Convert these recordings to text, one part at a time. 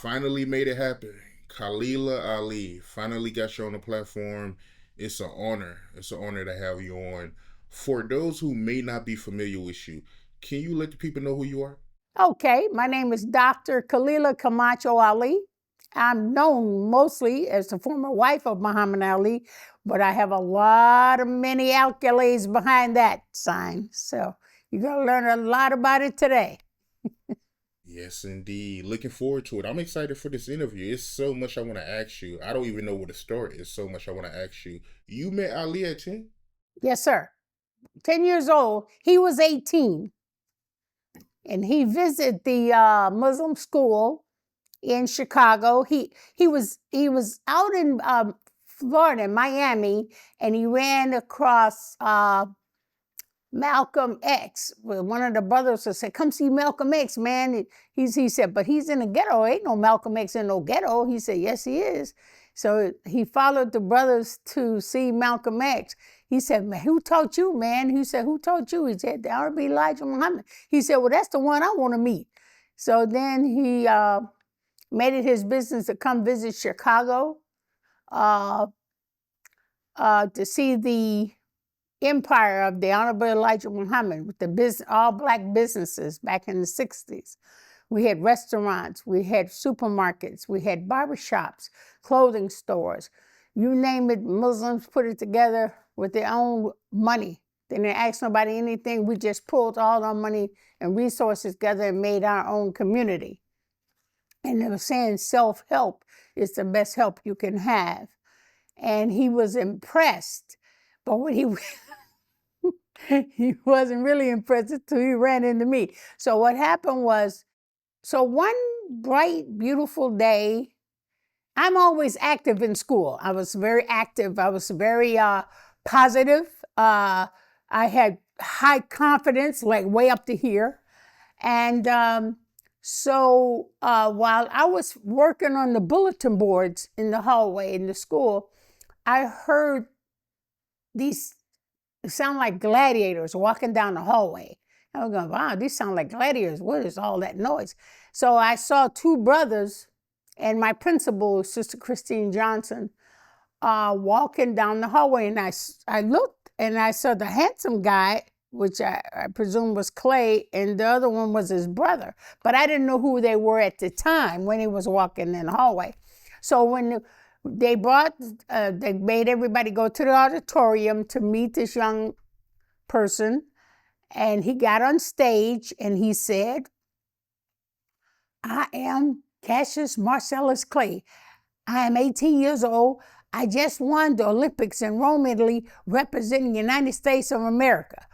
Finally made it happen. Khalilah Ali finally got you on the platform. It's an honor. It's an honor to have you on. For those who may not be familiar with you, can you let the people know who you are? Okay, my name is Dr. Khalilah Camacho Ali. I'm known mostly as the former wife of Muhammad Ali, but I have a lot of many accolades behind that sign. So you're going to learn a lot about it today. Yes, indeed. Looking forward to it. I'm excited for this interview. It's so much I want to ask you. I don't even know where to start. It's so much I want to ask you. You met Ali at 10? Yes, sir. 10 years old. He was 18. And he visited the Muslim school in Chicago. He was out in Florida, Miami, and he ran across Malcolm X. Well, one of the brothers said, "Come see Malcolm X, man." He said, "But he's in the ghetto. Ain't no Malcolm X in no ghetto." He said, "Yes, he is." So he followed the brothers to see Malcolm X. He said, "Man, who taught you, man?" He said, "Who taught you?" He said, "The Honorable Elijah Muhammad." He said, "Well, that's the one I want to meet." So then he made it his business to come visit Chicago uh, to see the empire of the Honorable Elijah Muhammad with the all black businesses back in the 60s. We had restaurants, we had supermarkets, we had barbershops, clothing stores. You name it, Muslims put it together with their own money. They didn't ask nobody anything. We just pulled all our money and resources together and made our own community. And they were saying self-help is the best help you can have. And he was impressed. But when he wasn't really impressed until he ran into me. So what happened was, one bright, beautiful day, I'm always active in school. I was very active. I was very positive. I had high confidence, like way up to here. And while I was working on the bulletin boards in the hallway in the school, I heard these sound like gladiators walking down the hallway. I was going, wow, these sound like gladiators. What is all that noise? So I saw two brothers and my principal, Sister Christine Johnson, walking down the hallway. And I looked and I saw the handsome guy, which I presume was Clay, and the other one was his brother. But I didn't know who they were at the time when he was walking in the hallway. So when they made everybody go to the auditorium to meet this young person, and he got on stage and he said, "I am Cassius Marcellus Clay. I am 18 years old. I just won the Olympics in Rome, Italy, representing the United States of America.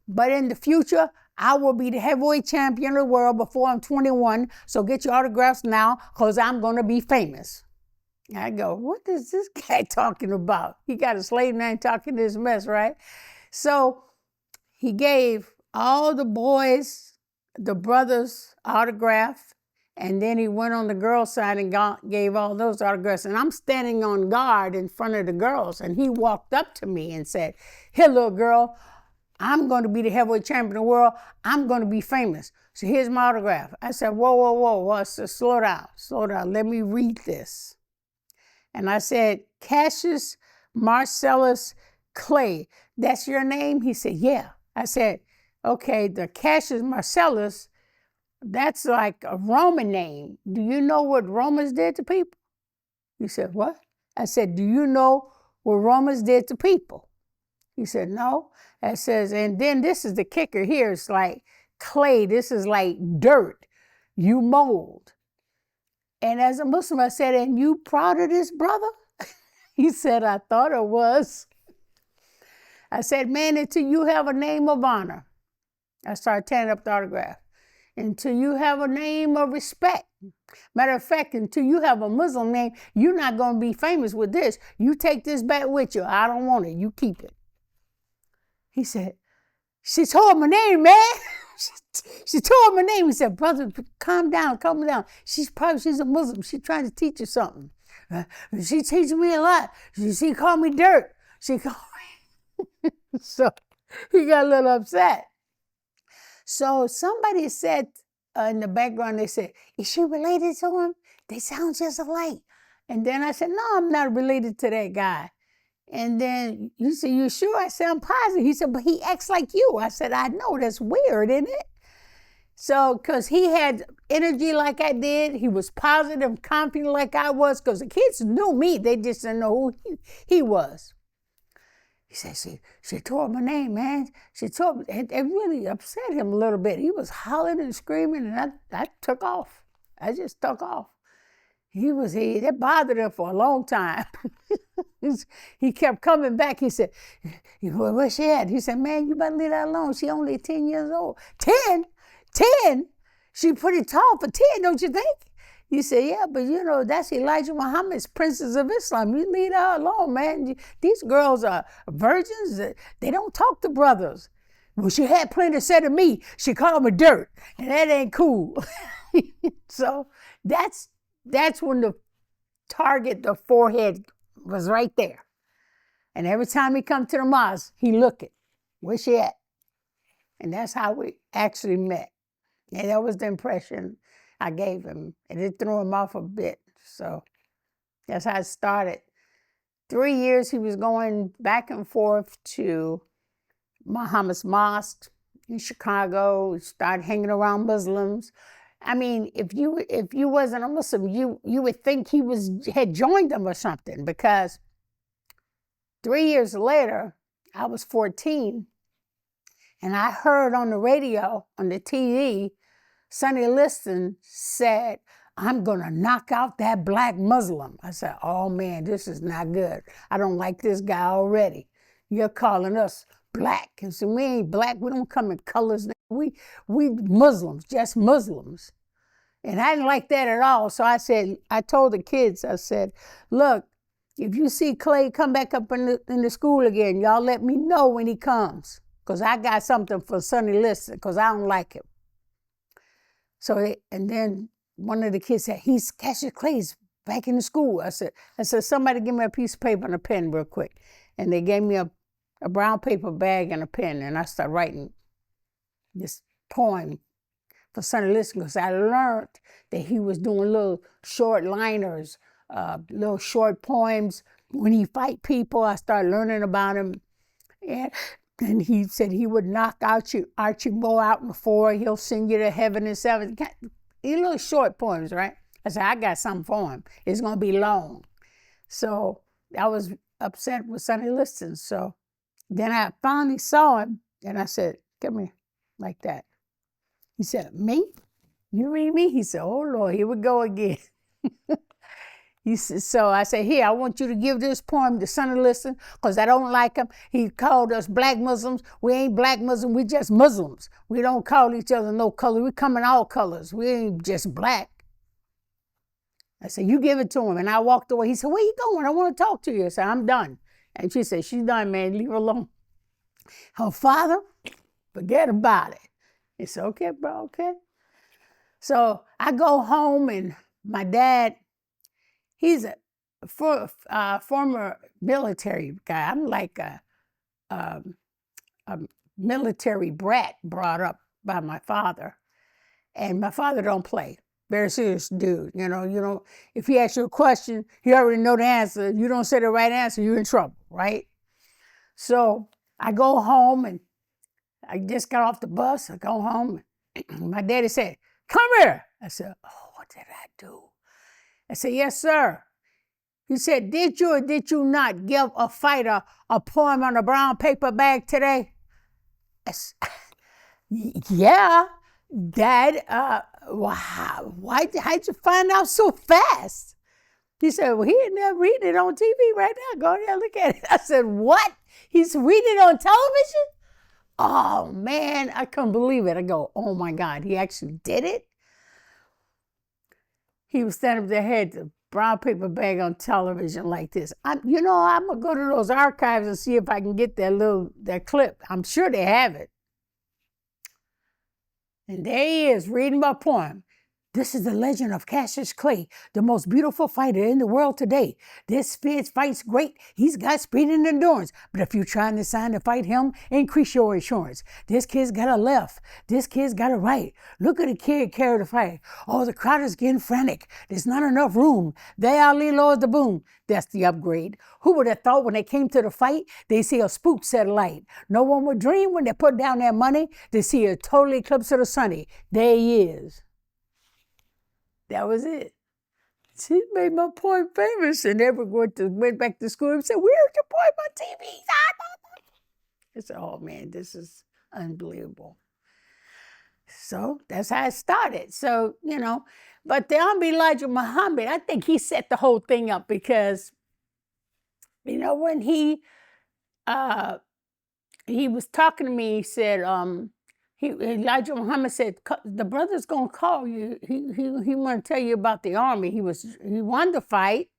But in the future, I will be the heavyweight champion of the world before I'm 21. So get your autographs now, because I'm going to be famous." I go, what is this guy talking about? He got a slave name talking this mess, right? So he gave all the boys, the brothers, autograph, and then he went on the girls' side and gave all those autographs. And I'm standing on guard in front of the girls, and he walked up to me and said, "Here, little girl, I'm going to be the heavyweight champion of the world. I'm going to be famous. So here's my autograph." I said, whoa, whoa, whoa, whoa. I said, slow down. Let me read this. And I said, "Cassius Marcellus Clay, that's your name?" He said, "Yeah." I said, "Okay, the Cassius Marcellus, that's like a Roman name. Do you know what Romans did to people?" He said, "What?" I said, "Do you know what Romans did to people?" He said, "No." I says, and then this is the kicker here. It's like clay. This is like dirt. You mold. And as a Muslim, I said, "And you proud of this, brother?" He said, "I thought it was." I said, "Man, until you have a name of honor," I started tearing up the autograph, "until you have a name of respect. Matter of fact, until you have a Muslim name, you're not going to be famous with this. You take this back with you. I don't want it. You keep it." He said, "She told my name, man." She told my name. He said, "Brother, calm down. She's a Muslim. She's trying to teach you something. She teaches me a lot. She called me dirt. She called me." So he got a little upset. So somebody said in the background, they said, "Is she related to him?" they sound just alike. And then I said, no, I'm not related to that guy. And then he said, you sure? I said, I'm positive. He said, but he acts like you. I said, I know, that's weird, isn't it? So, because he had energy like I did, he was positive, confident like I was, because the kids knew me, they just didn't know who he was. He said, she told my name, man. She told me, it really upset him a little bit. He was hollering and screaming, and I took off. I just took off. That bothered him for a long time. He kept coming back. He said, where's she at? He said, man, you better leave that alone. She only 10 years old. 10? 10? She pretty tall for 10, don't you think? You say, yeah, but you know, that's Elijah Muhammad's Princess of Islam. You leave her alone, man. These girls are virgins. They don't talk to brothers. Well, she had plenty to say to me. She called me dirt, and that ain't cool. So that's when the target, the forehead, was right there. And every time he come to the mosque, he looking, where's she at? And that's how we actually met. And that was the impression I gave him. And it threw him off a bit. So that's how it started. 3 years he was going back and forth to Muhammad's Mosque in Chicago. He started hanging around Muslims. I mean, if you wasn't a Muslim, you would think he had joined them or something, because 3 years later, I was 14, and I heard on the radio, on the TV, Sonny Liston said, I'm gonna knock out that black Muslim. I said, oh man, this is not good. I don't like this guy already. You're calling us black. And so we ain't black, we don't come in colors. We Muslims, just Muslims. And I didn't like that at all. So I told the kids, I said, look, if you see Clay come back up in the school again, y'all let me know when he comes. Because I got something for Sonny Liston, because I don't like him. So, and then one of the kids said, Cassius Clay's back in the school. I said, somebody give me a piece of paper and a pen real quick. And they gave me a brown paper bag and a pen, and I started writing this poem for Sonny Liston, because I learned that he was doing little short liners, little short poems. When he fight people, I started learning about him. And he said he would knock out you, Archie Moe out in the floor. He'll send you to heaven in 7. These little short poems, right? I said, I got something for him. It's going to be long. So I was upset with Sonny Liston. So then I finally saw him, and I said, come here, like that. He said, me? You read me? He said, oh, Lord, here we go again. He said, so I said, here, I want you to give this poem to Sonny Liston, because I don't like him. He called us black Muslims. We ain't black Muslims, we just Muslims. We don't call each other no color. We come in all colors. We ain't just black. I said, you give it to him. And I walked away. He said, where you going? I want to talk to you. I said, I'm done. And she said, she's done, man. Leave her alone. Her father, forget about it. He said, okay, bro, okay. So I go home, and my dad, he's a former military guy. I'm like a military brat brought up by my father. And my father don't play. Very serious dude. You know, if he asks you a question, he already know the answer. You don't say the right answer, you're in trouble, right? So I go home, and I just got off the bus. I go home. My daddy said, come here. I said, oh, what did I do? I said, yes, sir. He said, did you or did you not give a fighter a poem on a brown paper bag today? I said, yeah, Dad. How'd you find out so fast? He said, well, he ain't never read it on TV right now. Go there, look at it. I said, what? He's reading it on television? Oh, man, I couldn't believe it. I go, oh, my God, he actually did it? He was standing up there, had the brown paper bag on television like this. I'm going to go to those archives and see if I can get that clip. I'm sure they have it. And there he is, reading my poem. This is the legend of Cassius Clay, the most beautiful fighter in the world today. This Spence fights great. He's got speed and endurance. But if you're trying to sign to fight him, increase your insurance. This kid's got a left. This kid's got a right. Look at the kid carry the fight. Oh, the crowd is getting frantic. There's not enough room. They Ali lowered the boom. That's the upgrade. Who would have thought when they came to the fight, they see a spook satellite? No one would dream when they put down their money to see a total eclipse of the sun. There he is. That was it. She made my point famous, and everyone went back to school and said, "Where's your point on TV?" I said, "Oh man, this is unbelievable." So that's how it started. So, but the Elijah Muhammad, I think he set the whole thing up because, when he was talking to me, he said, Elijah Muhammad said, the brother's gonna call you. He want to tell you about the army. He wanted to fight.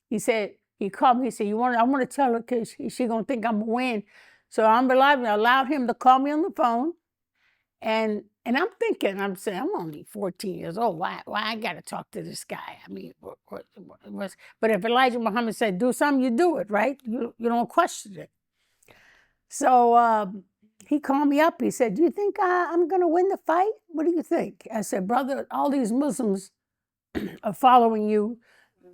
He said, he called me, he said, I want to tell her because she gonna think I'm gonna win. So I allowed him to call me on the phone. And I'm thinking, I'm saying, I'm only 14 years old. Why I got to talk to this guy? I mean, but if Elijah Muhammad said, do something, you do it, right? You don't question it. So he called me up. He said, do you think I'm going to win the fight? What do you think? I said, brother, all these Muslims are following you.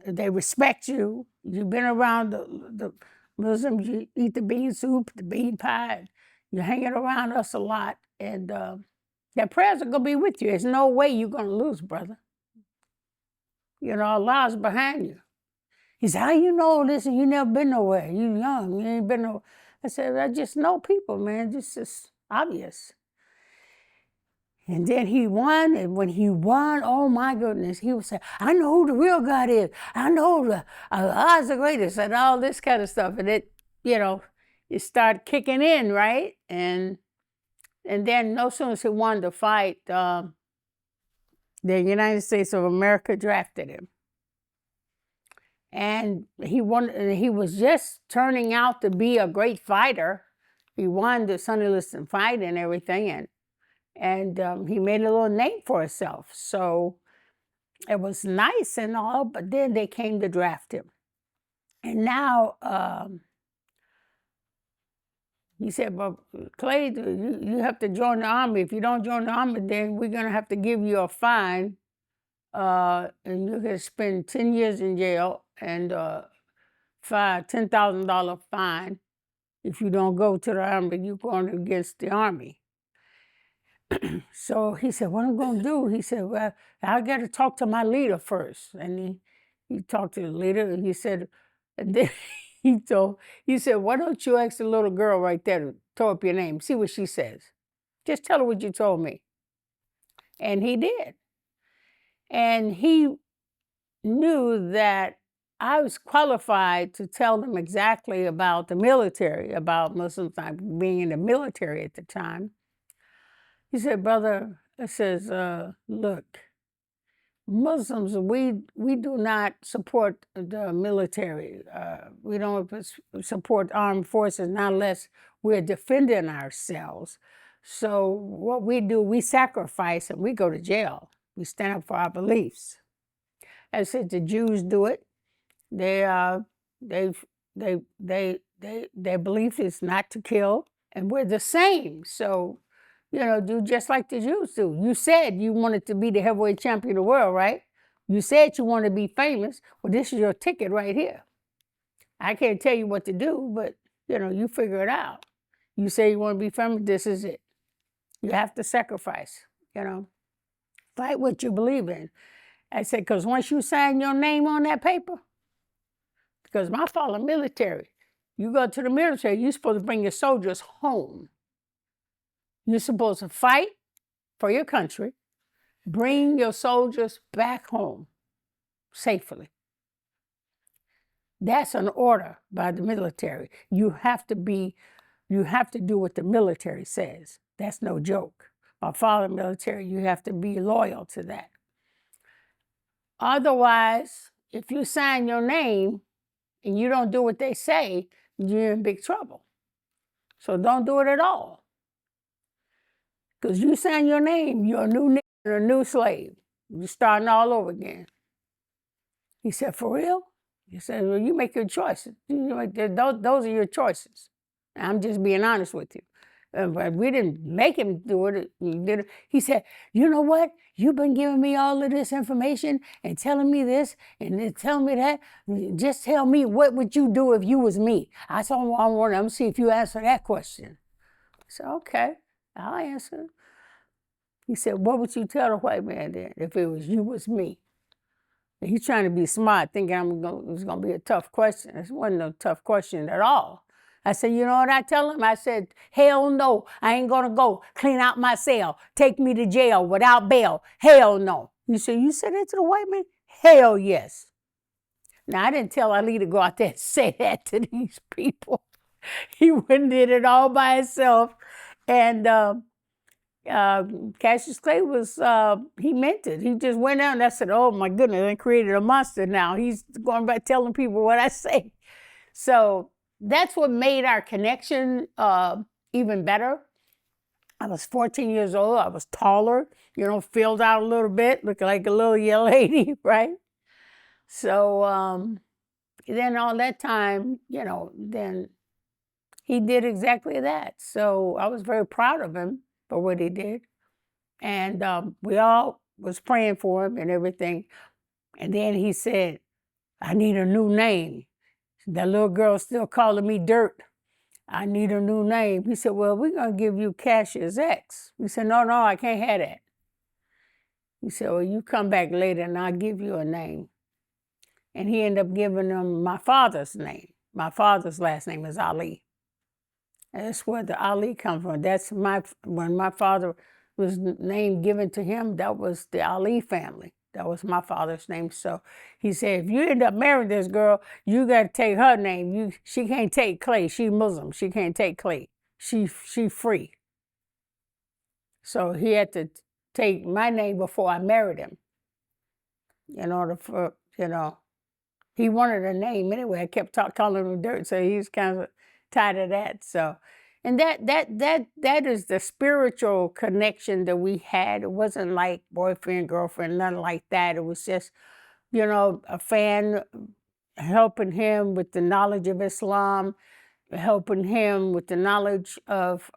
They respect you. You've been around the Muslims. You eat the bean soup, the bean pie. You're hanging around us a lot. And their prayers are going to be with you. There's no way you're going to lose, brother. Allah's behind you. He said, how you know this and you never been nowhere? You young, you ain't been nowhere. I said, I just know people, man. This is obvious. And then he won, and when he won, oh my goodness, he would say, I know who the real God is. I know the Allah's the greatest, and all this kind of stuff. And it, it started kicking in, right? And then no sooner as he won the fight, the United States of America drafted him. And he was just turning out to be a great fighter. He won the Sonny Liston fight and everything, and he made a little name for himself. So it was nice and all, but then they came to draft him. And now he said, well, Clay, you have to join the army. If you don't join the army, then we're going to have to give you a fine, and you're going to spend 10 years in jail and $10,000 fine. If you don't go to the army, you're going against the army. So he said, what am I going to do? He said, well, I got to talk to my leader first. And he talked to the leader, and he said, and then he said, why don't you ask the little girl right there to throw up your name, see what she says. Just tell her what you told me. And he did. And he knew that I was qualified to tell them exactly about the military, about Muslims being in the military at the time. He said, brother, it says, look, Muslims, we do not support the military. We don't support armed forces, not unless we're defending ourselves. So what we do, we sacrifice and we go to jail. We stand up for our beliefs. I said the Jews do it. Their belief is not to kill, and we're the same. So, do just like the Jews do. You said you wanted to be the heavyweight champion of the world, right? You said you wanted to be famous. Well, this is your ticket right here. I can't tell you what to do, but, you figure it out. You say you want to be famous, this is it. You have to sacrifice, Fight what you believe in. I said, because once you sign your name on that paper, because my father military, you go to the military, you're supposed to bring your soldiers home. You're supposed to fight for your country, bring your soldiers back home safely. That's an order by the military. You have to do what the military says. That's no joke. My father military, you have to be loyal to that. Otherwise, if you sign your name and you don't do what they say, you're in big trouble. So don't do it at all. Because you sign your name, you're a new nigger, a new slave. You're starting all over again. He said, for real? He said, well, you make your choices. Those are your choices. I'm just being honest with you. But we didn't make him do it. He said, you know what? You've been giving me all of this information and telling me this and then telling me that. Just tell me, what would you do if you was me? I said, I want to see if you answer that question. I said, okay, I'll answer. He said, what would you tell the white man then if it was you was me? And he's trying to be smart, thinking it was going to be a tough question. It wasn't a tough question at all. I said, you know what I tell him? I said, hell no, I ain't going to go clean out my cell, take me to jail without bail. Hell no. You said that to the white man? Hell yes. Now, I didn't tell Ali to go out there and say that to these people. He went and did it all by himself. And Cassius Clay was, he meant it. He just went out and I said, oh my goodness, I created a monster now. He's going by telling people what I say. So that's what made our connection even better. I was 14 years old. I was taller, filled out a little bit, looked like a little young lady, right? So then all that time, then he did exactly that. So I was very proud of him for what he did. And we all was praying for him and everything. And then he said, I need a new name. That little girl still calling me Dirt. I need a new name. He said, well, we're going to give you Cassius X. We said, no, I can't have that. He said, well, you come back later and I'll give you a name. And he ended up giving them my father's name. My father's last name is Ali. And that's where the Ali come from. When my father was name given to him, that was the Ali family. That was my father's name. So he said, if you end up marrying this girl, you got to take her name. She can't take Clay. She Muslim. She can't take Clay. She free. So he had to take my name before I married him. In order for, he wanted a name anyway. I kept calling him Dirt. So he was kind of tired of that. So, and that is the spiritual connection that we had. It wasn't like boyfriend, girlfriend, nothing like that. It was just, a fan helping him with the knowledge of Islam, helping him with the knowledge of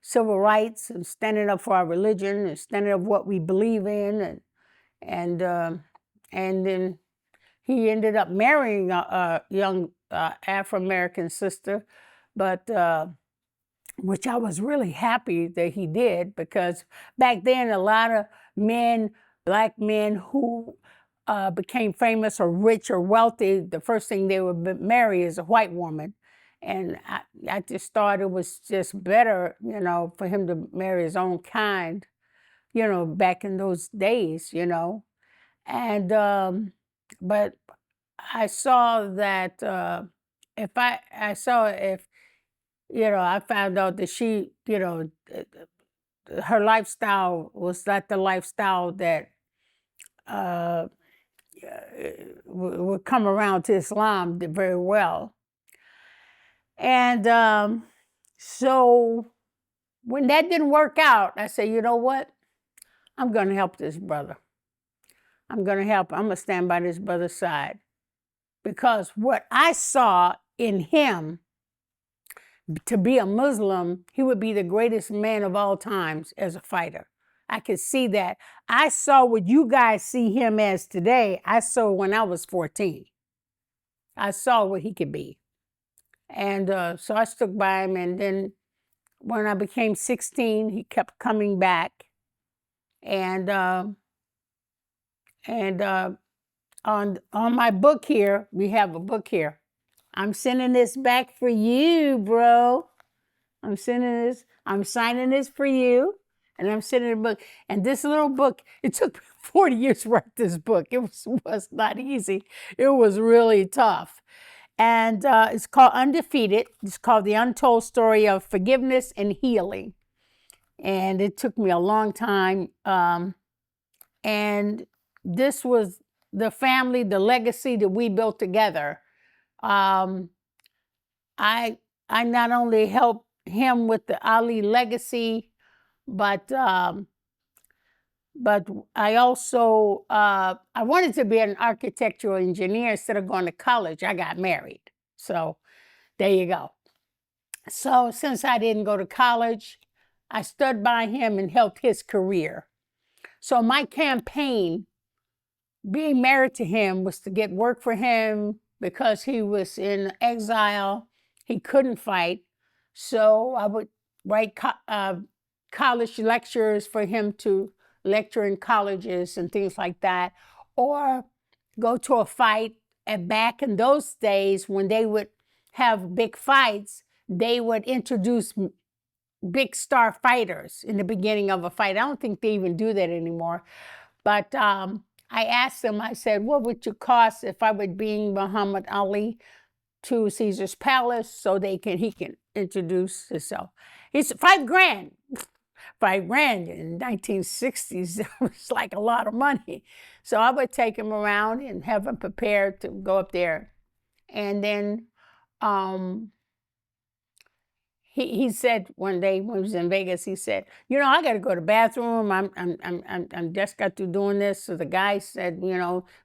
civil rights and standing up for our religion and standing up what we believe in. And then he ended up marrying a young Afro-American sister, but which I was really happy that he did, because back then a lot of black men who became famous or rich or wealthy, the first thing they would marry is a white woman. And I just thought it was just better, for him to marry his own kind, back in those days, And, but I saw that I found out that she, her lifestyle was not the lifestyle that would come around to Islam very well. And so when that didn't work out, I said, you know what? I'm going to help this brother. I'm going to stand by this brother's side. Because what I saw in him, to be a Muslim, he would be the greatest man of all times as a fighter. I could see that. I saw what you guys see him as today. I saw when I was 14. I saw what he could be. And so I stuck by him. And then when I became 16, he kept coming back. And on my book here, we have a book here. I'm sending this back for you, bro. I'm signing this for you, and I'm sending a book. And this little book, it took 40 years to write this book. It was not easy. It was really tough. And it's called Undefeated. It's called The Untold Story of Forgiveness and Healing. And it took me a long time. And this was the family, the legacy that we built together. I not only helped him with the Ali legacy, but But I also, I wanted to be an architectural engineer instead of going to college. I got married. So there you go. So since I didn't go to college, I stood by him and helped his career. So my campaign, being married to him, was to get work for him because he was in exile. He couldn't fight. So I would write college lectures for him to lecture in colleges and things like that, or go to a fight. And back in those days, when they would have big fights, they would introduce big star fighters in the beginning of a fight. I don't think they even do that anymore. But I asked him, I said, what would it cost if I would bring Muhammad Ali to Caesar's Palace so he can introduce himself? He said, $5,000. $5,000 in 1960s, it was like a lot of money. So I would take him around and have him prepared to go up there. And then he said one day when he was in Vegas, he said, I got to go to the bathroom. I'm just got through doing this. So the guy said,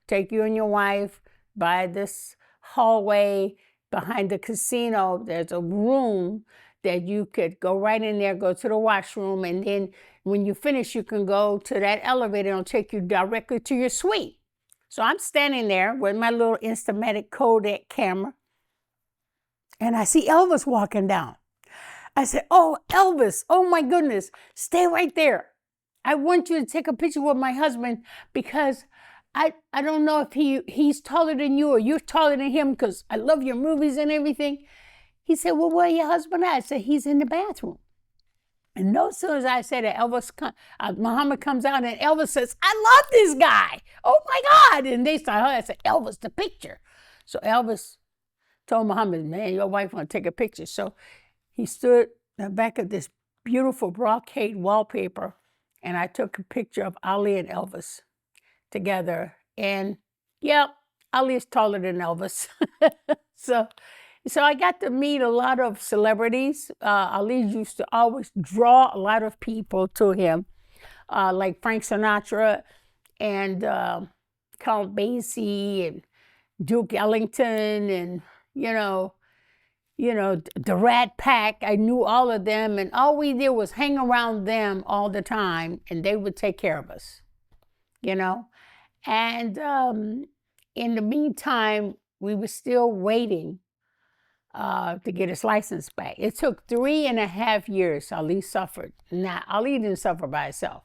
take you and your wife by this hallway behind the casino. There's a room that you could go right in there, go to the washroom, and then when you finish, you can go to that elevator and it'll take you directly to your suite. So I'm standing there with my little Instamatic Kodak camera, and I see Elvis walking down. I said, oh, Elvis, oh my goodness, stay right there. I want you to take a picture with my husband because I don't know if he's taller than you or you're taller than him because I love your movies and everything. He said, well, where your husband at? I said, he's in the bathroom. And no sooner as I said that, Muhammad comes out and Elvis says, I love this guy. Oh my God. And they started, I said, Elvis, the picture. So Elvis told Muhammad, man, your wife want to take a picture. So he stood in the back of this beautiful brocade wallpaper, and I took a picture of Ali and Elvis together. And yeah, Ali is taller than Elvis. So I got to meet a lot of celebrities. Ali used to always draw a lot of people to him, like Frank Sinatra and Count Basie and Duke Ellington and, the Rat Pack. I knew all of them, and all we did was hang around them all the time, and they would take care of us, And in the meantime, we were still waiting to get his license back. It took 3.5 years. Ali suffered. Now, Ali didn't suffer by himself.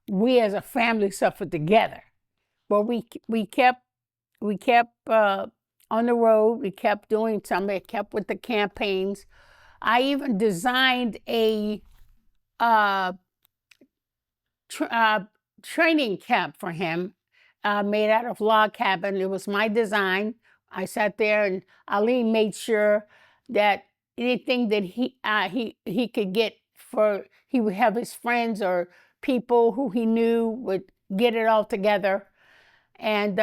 We as a family suffered together. But we kept on the road. We kept doing something. Kept with the campaigns. I even designed a training camp for him, made out of log cabin. It was my design. I sat there, and Ali made sure that anything that he could get he would have his friends or people who he knew would get it all together and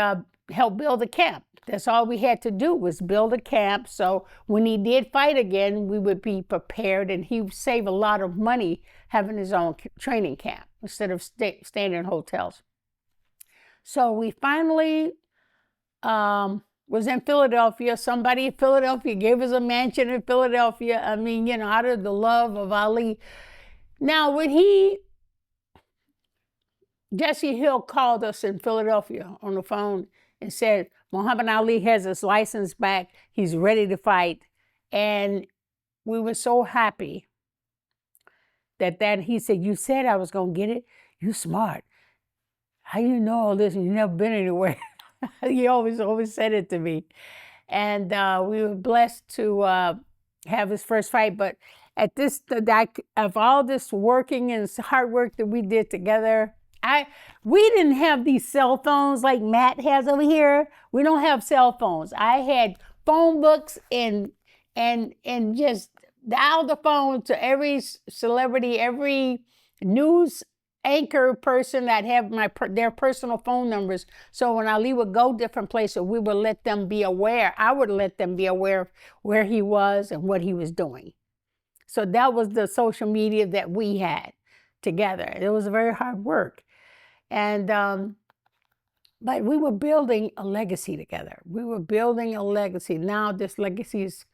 help build a camp. That's all we had to do was build a camp. So when he did fight again, we would be prepared, and he would save a lot of money having his own training camp instead of staying in hotels. So we finally was in Philadelphia. Somebody in Philadelphia gave us a mansion in Philadelphia. I mean, out of the love of Ali. Now, when Jesse Hill called us in Philadelphia on the phone and said, Muhammad Ali has his license back. He's ready to fight. And we were so happy that he said, you said I was going to get it? You smart. How you know all this and you never been anywhere? He always said it to me. And we were blessed to have his first fight. But at this, of all this working and hard work that we did together, we didn't have these cell phones like Matt has over here. We don't have cell phones. I had phone books and just dial the phone to every celebrity, every news anchor person that have their personal phone numbers. So when Ali would go different places, we would let them be aware. I would let them be aware of where he was and what he was doing. So that was the social media that we had together. It was very hard work. And but we were building a legacy together. We were building a legacy. Now this legacy is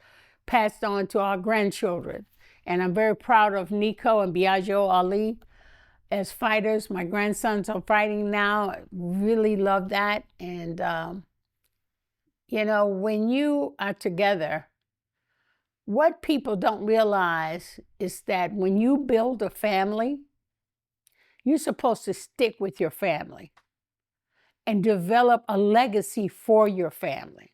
passed on to our grandchildren. And I'm very proud of Nico and Joe Ali as fighters. My grandsons are fighting now. I really love that. And, you know, when you are together, what people don't realize is that when you build a family, you're supposed to stick with your family and develop a legacy for your family.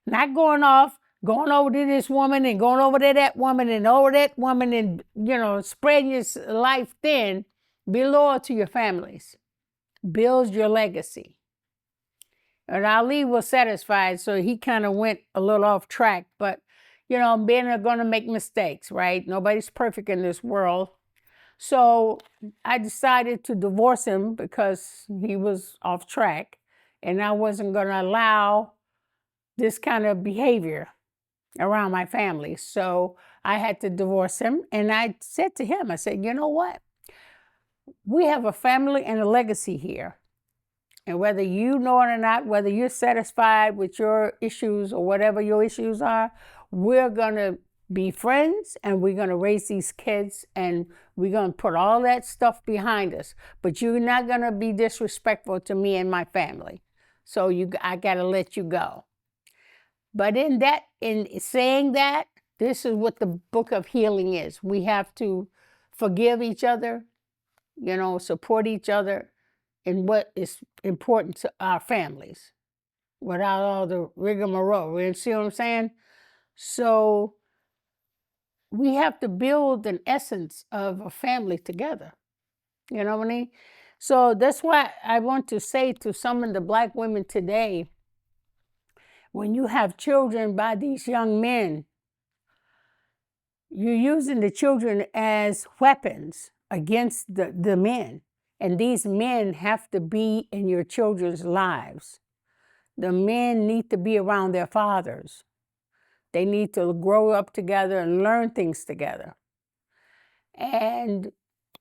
Not going off, going over to this woman and going over to that woman and over that woman and, you know, spreading your life thin. Be loyal to your families. Build your legacy. And Ali was satisfied, so he kind of went a little off track. But, you know, men are going to make mistakes, right? Nobody's perfect in this world. So I decided to divorce him because he was off track. And I wasn't going to allow this kind of behavior around my family. So I had to divorce him. And I said to him, I said, you know what? We have a family and a legacy here. And whether you know it or not, whether you're satisfied with your issues or whatever your issues are, we're going to be friends and we're going to raise these kids and we're going to put all that stuff behind us. But you're not going to be disrespectful to me and my family. So I got to let you go. But in saying that, this is what the book of healing is. We have to forgive each other, you know, support each other in what is important to our families without all the rigmarole. You see what I'm saying? So we have to build an essence of a family together. You know what I mean? So that's why I want to say to some of the Black women today, when you have children by these young men, you're using the children as weapons against the men. And these men have to be in your children's lives. The men need to be around their fathers. They need to grow up together and learn things together. And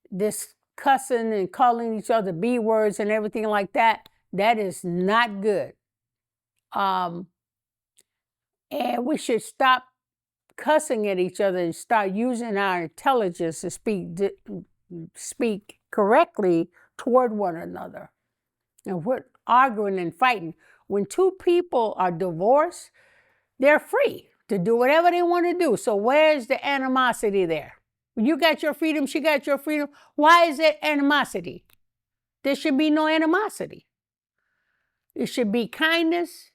this cussing and calling each other B words and everything like that, that is not good. And we should stop cussing at each other and start using our intelligence to speak correctly toward one another. And we're arguing and fighting. When two people are divorced, they're free to do whatever they want to do. So where's the animosity there? You got your freedom, she got your freedom. Why is it animosity? There should be no animosity. It should be kindness,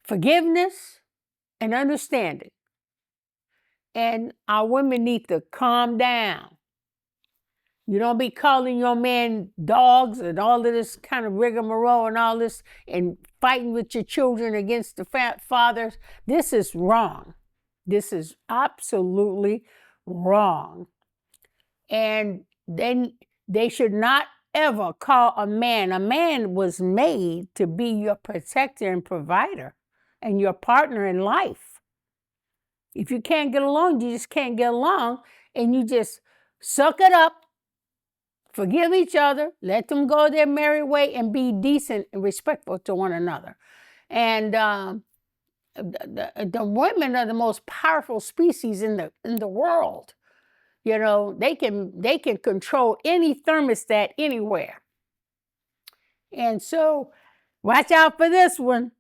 forgiveness, and understanding. And our women need to calm down. You don't be calling your men dogs and all of this kind of rigmarole and all this and fighting with your children against the fathers. This is wrong. This is absolutely wrong. And then they should not ever call a man. A man was made to be your protector and provider and your partner in life. If you can't get along, you just can't get along, and you just suck it up, forgive each other, let them go their merry way, and be decent and respectful to one another. And the women are the most powerful species in the world. You know, they can control any thermostat anywhere. And so, watch out for this one.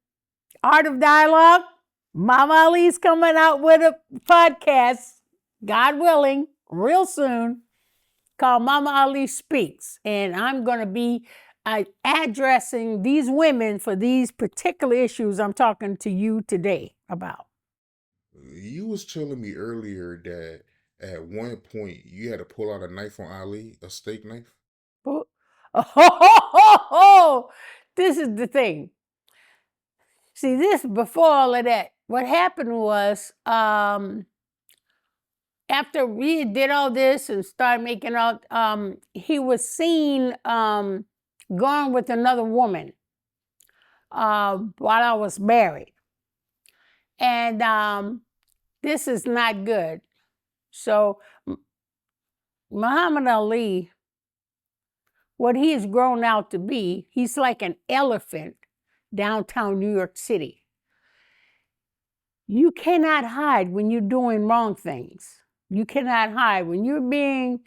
Art of Dialogue. Mama Ali's coming out with a podcast, God willing, real soon, called Mama Ali Speaks. And I'm going to be addressing these women for these particular issues I'm talking to you today about. You was telling me earlier that at one point you had to pull out a knife on Ali, a steak knife. Oh, this is the thing. See, this before all of that, what happened was after we did all this and started making out, he was seen going with another woman while I was married. And this is not good. So Muhammad Ali what he has grown out to be. He's like an elephant downtown New York City. You cannot hide when you're doing wrong things. You cannot hide when you're being,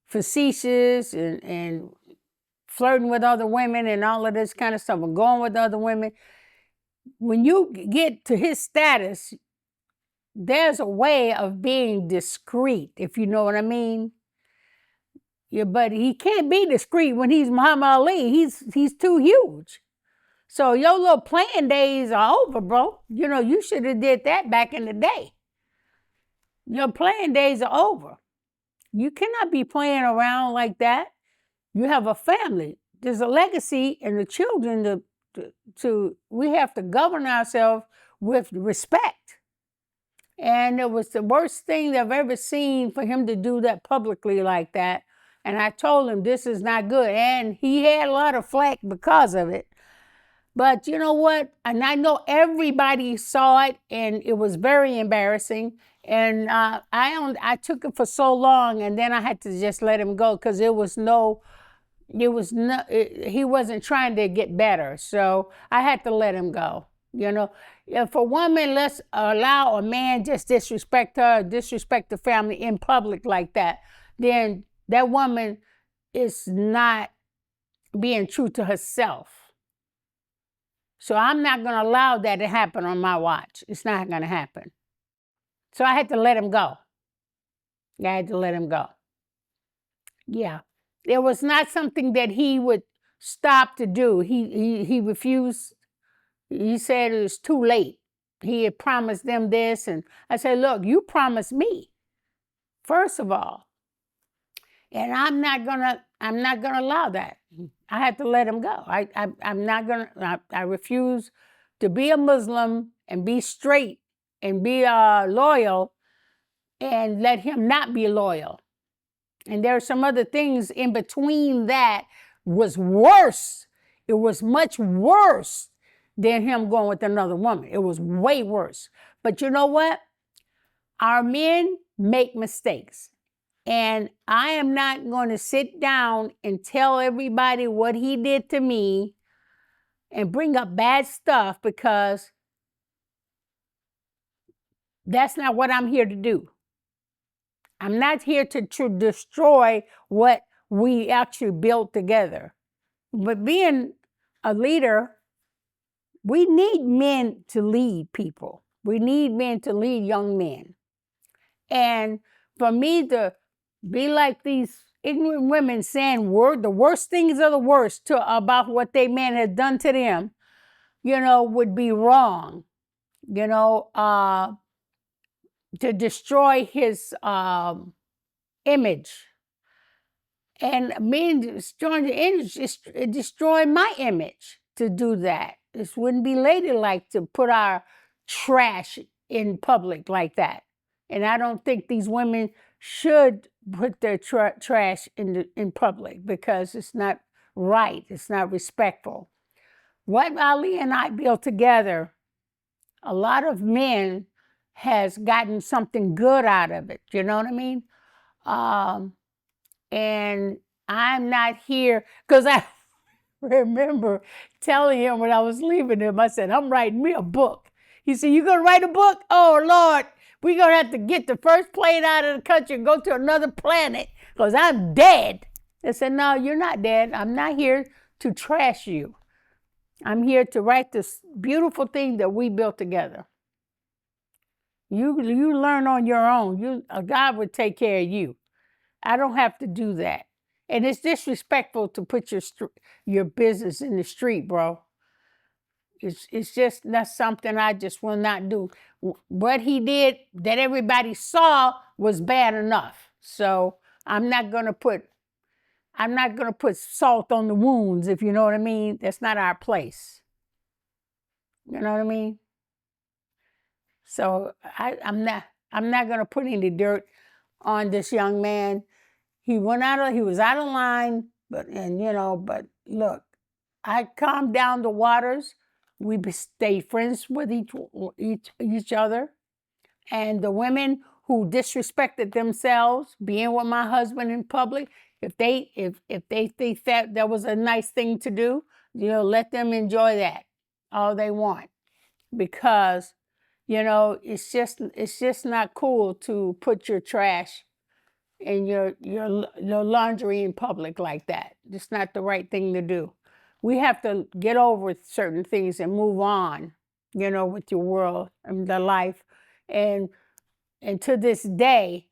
facetious and flirting with other women and all of this kind of stuff, and going with other women. When you get to his status, there's a way of being discreet, if you know what I mean. Yeah, but he can't be discreet when he's Muhammad Ali. He's too huge. So your little playing days are over, bro. You should have did that back in the day. Your playing days are over. You cannot be playing around like that. You have a family. There's a legacy, and the children we have to govern ourselves with respect. And it was the worst thing I've ever seen for him to do that publicly like that. And I told him this is not good. And he had a lot of flack because of it. But you know what? And I know everybody saw it, and it was very embarrassing. And I took it for so long, and then I had to just let him go because he wasn't trying to get better. So I had to let him go. If a woman let's allow a man just disrespect her, disrespect the family in public like that, then that woman is not being true to herself. So I'm not going to allow that to happen on my watch. It's not going to happen. So I had to let him go. I had to let him go. Yeah. It was not something that he would stop to do. He refused. He said it was too late. He had promised them this. And I said, look, you promised me, first of all. And I'm not gonna allow that. I had to let him go. I refuse to be a Muslim and be straight and be loyal and let him not be loyal. And there are some other things in between that was worse. It was much worse than him going with another woman. It was way worse. But you know what? Our men make mistakes. And I am not going to sit down and tell everybody what he did to me and bring up bad stuff, because that's not what I'm here to do. I'm not here to destroy what we actually built together. But being a leader, we need men to lead people. We need men to lead young men. And for me to be like these ignorant women saying the worst things are the worst about what they man has done to them, would be wrong. To destroy his image. And me destroying the image, it destroyed my image to do that. This wouldn't be ladylike to put our trash in public like that. And I don't think these women should put their trash in public, because it's not right. It's not respectful. What Ali and I built together, a lot of men has gotten something good out of it. You know what I mean? And I'm not here, because I remember telling him when I was leaving him, I said, I'm writing me a book. He said, you gonna write a book? Oh, Lord, we're gonna have to get the first plane out of the country and go to another planet, because I'm dead. I said, no, you're not dead. I'm not here to trash you. I'm here to write this beautiful thing that we built together. You learn on your own. God would take care of you. I don't have to do that. And it's disrespectful to put your business in the street, bro. It's just not something I just will not do. What he did that everybody saw was bad enough. So I'm not gonna put salt on the wounds, if you know what I mean. That's not our place. You know what I mean? So I'm not gonna put any dirt on this young man. He was out of line, but look, I calmed down the waters. We stayed friends with each other. And the women who disrespected themselves being with my husband in public, if they think that was a nice thing to do, let them enjoy that all they want, because it's just not cool to put your trash and your laundry in public like that. It's not the right thing to do. We have to get over certain things and move on, with your world and the life. And to this day,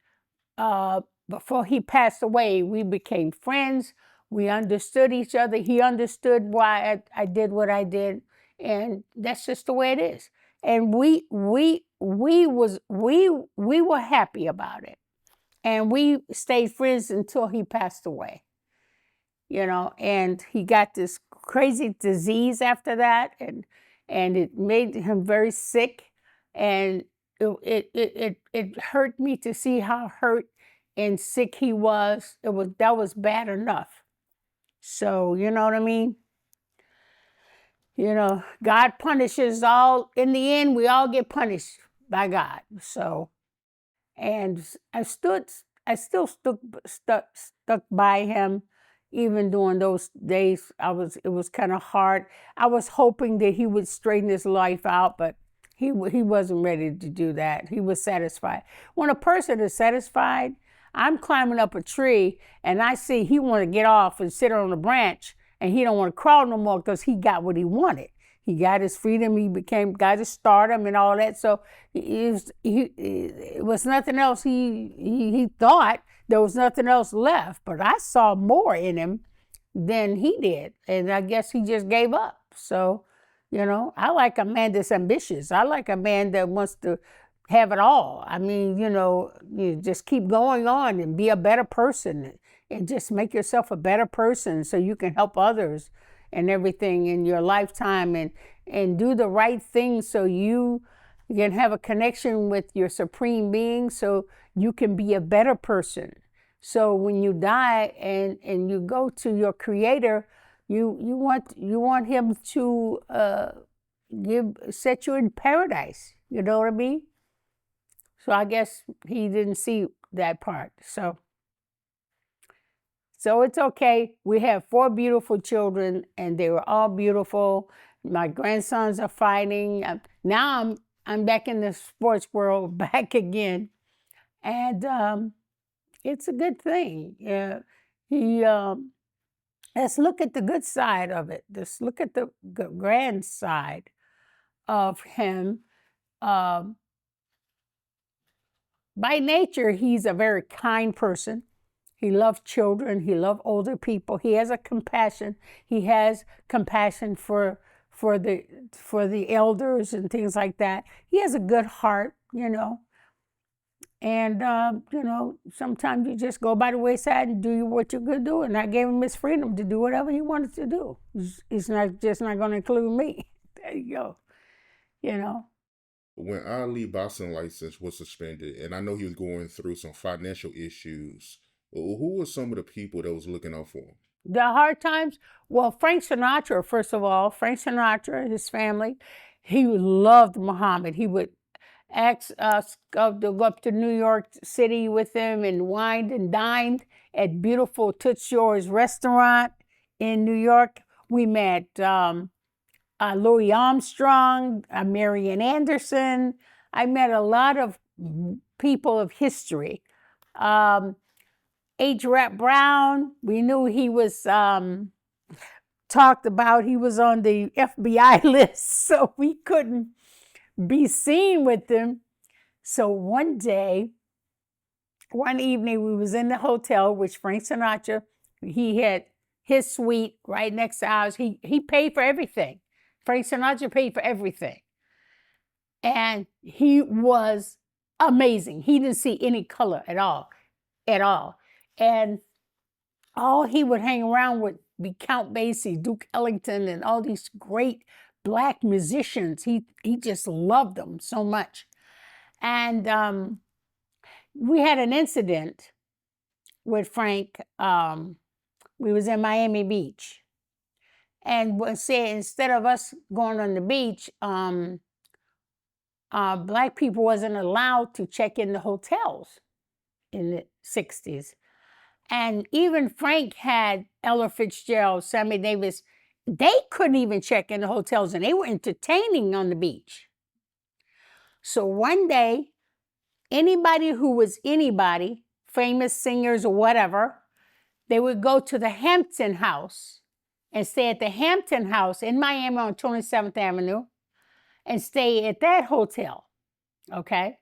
before he passed away, we became friends. We understood each other. He understood why I did what I did, and that's just the way it is. And we were happy about it. And we stayed friends until he passed away, and he got this crazy disease after that, and it made him very sick, and it hurt me to see how hurt and sick he was. That was bad enough. So, you know what I mean? God punishes all. In the end, we all get punished by God. So, and I still stuck by him, even during those days. It was kind of hard. I was hoping that he would straighten his life out, but he wasn't ready to do that. He was satisfied. When a person is satisfied, I'm climbing up a tree and I see he want to get off and sit on a branch, and he don't want to crawl no more because he got what he wanted. He got his freedom. He got his stardom and all that. So it was nothing else. He thought there was nothing else left. But I saw more in him than he did, and I guess he just gave up. So, I like a man that's ambitious. I like a man that wants to have it all. I mean, you just keep going on and be a better person, and just make yourself a better person so you can help others and everything in your lifetime, and do the right thing so you can have a connection with your supreme being, so you can be a better person. So when you die and you go to your creator, you want him to set you in paradise. You know what I mean? So I guess he didn't see that part. So it's okay. We have 4 beautiful children, and they were all beautiful. My grandsons are fighting. Now I'm back in the sports world back again, and it's a good thing. Let's look at the good side of it. Let's look at the grand side of him. By nature, he's a very kind person. He loved children. He loved older people. He has a compassion. He has compassion for the elders and things like that. He has a good heart, And sometimes you just go by the wayside and do what you're gonna do. And I gave him his freedom to do whatever he wanted to do. He's not going to include me. There you go. When Ali boxing license was suspended, and I know he was going through some financial issues, who were some of the people that was looking out for him? The hard times? Well, Frank Sinatra, first of all. Frank Sinatra, his family, he loved Muhammad. He would ask us to go up to New York City with him and wined and dined at beautiful Toots Shor's restaurant in New York. We met Louis Armstrong, Marian Anderson. I met a lot of people of history. H. Rap Brown, we knew he was talked about. He was on the FBI list, so we couldn't be seen with him. So one evening, we was in the hotel, which Frank Sinatra, he had his suite right next to ours. He paid for everything. Frank Sinatra paid for everything. And he was amazing. He didn't see any color at all. And all he would hang around with be Count Basie, Duke Ellington, and all these great Black musicians. He just loved them so much. And we had an incident with Frank. We was in Miami Beach. And instead of us going on the beach, black people wasn't allowed to check in the hotels in the 60s. And even Frank had Ella Fitzgerald, Sammy Davis. They couldn't even check in the hotels, and they were entertaining on the beach. So one day, anybody who was anybody, famous singers or whatever, they would go to the Hampton House and stay at the Hampton House in Miami on 27th Avenue and stay at that hotel, okay?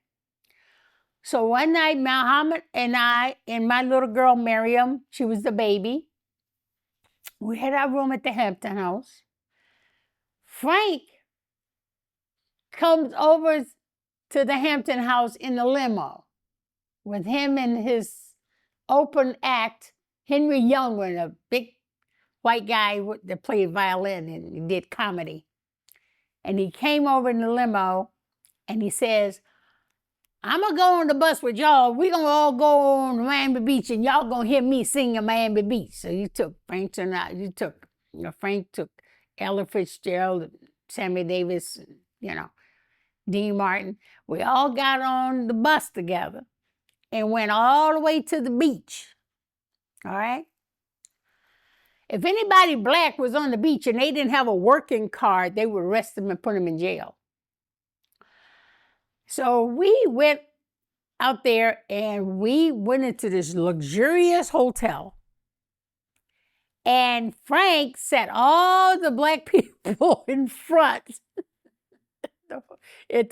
So one night, Muhammad and I and my little girl, Miriam, she was the baby, we had our room at the Hampton House. Frank comes over to the Hampton House in the limo with him and his open act, Henry Youngman, a big white guy that played violin and he did comedy. And he came over in the limo and he says, I'm going to go on the bus with y'all. We're going to all go on Miami Beach and y'all going to hear me singing Miami Beach. So you took Frank Sinatra, Frank took Ella Fitzgerald, Sammy Davis, Dean Martin. We all got on the bus together and went all the way to the beach. All right? If anybody black was on the beach and they didn't have a working card, they would arrest them and put them in jail. So we went out there and we went into this luxurious hotel. And Frank sat all the black people in front at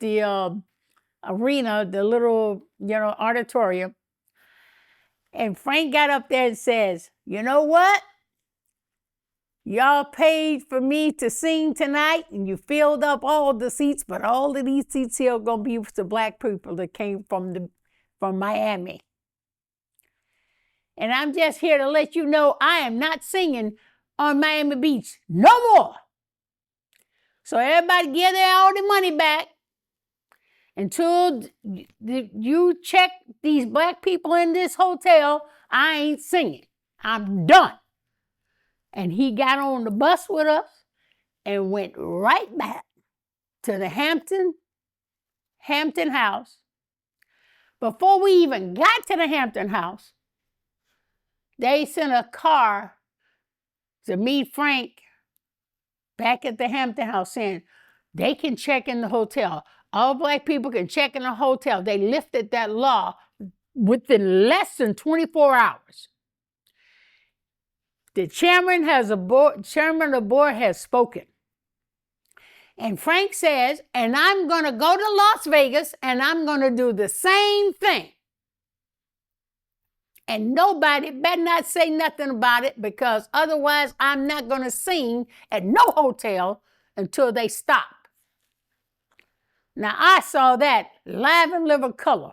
the arena, the little auditorium. And Frank got up there and says, you know what? Y'all paid for me to sing tonight and you filled up all the seats, but all of these seats here are going to be with the black people that came from Miami. And I'm just here to let you know I am not singing on Miami Beach no more. So everybody give all the money back until you check these black people in this hotel. I ain't singing. I'm done. And he got on the bus with us and went right back to the Hampton House. Before we even got to the Hampton House, they sent a car to meet Frank back at the Hampton House saying they can check in the hotel. All black people can check in the hotel. They lifted that law within less than 24 hours. The chairman of the board has spoken. And Frank says, and I'm going to go to Las Vegas and I'm going to do the same thing. And nobody better not say nothing about it because otherwise I'm not going to sing at no hotel until they stop. Now I saw that live in living color.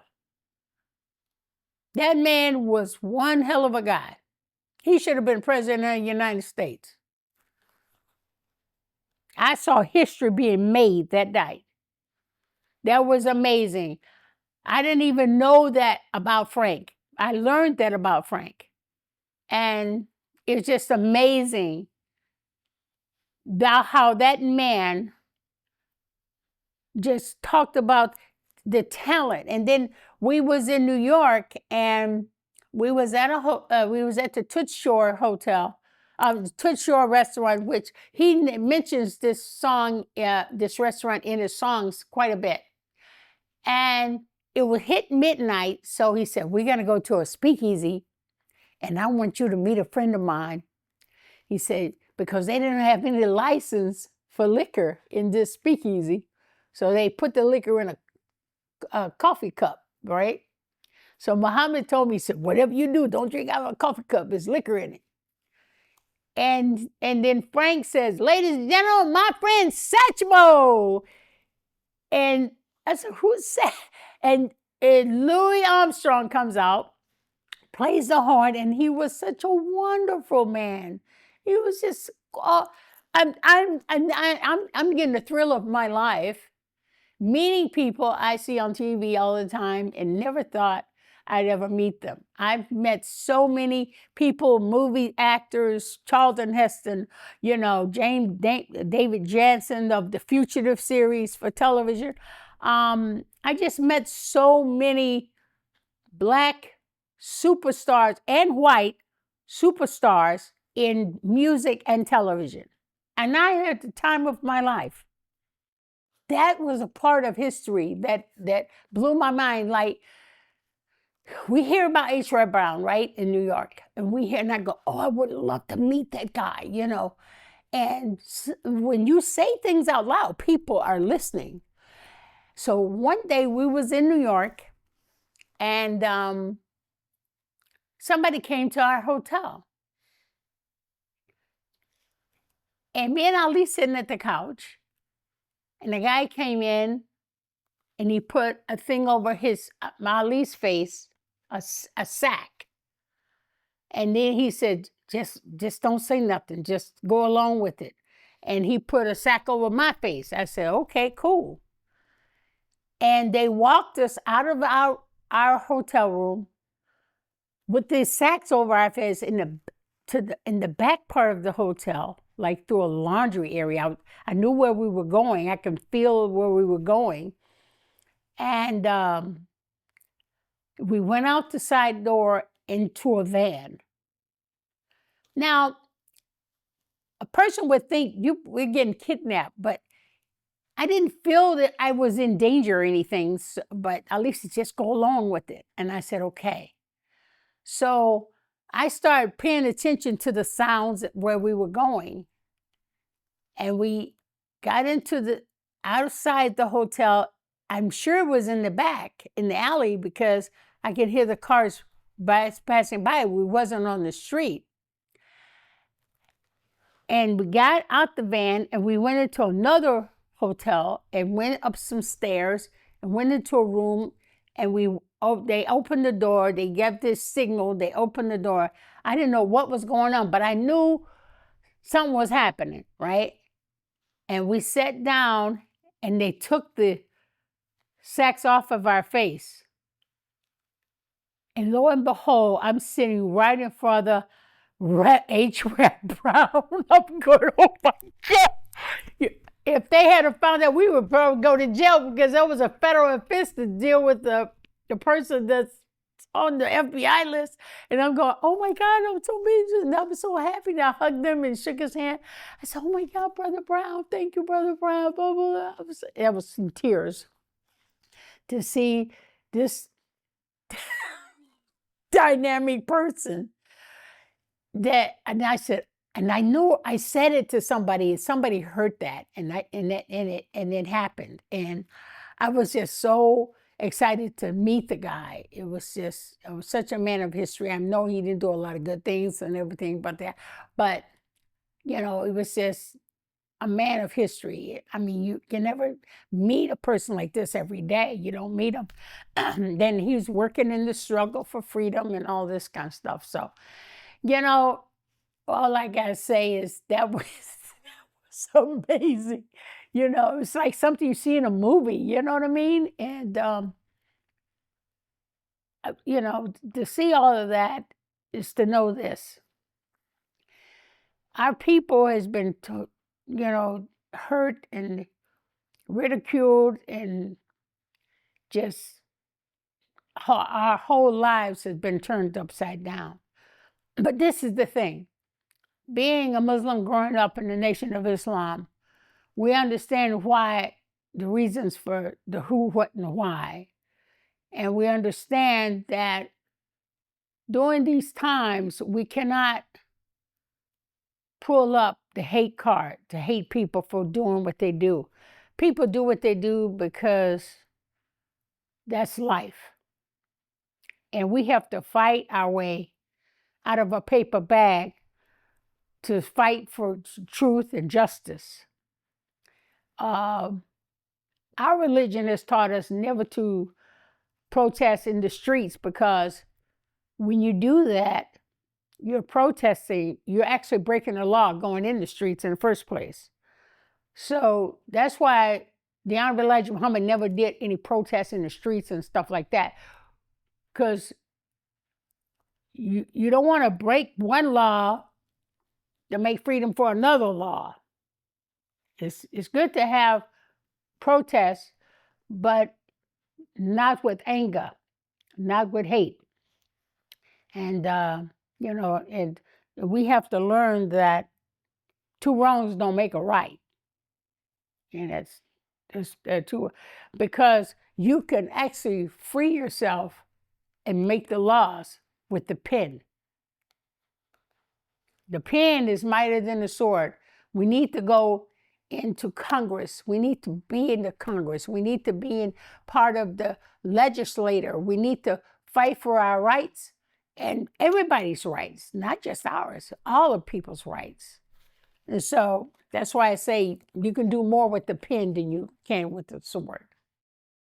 That man was one hell of a guy. He should have been president of the United States. I saw history being made that night. That was amazing. I didn't even know that about Frank. I learned that about Frank. And it's just amazing how that man just talked about the talent. And then we was in New York and we was at the Toots Shore Hotel, Toots Shore restaurant, which he mentions this restaurant in his songs quite a bit. And it would hit midnight, so he said, we're going to go to a speakeasy, and I want you to meet a friend of mine. He said, because they didn't have any license for liquor in this speakeasy, so they put the liquor in a coffee cup, right? So Muhammad told me, he said, whatever you do, don't drink out of a coffee cup. There's liquor in it. And then Frank says, ladies and gentlemen, my friend Satchmo. And I said, who's that? And Louis Armstrong comes out, plays the horn, and he was such a wonderful man. He was just, I'm getting the thrill of my life, meeting people I see on TV all the time and never thought I'd ever meet them. I've met so many people, movie actors, Charlton Heston, David Jansen of the Fugitive series for television. I just met so many Black superstars and white superstars in music and television. And I had the time of my life. That was a part of history that blew my mind. Like, we hear about H. Red Brown, right, in New York. And I go, oh, I would love to meet that guy, And when you say things out loud, people are listening. So one day we was in New York, and somebody came to our hotel. And me and Ali sitting at the couch, and the guy came in, and he put a thing over Ali's face, a sack. And then he said, just don't say nothing, just go along with it. And he put a sack over my face. I said, okay, cool. And they walked us out of our hotel room with these sacks over our face in the back part of the hotel, like through a laundry area. I knew where we were going. I could feel where we were going. And we went out the side door into a van. Now, a person would think we're getting kidnapped, but I didn't feel that I was in danger or anything, but at least just go along with it. And I said, okay. So I started paying attention to the sounds where we were going. And we got into outside the hotel. I'm sure it was in the back, in the alley, because I could hear the cars passing by. We wasn't on the street. And we got out the van, and we went into another hotel and went up some stairs and went into a room, and they opened the door. They gave this signal. They opened the door. I didn't know what was going on, but I knew something was happening, right? And we sat down, and they took the sacks off of our face. And lo and behold, I'm sitting right in front of the H. Red Brown. I'm going, oh my God. If they had found out, we would probably go to jail, because there was a federal offense to deal with the person that's on the FBI list. And I'm going, oh my God, I'm so amazing. And I'm so happy that I hugged him and shook his hand. I said, oh my God, Brother Brown, thank you, Brother Brown, blah, blah, blah. I was in tears to see this dynamic person and I said, and I knew I said it to somebody, and somebody heard that, and it happened. And I was just so excited to meet the guy. It was such a man of history. I know he didn't do a lot of good things and everything, but it was just a man of history. I mean, you can never meet a person like this every day. You don't meet him. Then he was working in the struggle for freedom and all this kind of stuff. So, all I gotta say is that was amazing. It's like something you see in a movie, you know what I mean? And, to see all of that is to know this. Our people has been, hurt and ridiculed, and just our whole lives has been turned upside down. But this is the thing. Being a Muslim growing up in the Nation of Islam, we understand the reasons for the who, what, and the why. And we understand that during these times, we cannot pull up the hate card to hate people for doing what they do. People do what they do because that's life. And we have to fight our way out of a paper bag to fight for truth and justice. Our religion has taught us never to protest in the streets, because when you do that, you're protesting, you're actually breaking the law going in the streets in the first place. So that's why the Honorable Elijah Muhammad never did any protests in the streets and stuff like that, because you don't want to break one law to make freedom for another law. It's good to have protests, but not with anger, not with hate. And, and we have to learn that two wrongs don't make a right. And that's true. Because you can actually free yourself and make the laws with the pen. The pen is mightier than the sword. We need to go into Congress. We need to be in the Congress. We need to be in part of the legislature. We need to fight for our rights and everybody's rights, not just ours, all of people's rights. And so that's why I say you can do more with the pen than you can with the sword.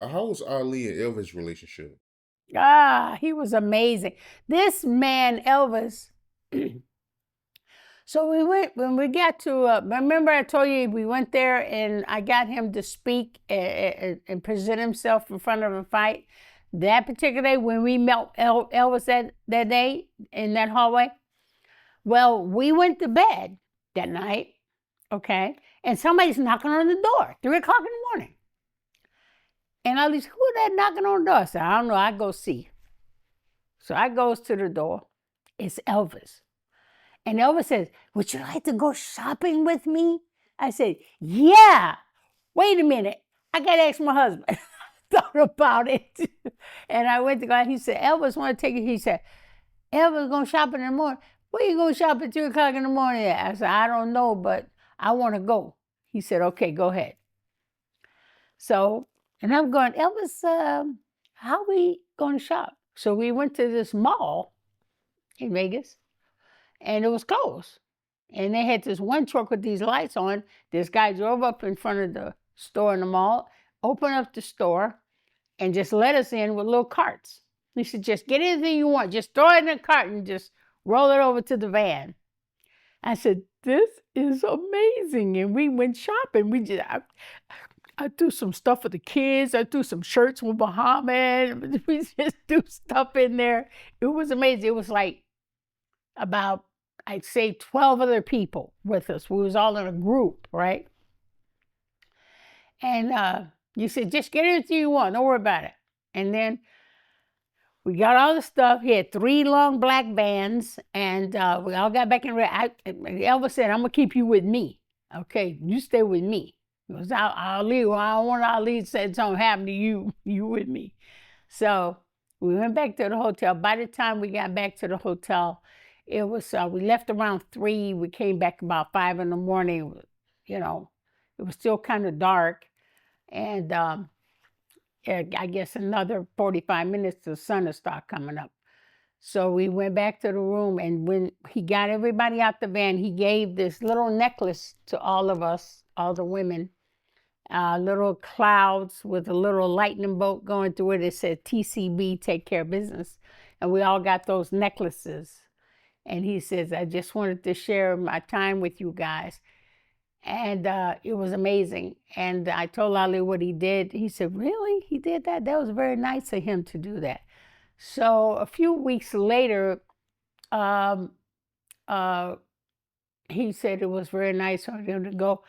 How was Ali and Elvis' relationship? He was amazing. This man, Elvis. So we went, when we got to, remember I told you we went there and I got him to speak and present himself in front of a fight. That particular day when we met Elvis that day in that hallway, well, we went to bed that night, okay? And somebody's knocking on the door, 3 o'clock in the morning. And I was, who that knocking on the door? I said, I don't know, I go see. So I goes to the door. It's Elvis. And Elvis says, would you like to go shopping with me? I said, yeah. Wait a minute. I got to ask my husband. Thought about it. And I went to go, he said, Elvis want to take it. He said, Elvis going shopping in the morning. Where you going to shop at 3 o'clock in the morning at? I said, I don't know, but I want to go. He said, okay, go ahead. So, and I'm going, Elvis, how we going to shop? So we went to this mall in Vegas, and it was closed. And they had this one truck with these lights on. This guy drove up in front of the store in the mall, opened up the store, and just let us in with little carts. He said, just get anything you want. Just throw it in a cart and just roll it over to the van. I said, this is amazing. And we went shopping. I threw some stuff for the kids. I threw some shirts with Muhammad. We just threw stuff in there. It was amazing. It was like about, I'd say 12 other people with us. We was all in a group, right? And you said, just get anything you want. Don't worry about it. And then we got all the stuff. He had 3 long black vans, and we all got back in. Elvis said, I'm going to keep you with me. Okay, you stay with me. Because I'll leave. Well, I don't want Ali said something happened to you. You with me. So we went back to the hotel. By the time we got back to the hotel, it was, we left around 3. We came back about 5 in the morning. You know, it was still kind of dark. And I guess another 45 minutes, the sun will start coming up. So we went back to the room, and when he got everybody out the van, he gave this little necklace to all of us, all the women, little clouds with a little lightning bolt going through it. It said TCB, take care of business. And we all got those necklaces. And he says, I just wanted to share my time with you guys. And it was amazing. And I told Ali what he did. He said, really? He did that? That was very nice of him to do that. So a few weeks later, he said it was very nice for him to go.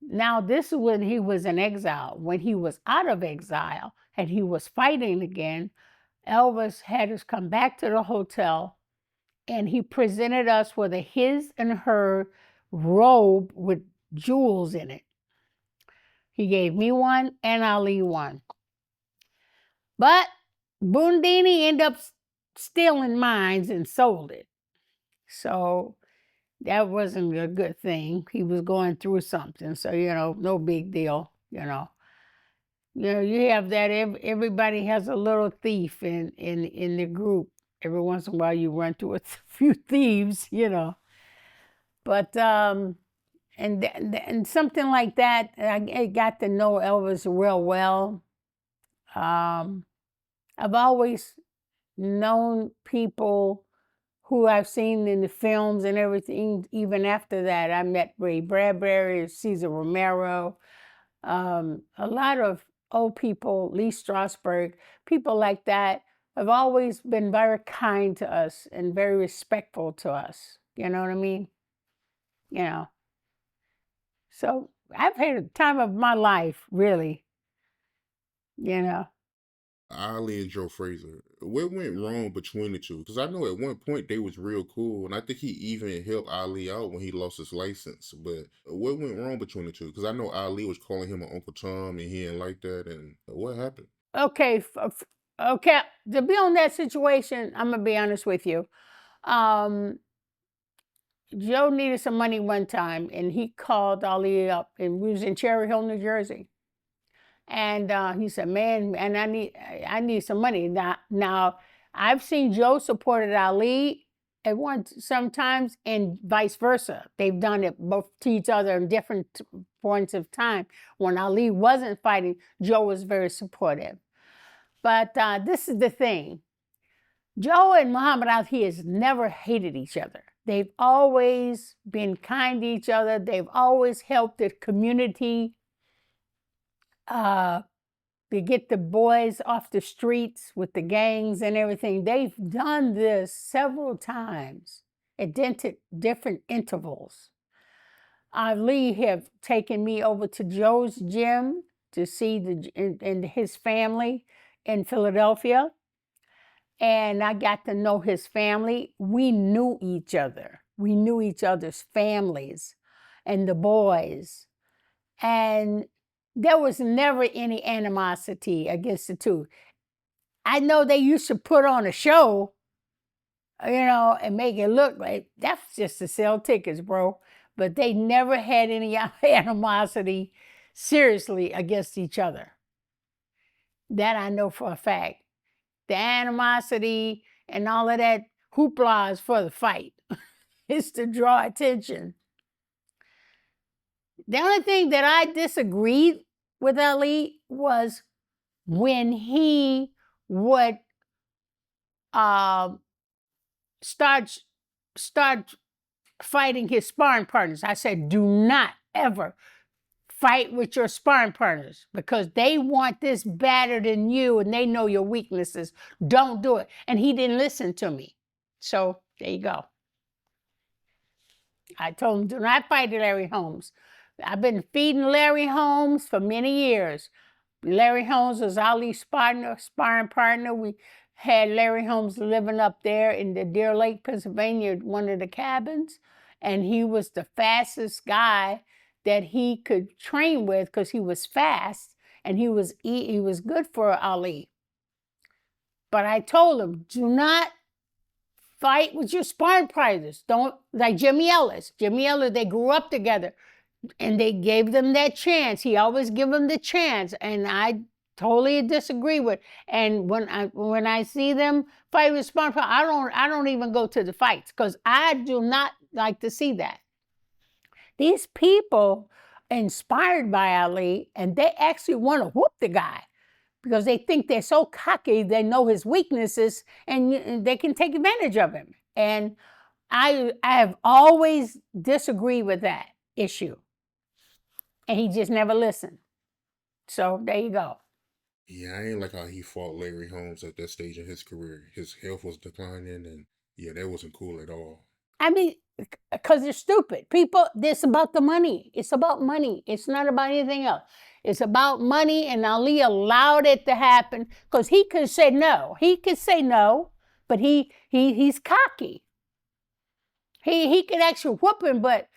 Now, this is when he was in exile. When he was out of exile and he was fighting again, Elvis had us come back to the hotel, and he presented us with a his and her robe with jewels in it. He gave me one and Ali one. But Bundini ended up stealing mine and sold it. So that wasn't a good thing. He was going through something. So, no big deal, you have that. Everybody has a little thief in the group. Every once in a while you run to a few thieves, But, and something like that, I got to know Elvis real well. I've always known people who I've seen in the films and everything. Even after that, I met Ray Bradbury, Cesar Romero, a lot of old people, Lee Strasberg, people like that have always been very kind to us and very respectful to us. You know what I mean? You know. So I've had a time of my life, really. You know. Ali and Joe Frazier. What went wrong between the two? Because I know at one point they was real cool, and I think he even helped Ali out when he lost his license. But what went wrong between the two? Because I know Ali was calling him an Uncle Tom, and he didn't like that. And what happened? Okay, okay. To be on that situation, I'm gonna be honest with you. Joe needed some money one time, and he called Ali up, and we was in Cherry Hill, New Jersey. And he said, "Man, and I need some money now." I've seen Joe supported Ali at once sometimes, and vice versa. They've done it both to each other in different points of time. When Ali wasn't fighting, Joe was very supportive. But this is the thing: Joe and Muhammad Ali has never hated each other. They've always been kind to each other. They've always helped the community to get the boys off the streets with the gangs and everything. They've done this several times at different intervals. Ali have taken me over to Joe's gym to see and his family in Philadelphia. And I got to know his family. We knew each other. We knew each other's families and the boys. And there was never any animosity against the two. I know they used to put on a show, and make it look like that's just to sell tickets, bro. But they never had any animosity seriously against each other. That I know for a fact. The animosity and all of that hoopla is for the fight. It's to draw attention. The only thing that I disagreed with Ali was when he would start fighting his sparring partners. I said, do not ever fight with your sparring partners because they want this better than you and they know your weaknesses. Don't do it. And he didn't listen to me. So there you go. I told him, do not fight Larry Holmes. I've been feeding Larry Holmes for many years. Larry Holmes was Ali's sparring partner. We had Larry Holmes living up there in the Deer Lake, Pennsylvania, one of the cabins. And he was the fastest guy that he could train with because he was fast and he was good for Ali. But I told him, do not fight with your sparring partners. Don't, like Jimmy Ellis. Jimmy Ellis, they grew up together and they gave them that chance. He always give them the chance. And I totally disagree with. And when I see them fight with sparring partners, I don't even go to the fights because I do not like to see that. These people inspired by Ali, and they actually want to whoop the guy because they think they're so cocky, they know his weaknesses, and they can take advantage of him. And I have always disagreed with that issue. And he just never listened. So there you go. Yeah, I ain't like how he fought Larry Holmes at that stage in his career. His health was declining, and yeah, that wasn't cool at all. I mean, because they're stupid. People, it's about the money. It's about money. It's not about anything else. It's about money, and Ali allowed it to happen because he could say no. He could say no, but he's cocky. He could actually whoop him, but,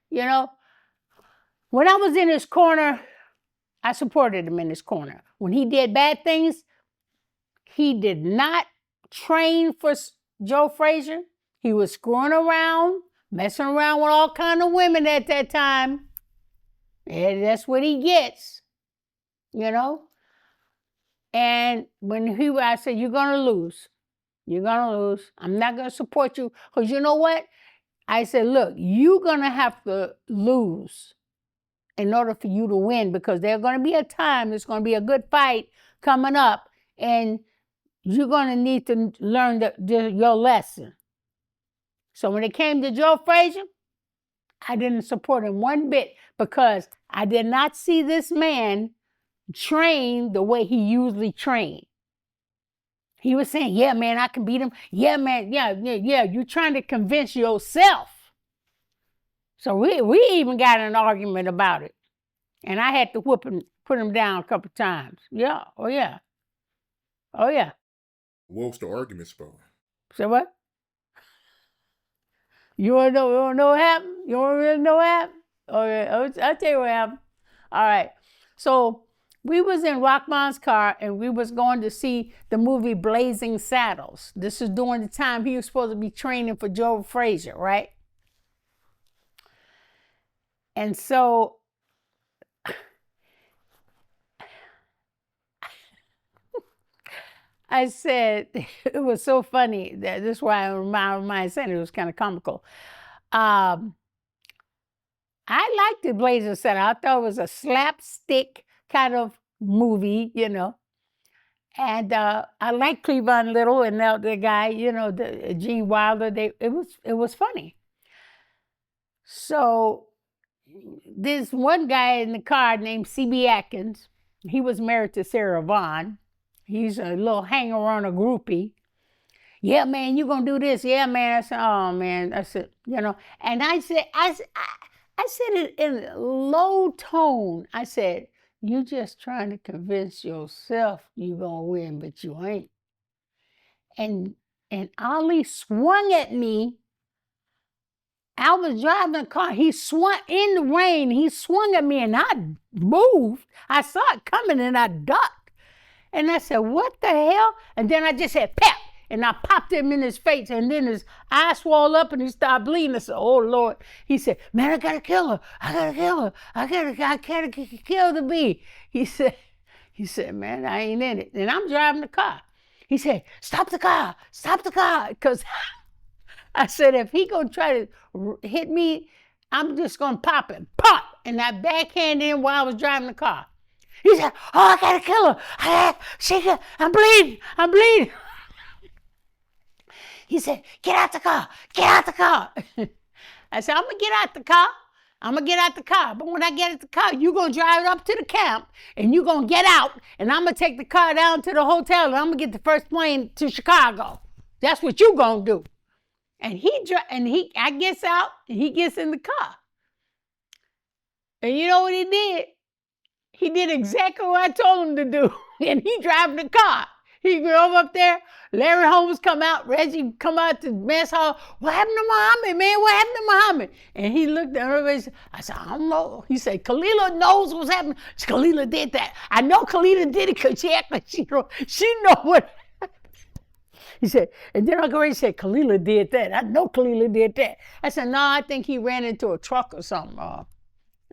when I was in his corner, I supported him in his corner. When he did bad things, he did not train for Joe Frazier. He was screwing around, messing around with all kind of women at that time. And that's what he gets, And when I said, you're going to lose. You're going to lose. I'm not going to support you. Because you know what? I said, look, you're going to have to lose in order for you to win because there's going to be a time, there's going to be a good fight coming up, and you're going to need to learn your lesson. So when it came to Joe Frazier, I didn't support him one bit because I did not see this man train the way he usually trained. He was saying, yeah, man, I can beat him. Yeah, man, yeah. You're trying to convince yourself. So we even got in an argument about it. And I had to put him down a couple times. Yeah, oh yeah. Oh yeah. What was the argument about? So what? You wanna know what happened? You wanna really know what happened? Okay, I'll tell you what happened. All right. So we was in Rockman's car and we was going to see the movie Blazing Saddles. This is during the time he was supposed to be training for Joe Frazier, right? And so I said, it was so funny. This is why I remind saying it was kind of comical. I liked the Blazing Saddles. I thought it was a slapstick kind of movie, you know. And I liked Cleavon Little and the guy, you know, the Gene Wilder. It was funny. So there's one guy in the car named C.B. Atkins. He was married to Sarah Vaughan. He's a little hanger on a groupie. Yeah, man, you gonna do this? Yeah, man. I said, oh man. I said, you know, and I said it in a low tone. I said, you just trying to convince yourself you gonna win, but you ain't. And Ali swung at me. I was driving the car. He swung in the rain. He swung at me and I moved. I saw it coming and I ducked. And I said, what the hell? And then I just said, pep. And I popped him in his face. And then his eyes swelled up and he started bleeding. I said, oh, Lord. He said, man, I gotta kill her. I gotta kill her. I gotta kill the bee. He said, man, I ain't in it. And I'm driving the car. He said, stop the car. Stop the car. Because I said, if he gonna try to hit me, I'm just gonna pop him. Pop! And I backhanded him while I was driving the car. He said, oh, I gotta kill her. I'm bleeding. I'm bleeding. He said, get out the car. Get out the car. I said, I'm gonna get out the car. I'm gonna get out the car. But when I get out the car, you're gonna drive it up to the camp and you're gonna get out and I'm gonna take the car down to the hotel and I'm gonna get the first plane to Chicago. That's what you gonna do. And I gets out and he gets in the car. And you know what he did? He did exactly what I told him to do. And he driving the car. He drove up there. Larry Holmes come out. Reggie come out to mess hall. What happened to Muhammad, man? What happened to Muhammad? And he looked at everybody. I said, I don't know. He said, Khalilah knows what's happening. Khalilah did that. I know Khalilah did it because she acted like she know what. He said, and then Uncle Ray said, Khalilah did that. I know Khalilah did that. I said, no, I think he ran into a truck or something.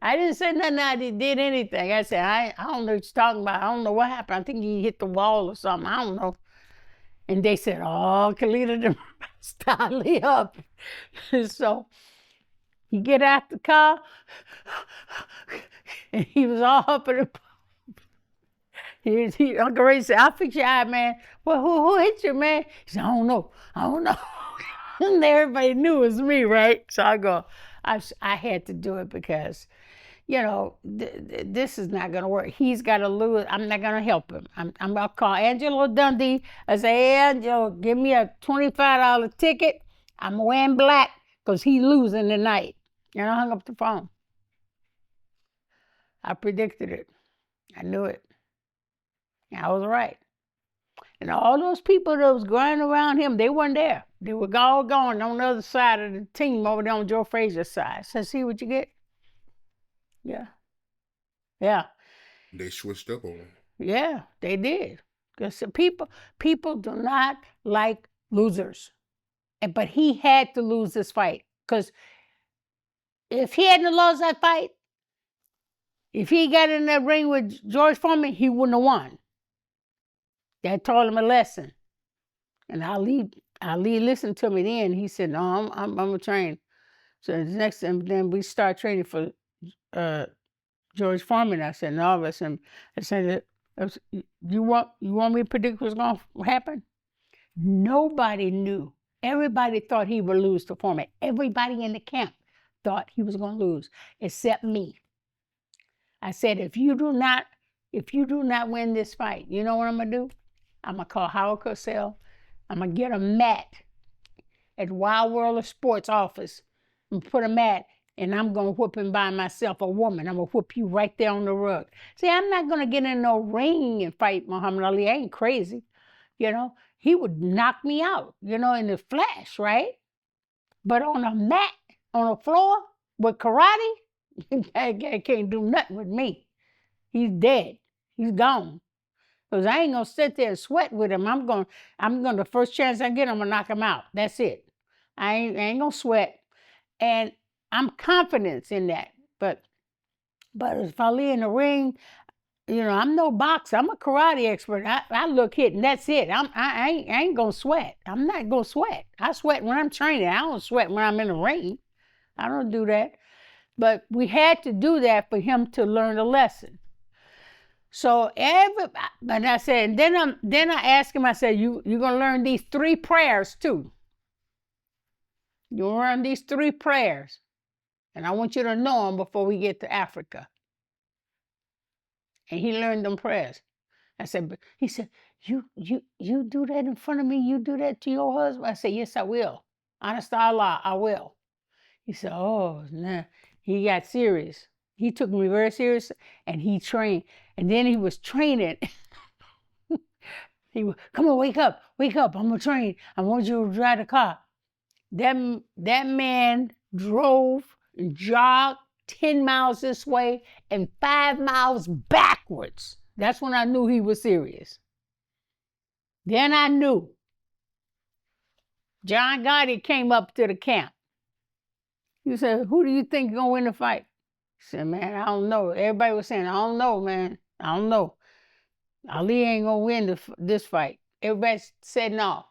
I didn't say nothing that he did anything. I said, I don't know what you're talking about. I don't know what happened. I think he hit the wall or something. I don't know. And they said, oh, Khalilah done messed Ali up. So he get out the car and he was all up in the Uncle Ray said, I'll fix your eye, man. Well, who hit you, man? He said, I don't know. And everybody knew it was me, right? So I had to do it because, you know, this is not going to work. He's got to lose. I'm not going to help him. I'm going to call Angelo Dundee. I say, hey, Angelo, give me a $25 ticket. I'm wearing black because he's losing tonight. And I hung up the phone. I predicted it. I knew it. I was right. And all those people that was grinding around him, they weren't there. They were all gone on the other side of the team over there on Joe Frazier's side. So see what you get? Yeah. Yeah. They switched up on him. Yeah, they did. Because people do not like losers. But he had to lose this fight. Because if he hadn't lost that fight, if he got in that ring with George Foreman, he wouldn't have won. That taught him a lesson. And Ali listened to me then. He said, no, I'm a train. So the next time, then we start training for George Foreman. I said, no, listen. I said, you want me to predict what's going to happen? Nobody knew. Everybody thought he would lose to Foreman. Everybody in the camp thought he was going to lose, except me. I said, if you do not win this fight, you know what I'm going to do? I'm going to call Howard Cosell. I'm going to get a mat at Wild World of Sports office and put a mat, and I'm going to whoop him by myself, a woman. I'm going to whoop you right there on the rug. See, I'm not going to get in no ring and fight Muhammad Ali. I ain't crazy. You know, he would knock me out, you know, in the flash, right? But on a mat, on the floor with karate, that guy can't do nothing with me. He's dead. He's gone. Because I ain't going to sit there and sweat with him. I'm going, the first chance I get, I'm going to knock him out. That's it. I ain't going to sweat. And I'm confident in that. But if I lay in the ring, you know, I'm no boxer. I'm a karate expert. I look hit and that's it. I ain't going to sweat. I'm not going to sweat. I sweat when I'm training. I don't sweat when I'm in the ring. I don't do that. But we had to do that for him to learn a lesson. So and I said, then I asked him, I said, you're going to learn these 3 prayers too. You'll learn these 3 prayers. And I want you to know them before we get to Africa. And he learned them prayers. I said, he said, you do that in front of me? You do that to your husband? I said, yes, I will. Honest to Allah, I will. He said, oh, nah. He got serious. He took me very serious, and he trained. And then he was training. He was, come on, wake up. I'm going to train. I want you to drive the car. That man drove and jogged 10 miles this way and 5 miles backwards. That's when I knew he was serious. Then I knew. John Gotti came up to the camp. He said, who do you think is going to win the fight? I said, man, I don't know. Everybody was saying, I don't know, man. I don't know. Ali ain't going to win this fight. Everybody said no.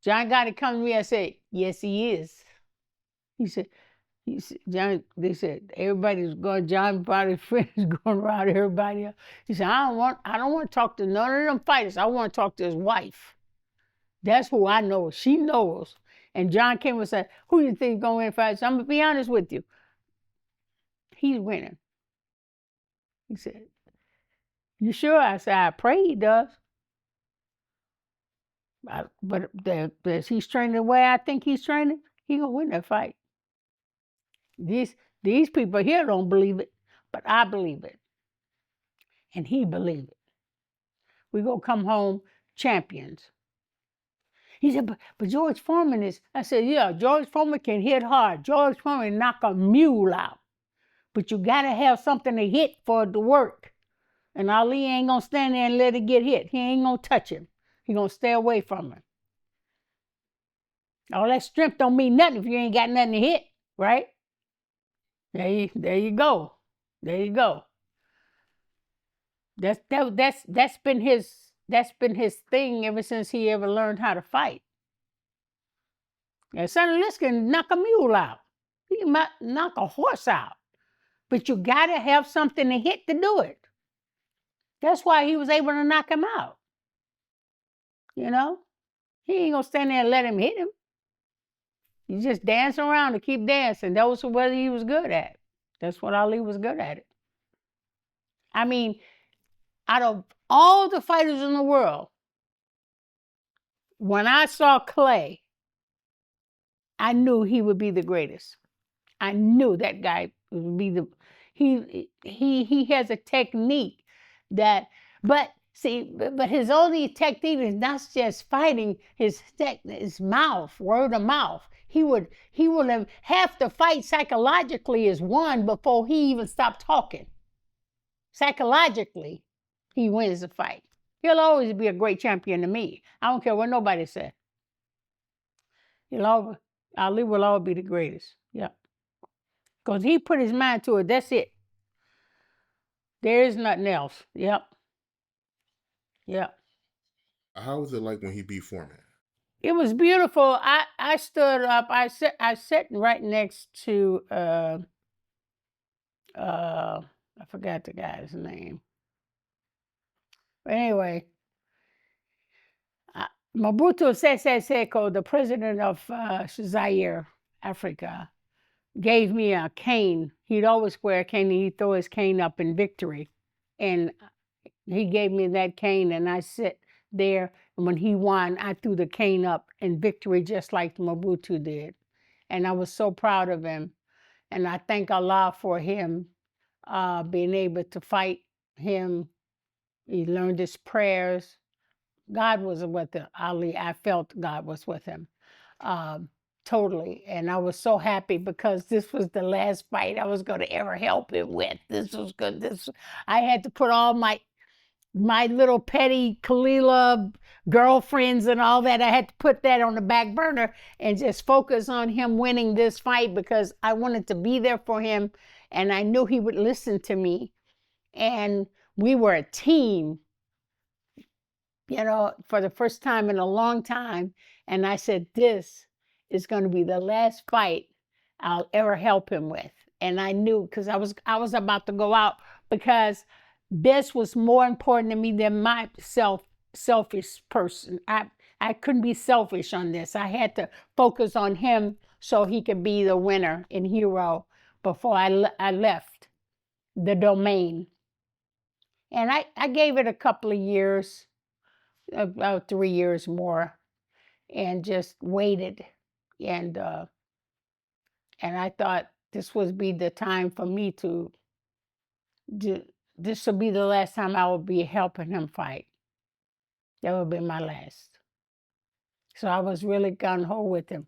John Gotti come to me, I said, yes, he is. He said, John, they said, everybody's going, John Body's friends going around everybody else. He said, I don't want to talk to none of them fighters. I want to talk to his wife. That's who I know. She knows. And John came and said, who do you think is going to win the fight? So I'm going to be honest with you. He's winning. He said, you sure? I said, I pray he does. But if he's training the way I think he's training, he's going to win that fight. These people here don't believe it, but I believe it. And he believed it. We're going to come home champions. He said, but George Foreman is, I said, yeah, George Foreman can hit hard. George Foreman can knock a mule out. But you got to have something to hit for it to work. And Ali ain't going to stand there and let it get hit. He ain't going to touch him. He going to stay away from him. All that strength don't mean nothing if you ain't got nothing to hit, right? There you go. There you go. That's been his thing ever since he ever learned how to fight. And Sonny Liston can knock a mule out. He might knock a horse out. But you gotta have something to hit to do it. That's why he was able to knock him out. You know? He ain't gonna stand there and let him hit him. You just dance around to keep dancing. That was what he was good at. That's what Ali was good at it. I mean, out of all the fighters in the world, when I saw Clay, I knew he would be the greatest. I knew that guy would be he has a technique that, but his only technique is not just fighting, his mouth, word of mouth. He would have half the fight psychologically is won before he even stopped talking. Psychologically, he wins the fight. He'll always be a great champion to me. I don't care what nobody said. Ali will always be the greatest. Yeah. Because he put his mind to it. That's it. There is nothing else. Yep. Yep. How was it like when he beat Foreman? It was beautiful. I stood up. I sat right next to I forgot the guy's name. But anyway, Mobutu Sese Seko, the president of Zaire, Africa, gave me a cane. He'd always wear a cane, and he'd throw his cane up in victory. And he gave me that cane, and I there. And when he won, I threw the cane up in victory just like Mobutu did. And I was so proud of him. And I thank Allah for him being able to fight him. He learned his prayers. God was with Ali. I felt God was with him totally. And I was so happy because this was the last fight I was going to ever help him with. This was good. I had to put all my little petty Khalilah girlfriends and all that. I had to put that on the back burner and just focus on him winning this fight because I wanted to be there for him. And I knew he would listen to me. And we were a team, for the first time in a long time. And I said, this is going to be the last fight I'll ever help him with. And I knew because I was about to go out because this was more important to me than my selfish person. I couldn't be selfish on this. I had to focus on him so he could be the winner and hero before I left the domain. And I gave it a couple of years, about 3 years more, and just waited. And I thought this would be the time for me to this would be the last time I would be helping him fight. That would be my last. So I was really gung-ho with him.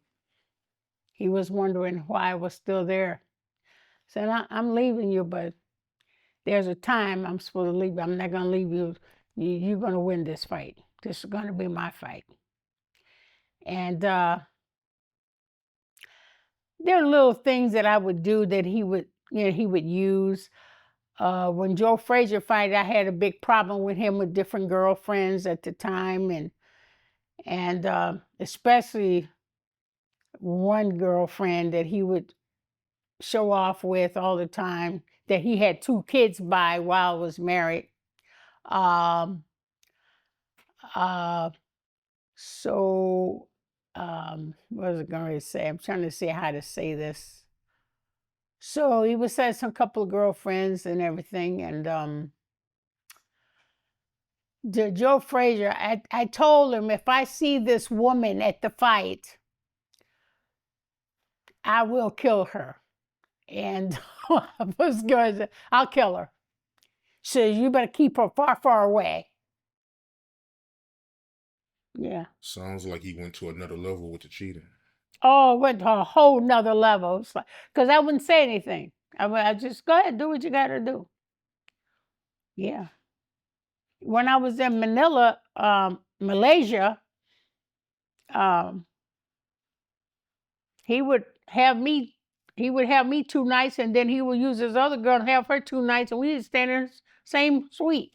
He was wondering why I was still there. I said, I'm leaving you, but there's a time I'm supposed to leave. I'm not going to leave you. You're going to win this fight. This is going to be my fight. And there are little things that I would do that he would use. When Joe Frazier fight, I had a big problem with him with different girlfriends at the time, and especially one girlfriend that he would show off with all the time that he had 2 kids by while I was married. What was I going to say? I'm trying to see how to say this. So he was had some couple of girlfriends and everything, and Joe Frazier, I told him if I see this woman at the fight, I will kill her. And I was going to say, I'll kill her. So you better keep her far, far away. Yeah. Sounds like he went to another level with the cheating. Oh, went to a whole nother level. Because I wouldn't say anything. I just, go ahead, do what you got to do. Yeah. When I was in Manila, Malaysia, he would have me 2 nights, and then he would use his other girl and have her 2 nights, and we would stand in the same suite.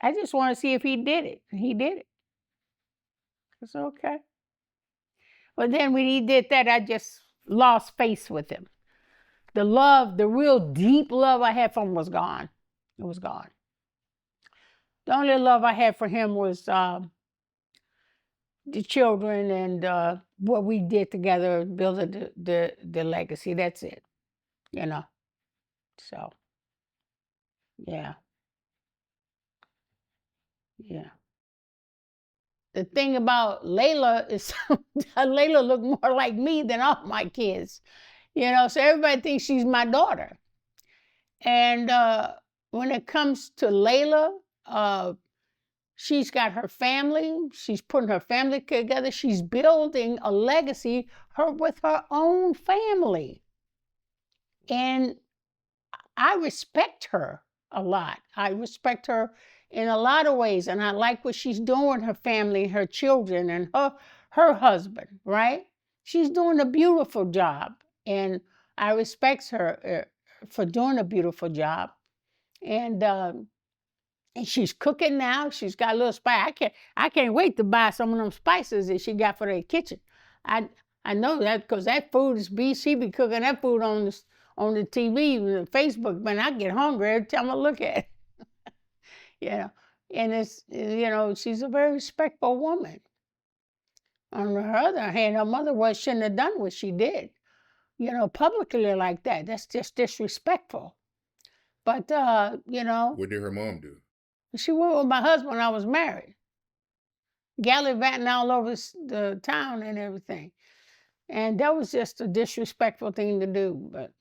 I just want to see if he did it. And he did it. It's okay. But then when he did that, I just lost face with him. The love, the real deep love I had for him was gone. It was gone. The only love I had for him was the children and what we did together, building the legacy. That's it. So, yeah. Yeah. The thing about Laila is Laila looked more like me than all my kids. So everybody thinks she's my daughter. And when it comes to Laila, she's got her family. She's putting her family together. She's building a legacy with her own family. And I respect her a lot. I respect her in a lot of ways. And I like what she's doing, her family, her children, and her husband, right? She's doing a beautiful job. And I respect her for doing a beautiful job. And she's cooking now. She's got a little spice. I can't wait to buy some of them spices that she got for the kitchen. I know that because that food is beef. She be cooking that food on the TV, and Facebook. Man, I get hungry every time I look at it. And it's, she's a very respectful woman. On her other hand, her mother shouldn't have done what she did, publicly like that. That's just disrespectful. But, What did her mom do? She went with my husband when I was married. gallivanting all over the town and everything. And that was just a disrespectful thing to do. But,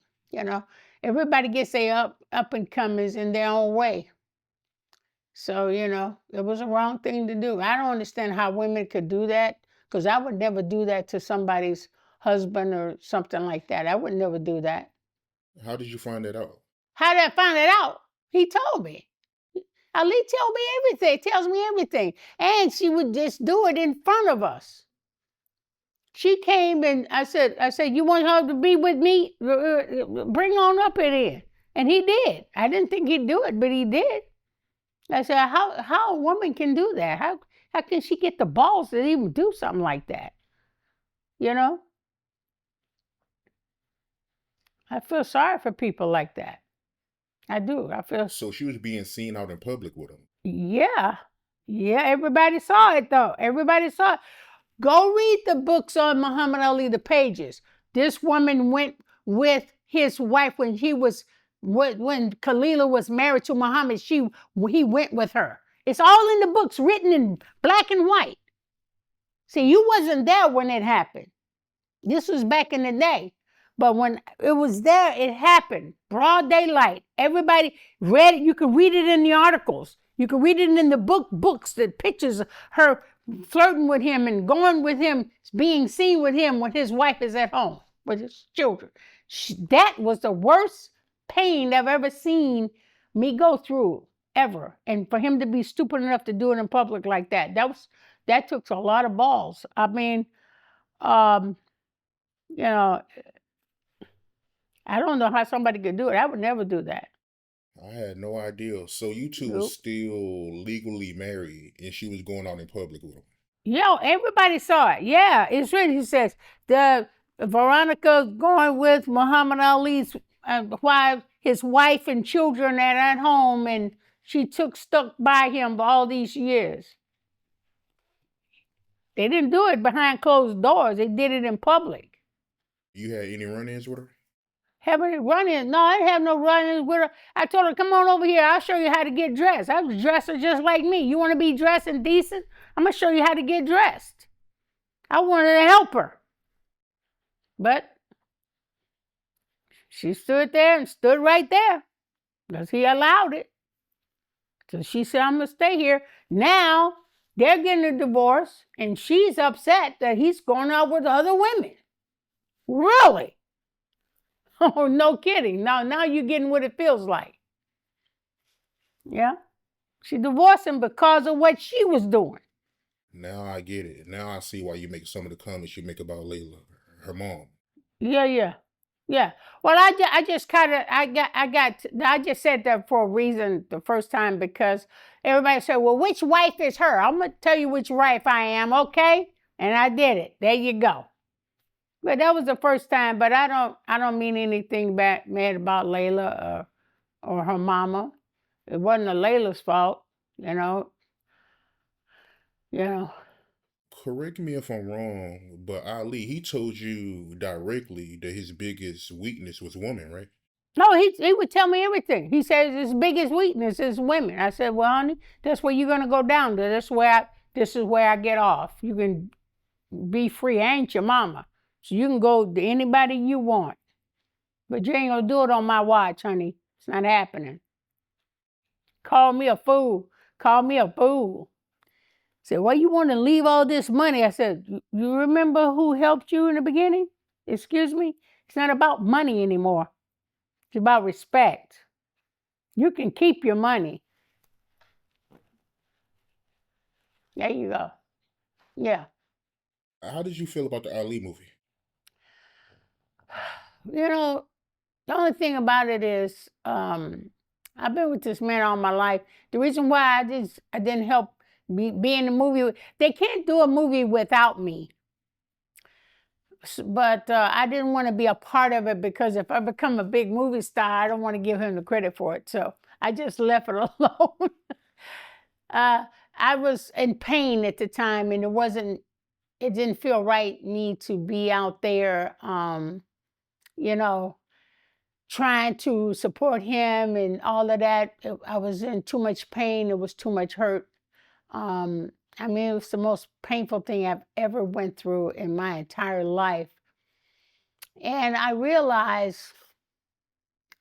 everybody gets their up and comings in their own way. So, it was a wrong thing to do. I don't understand how women could do that, because I would never do that to somebody's husband or something like that. I would never do that. How did you find that out? How did I find it out? He told me. Ali tells me everything. And she would just do it in front of us. She came and I said, you want her to be with me? Bring on up in here. And he did. I didn't think he'd do it, but he did. I said, how a woman can do that? How can she get the balls to even do something like that? I feel sorry for people like that. I do. I feel. So she was being seen out in public with him. Yeah. Yeah, everybody saw it though. Everybody saw it. Go read the books on Muhammad Ali, the pages. This woman went with his wife when Khalilah was married to Muhammad. He went with her. It's all in the books, written in black and white. See, you wasn't there when it happened. This was back in the day. But when it was there, it happened. Broad daylight. Everybody read it. You could read it in the articles. You could read it in the books, the pictures of her flirting with him and going with him, being seen with him when his wife is at home with his children. That was the worst pain I've ever seen me go through, ever. And for him to be stupid enough to do it in public like that, that took a lot of balls. I mean, I don't know how somebody could do it. I would never do that. I had no idea. So you two Nope. was still legally married, and she was going out in public with him. Yo, everybody saw it. Yeah, it's written. He says the Veronica going with Muhammad Ali's his wife and children at home, and she stuck by him for all these years. They didn't do it behind closed doors. They did it in public. You had any run-ins with her? Having run-ins? No, I didn't have no run-ins with her. I told her, come on over here. I'll show you how to get dressed. I was dressing just like me. You want to be dressed and decent? I'm going to show you how to get dressed. I wanted to help her. But she stood there and stood right there because he allowed it. So she said, I'm going to stay here. Now they're getting a divorce, and she's upset that he's going out with other women. Really? Oh, no kidding. Now you're getting what it feels like. Yeah. She divorced him because of what she was doing. Now I get it. Now I see why you make some of the comments you make about Laila, her mom. Yeah. Well, I just said that for a reason the first time, because everybody said, well, which wife is her? I'm going to tell you which wife I am, okay? And I did it. There you go. But that was the first time. But I don't mean anything bad about Laila or her mama. It wasn't Laila's fault, Correct me if I'm wrong, but Ali, he told you directly that his biggest weakness was women, right? No, he would tell me everything. He says his biggest weakness is women. I said, well, honey, that's where you're gonna go down to. This is where I get off. You can be free. I ain't your mama. So you can go to anybody you want. But you ain't gonna do it on my watch, honey. It's not happening. Call me a fool. Said, well, you want to leave all this money? I said, you remember who helped you in the beginning? Excuse me? It's not about money anymore. It's about respect. You can keep your money. There you go. Yeah. How did you feel about the Ali movie? The only thing about it is, I've been with this man all my life. The reason why I didn't help be in the movie, they can't do a movie without me. But I didn't want to be a part of it, because if I become a big movie star, I don't want to give him the credit for it. So I just left it alone. I was in pain at the time, and it didn't feel right me to be out there, trying to support him and all of that. I was in too much pain. It was too much hurt. I mean, it was the most painful thing I've ever went through in my entire life. And I realized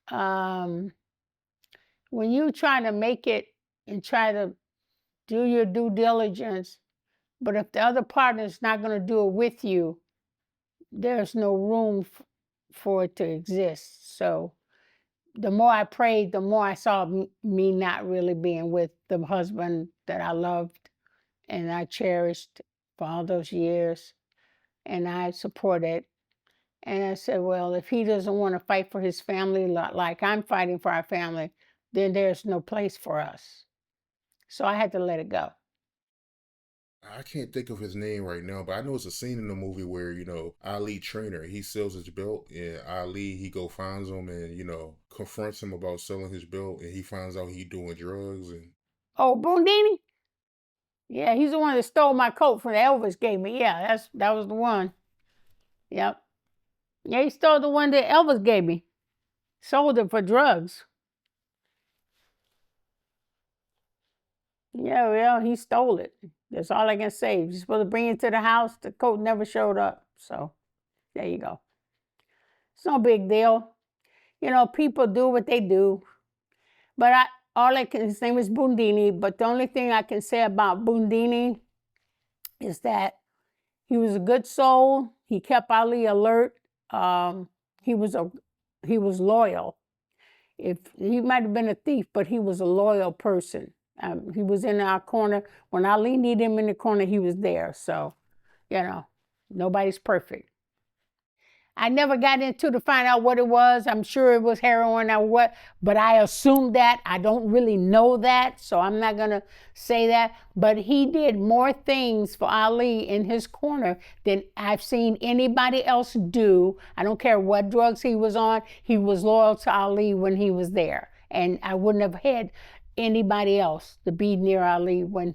when you try to make it and try to do your due diligence, but if the other partner is not going to do it with you, there's no room for it to exist. So the more I prayed, the more I saw me not really being with the husband that I loved and I cherished for all those years, and I supported. And I said, well, if he doesn't want to fight for his family like I'm fighting for our family, then there's no place for us. So I had to let it go. I can't think of his name right now, but I know it's a scene in the movie where, Ali trainer, he sells his belt, and Ali, he go finds him and, confronts him about selling his belt, and he finds out he doing drugs. And Oh, Bundini? Yeah, he's the one that stole my coat from Elvis gave me. Yeah, that was the one. Yep. Yeah, he stole the one that Elvis gave me. Sold it for drugs. Yeah, well, he stole it. That's all I can say. You're supposed to bring it to the house. The coat never showed up. So there you go. It's no big deal. People do what they do. But his name is Bundini, but the only thing I can say about Bundini is that he was a good soul. He kept Ali alert. He was loyal. If he might have been a thief, but he was a loyal person. He was in our corner. When Ali needed him in the corner, he was there. So, nobody's perfect. I never got into to find out what it was. I'm sure it was heroin or what, but I assumed that. I don't really know that, so I'm not going to say that. But he did more things for Ali in his corner than I've seen anybody else do. I don't care what drugs he was on. He was loyal to Ali when he was there. And I wouldn't have had anybody else to be near Ali. When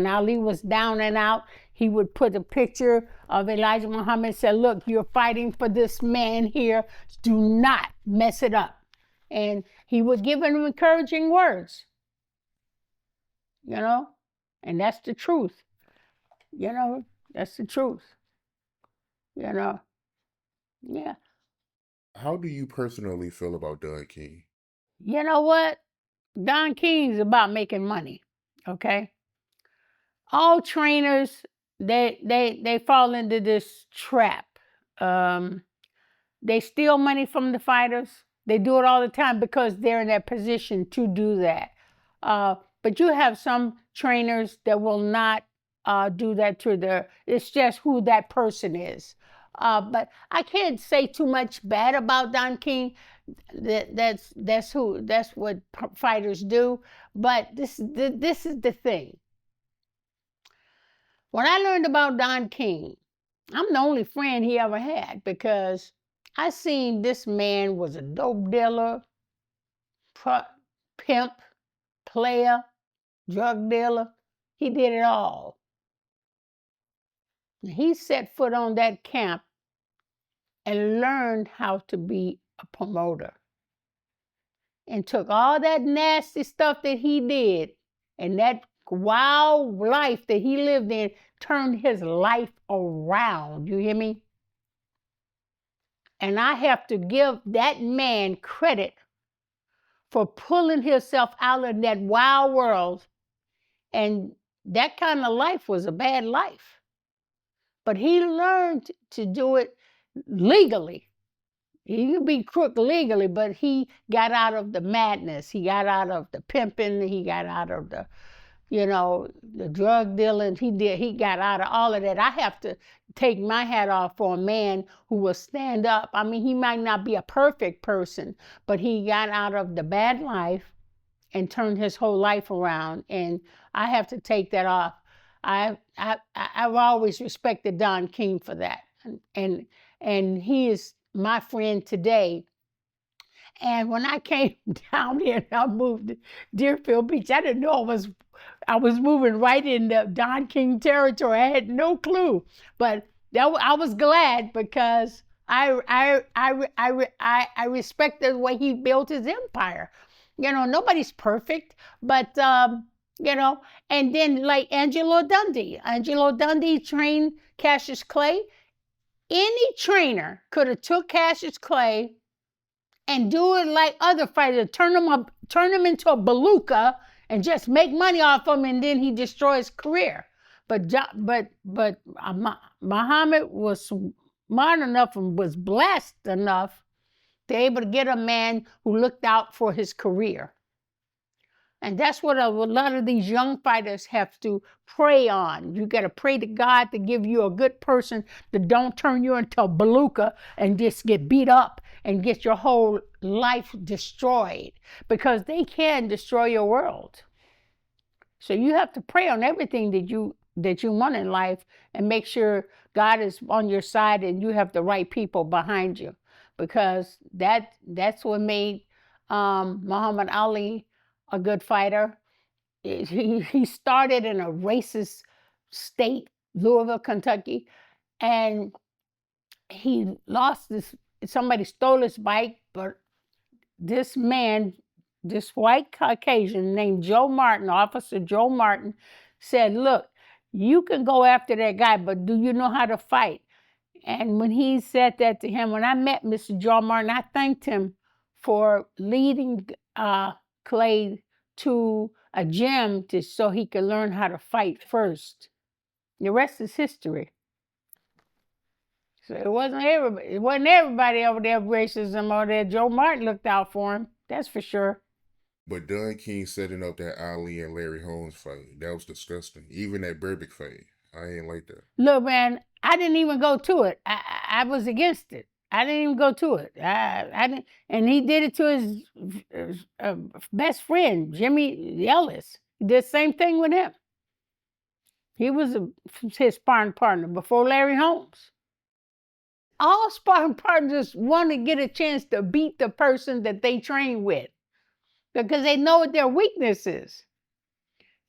Ali was down and out, he would put a picture of Elijah Muhammad and say, look, you're fighting for this man here. Do not mess it up. And he would give him encouraging words, and that's the truth. That's the truth. Yeah. how do you personally feel about Don King? You know what? Don King's about making money, okay? All trainers, they fall into this trap. They steal money from the fighters. They do it all the time because they're in that position to do that. But you have some trainers that will not do that it's just who that person is. But I can't say too much bad about Don King. That's what fighters do. But this is the thing. When I learned about Don King, I'm the only friend he ever had because I seen this man was a dope dealer, pimp, player, drug dealer. He did it all. He set foot on that camp and learned how to be a promoter and took all that nasty stuff that he did and that wild life that he lived in, turned his life around. You hear me? And I have to give that man credit for pulling himself out of that wild world. And that kind of life was a bad life. But he learned to do it legally. He could be crook legally, but he got out of the madness. He got out of the pimping. He got out of the drug dealing. He got out of all of that. I have to take my hat off for a man who will stand up. I mean, he might not be a perfect person, but he got out of the bad life and turned his whole life around. And I have to take that off. I've always respected Don King for that. And he is my friend today. And when I came down here and I moved to Deerfield Beach, I didn't know I was moving right into Don King territory. I had no clue, but I was glad because I respected the way he built his empire. Nobody's perfect, but you know. And then like Angelo Dundee trained Cassius Clay. Any trainer could have took Cassius Clay and do it like other fighters, turn him into a beluga and just make money off him, and then he destroys his career. But Muhammad was smart enough and was blessed enough to be able to get a man who looked out for his career. And that's what a lot of these young fighters have to pray on. You got to pray to God to give you a good person that don't turn you into a beluga and just get beat up and get your whole life destroyed, because they can destroy your world. So you have to pray on everything that you want in life and make sure God is on your side and you have the right people behind you, because that's what made Muhammad Ali a good fighter. He started in a racist state, Louisville, Kentucky, and he lost this. Somebody stole his bike, but this man, this white Caucasian named Joe Martin, Officer Joe Martin, said, "Look, you can go after that guy, but do you know how to fight?" And when he said that to him, when I met Mr. Joe Martin, I thanked him for leading Clay to a gym so he could learn how to fight first. The rest is history. So it wasn't everybody over there racism over there. Joe Martin looked out for him, that's for sure. But Don King setting up that Ali and Larry Holmes fight, that was disgusting. Even that Burbick fight, I ain't like that. Look, man, I didn't even go to it. I was against it. I didn't even go to it. I didn't, and he did it to his best friend, Jimmy Ellis. He did the same thing with him. He was his sparring partner before Larry Holmes. All sparring partners want to get a chance to beat the person that they train with, because they know what their weakness is.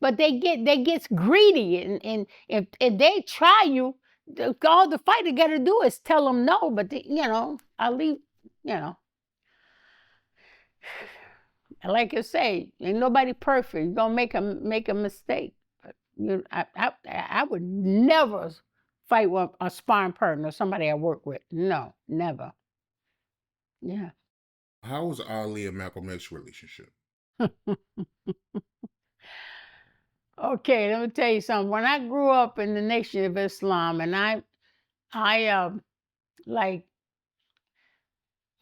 But they get greedy, and if they try you, all the fighter got to do is tell them no. But I'll leave. Like I say, ain't nobody perfect. You're gonna make a mistake. But I would never fight with a sparring partner, somebody I work with. No, never. Yeah. How was Ali and Malcolm X relationship? Okay, let me tell you something. When I grew up in the Nation of Islam, and I like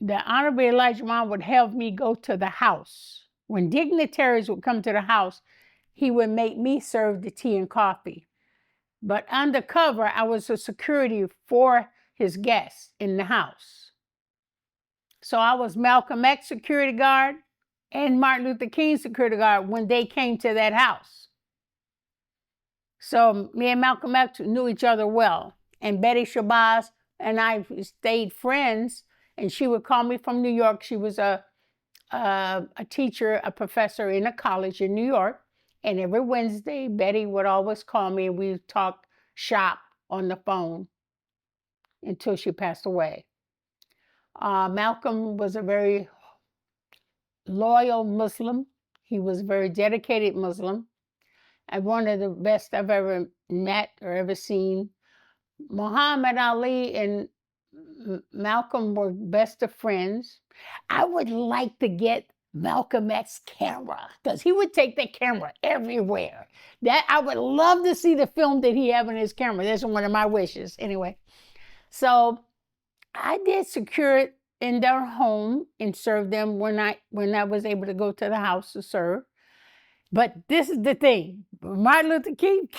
the Honorable Elijah Muhammad would have me go to the house. When dignitaries would come to the house, he would make me serve the tea and coffee. But undercover, I was a security for his guests in the house. So I was Malcolm X security guard and Martin Luther King security guard when they came to that house. So me and Malcolm X knew each other well. And Betty Shabazz and I stayed friends, and she would call me from New York. She was a teacher, a professor in a college in New York. And every Wednesday, Betty would always call me, and we'd talk shop on the phone until she passed away. Malcolm was a very loyal Muslim. He was a very dedicated Muslim, and one of the best I've ever met or ever seen. Muhammad Ali and Malcolm were best of friends. I would like to get Malcolm X's camera, because he would take the camera everywhere. That I would love to see the film that he have in his camera. That's one of my wishes. Anyway, so I did secure it in their home and serve them when I was able to go to the house to serve. But this is the thing. Martin Luther King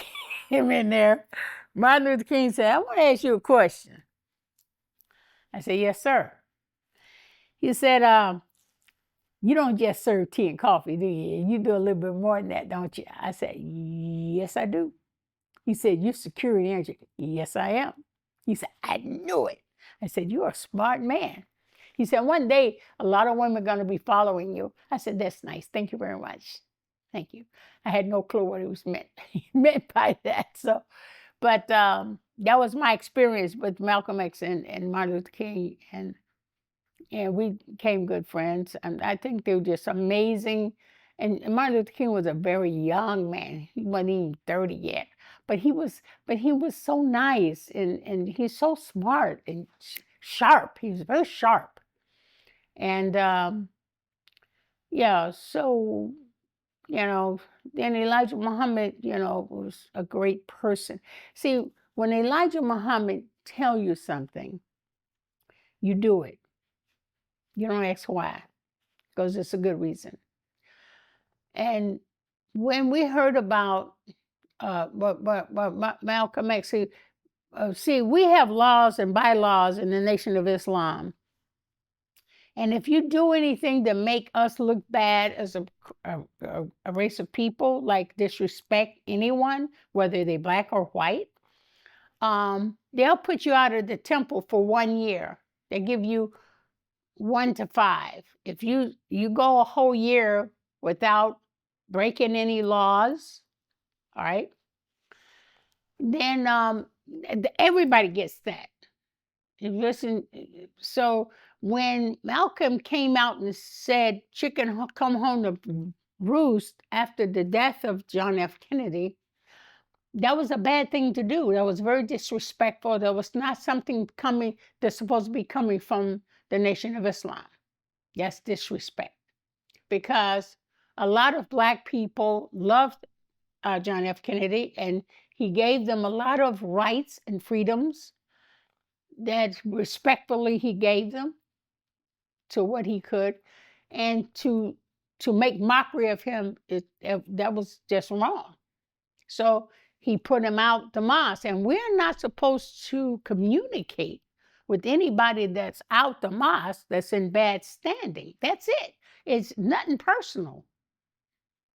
came in there. Martin Luther King said, "I want to ask you a question." I said, "Yes, sir." He said, "You don't just serve tea and coffee, do you? You do a little bit more than that, don't you?" I said, "Yes, I do." He said, "You're security, aren't you?" "Yes, I am." He said, "I knew it." I said, "You're a smart man." He said, "One day, a lot of women are going to be following you." I said, "That's nice. Thank you very much." Thank you. I had no clue what he was meant by that. So, but that was my experience with Malcolm X and Martin Luther King, and we became good friends. And I think they were just amazing And Martin Luther King was a very young man. He wasn't even 30 yet. But he was so nice, and he's so smart and sharp. He was very sharp. And yeah, so, then Elijah Muhammad, was a great person. See, when Elijah Muhammad tell you something, you do it. You don't ask why, because it's a good reason. And when we heard about Malcolm X, see, we have laws and bylaws in the Nation of Islam. And if you do anything to make us look bad as a race of people, like disrespect anyone, whether they're black or white, they'll put you out of the temple for 1 year. They give you 1 to 5. If you go a whole year without breaking any laws, all right, then everybody gets that. Listen, so when Malcolm came out and said, "Chicken come home to roost," after the death of John F. Kennedy, that was a bad thing to do. That was very disrespectful. That was not something that's supposed to be coming from the Nation of Islam. That's disrespect. Because a lot of black people loved John F. Kennedy, and he gave them a lot of rights and freedoms that respectfully he gave them to what he could. And to make mockery of him, that was just wrong. So he put him out the mosque, and we're not supposed to communicate with anybody that's out the mosque that's in bad standing. That's it. It's nothing personal.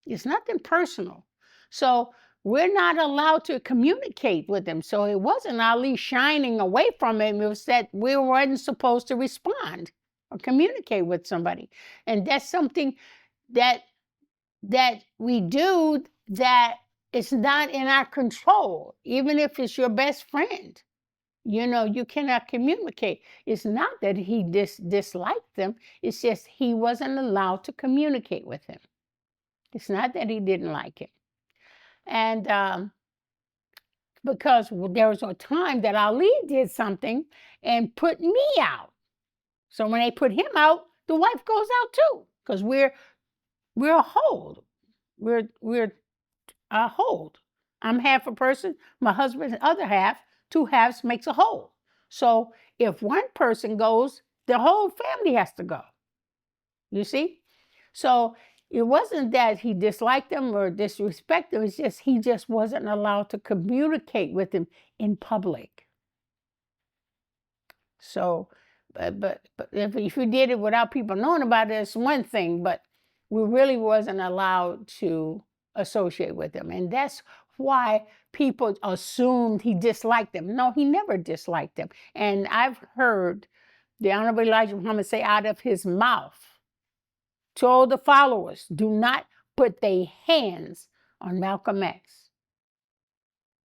It's nothing personal. So we're not allowed to communicate with him. So it wasn't Ali shining away from him. It was that we weren't supposed to respond or communicate with somebody. And that's something that we do that it's not in our control. Even if it's your best friend, you cannot communicate. It's not that he disliked them. It's just he wasn't allowed to communicate with him. It's not that he didn't like him. And because there was a time that Ali did something and put me out. So when they put him out, the wife goes out too, because we're a hold. We're a hold. I'm half a person. My husband's the other half. 2 halves makes a whole. So if one person goes, the whole family has to go. You see? So it wasn't that he disliked them or disrespected them. It's just he just wasn't allowed to communicate with them in public. So, but if you did it without people knowing about it, it's one thing. But we really wasn't allowed to associate with them, and that's why people assumed he disliked them. No, he never disliked them. And I've heard the Honorable Elijah Muhammad say out of his mouth, told the followers, do not put their hands on Malcolm X.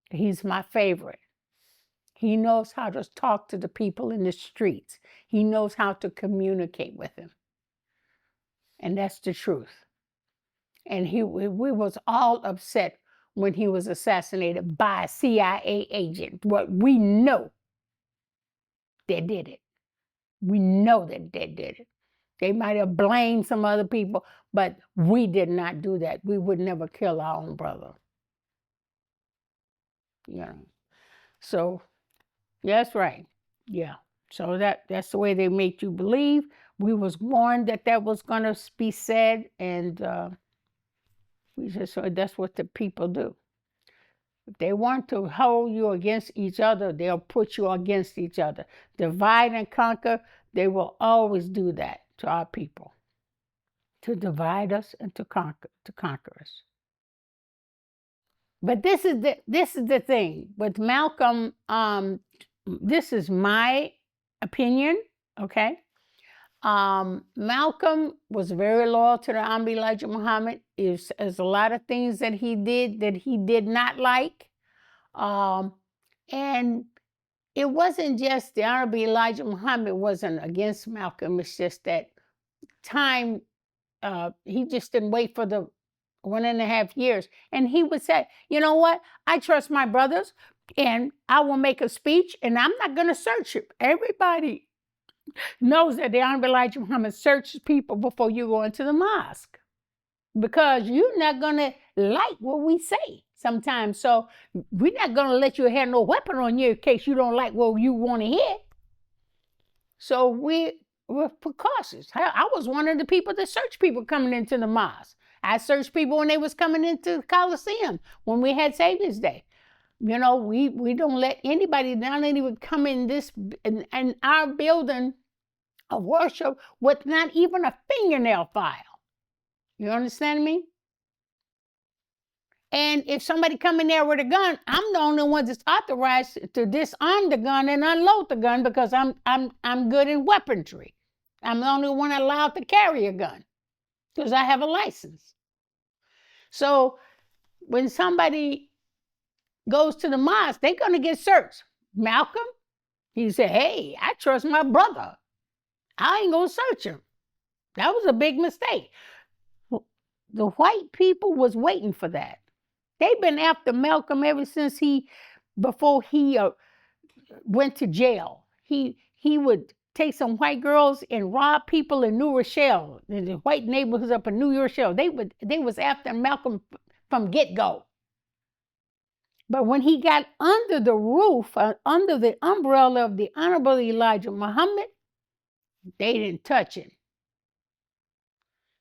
He's my favorite. He knows how to talk to the people in the streets. He knows how to communicate with them. And that's the truth. And we was all upset when he was assassinated by a CIA agent. What we know they did it. We know that they did it. They might have blamed some other people, but we did not do that. We would never kill our own brother. So that's right. Yeah. So that's the way they make you believe. We was warned that was going to be said, and that's what the people do. If they want to hold you against each other, they'll put you against each other. Divide and conquer, they will always do that to our people. To divide us and to conquer us. But this is the thing. With Malcolm, this is my opinion, okay? Malcolm was very loyal to the Honorable Elijah Muhammad. There's a lot of things that he did not like. And it wasn't just the Honorable Elijah Muhammad wasn't against Malcolm. It's just that time he just didn't wait for the 1.5 years. And he would say, you know what? I trust my brothers and I will make a speech and I'm not going to search it. Everybody knows that the Honorable Elijah Muhammad searches people before you go into the mosque, because you're not going to like what we say sometimes. So we're not going to let you have no weapon on you in case you don't like what you want to hear. So we're precautious. I was one of the people that searched people coming into the mosque. I searched people when they was coming into the Coliseum when we had Savior's Day. You know, we don't let anybody, not even come in this, in our building of worship with not even a fingernail file. You understand me? And if somebody come in there with a gun, I'm the only one that's authorized to disarm the gun and unload the gun, because I'm good in weaponry. I'm the only one allowed to carry a gun because I have a license. So when somebody goes to the mosque, they're going to get searched. Malcolm, he said, hey, I trust my brother. I ain't going to search him. That was a big mistake. The white people was waiting for that. They've been after Malcolm ever since before he went to jail. He would take some white girls and rob people in New Rochelle, in the white neighborhoods up in New Rochelle. They was after Malcolm from get-go. But when he got under the roof, under the umbrella of the Honorable Elijah Muhammad, they didn't touch him.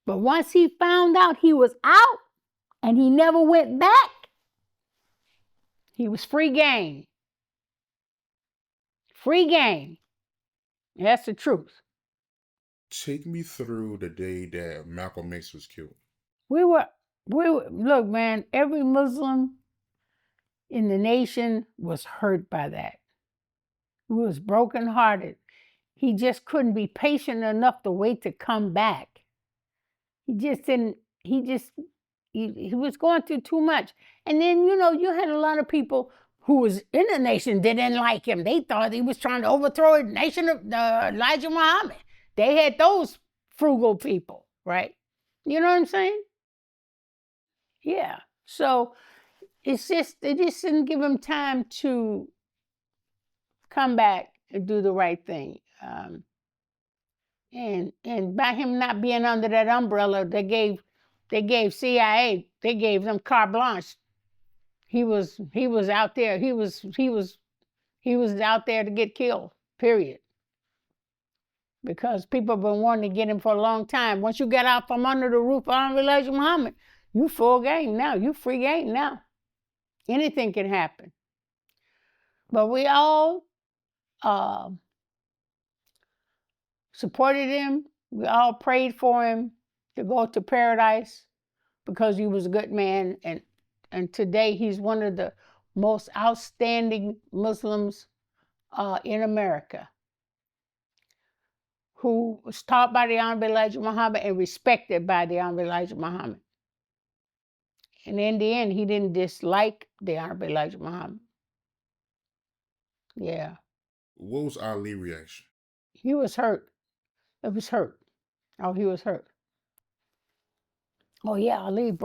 But once he found out he was out and he never went back, he was free game. Free game. That's the truth. Take me through the day that Malcolm X was killed. We were look, man, every Muslim in the nation was hurt by that. He was brokenhearted. He just couldn't be patient enough to wait to come back. He was going through too much. And then, you know, you had a lot of people who was in the nation that didn't like him. They thought he was trying to overthrow the nation of Elijah Muhammad. They had those frugal people, right? You know what I'm saying? Yeah. So it's just, they just didn't give him time to come back and do the right thing. And by him not being under that umbrella, they gave CIA, they gave them carte blanche. He was out there. He was out there to get killed. Period. Because people have been wanting to get him for a long time. Once you get out from under the roof of Elijah Muhammad, you full game now. You free game now. Anything can happen. But we all supported him. We all prayed for him to go to paradise because he was a good man. And today he's one of the most outstanding Muslims in America, who was taught by the Honorable Elijah Muhammad and respected by the Honorable Elijah Muhammad. And in the end, he didn't dislike the Honorable Elijah Muhammad. Yeah. What was Ali's reaction? He was hurt. It was hurt. Oh, he was hurt. Oh, yeah, Ali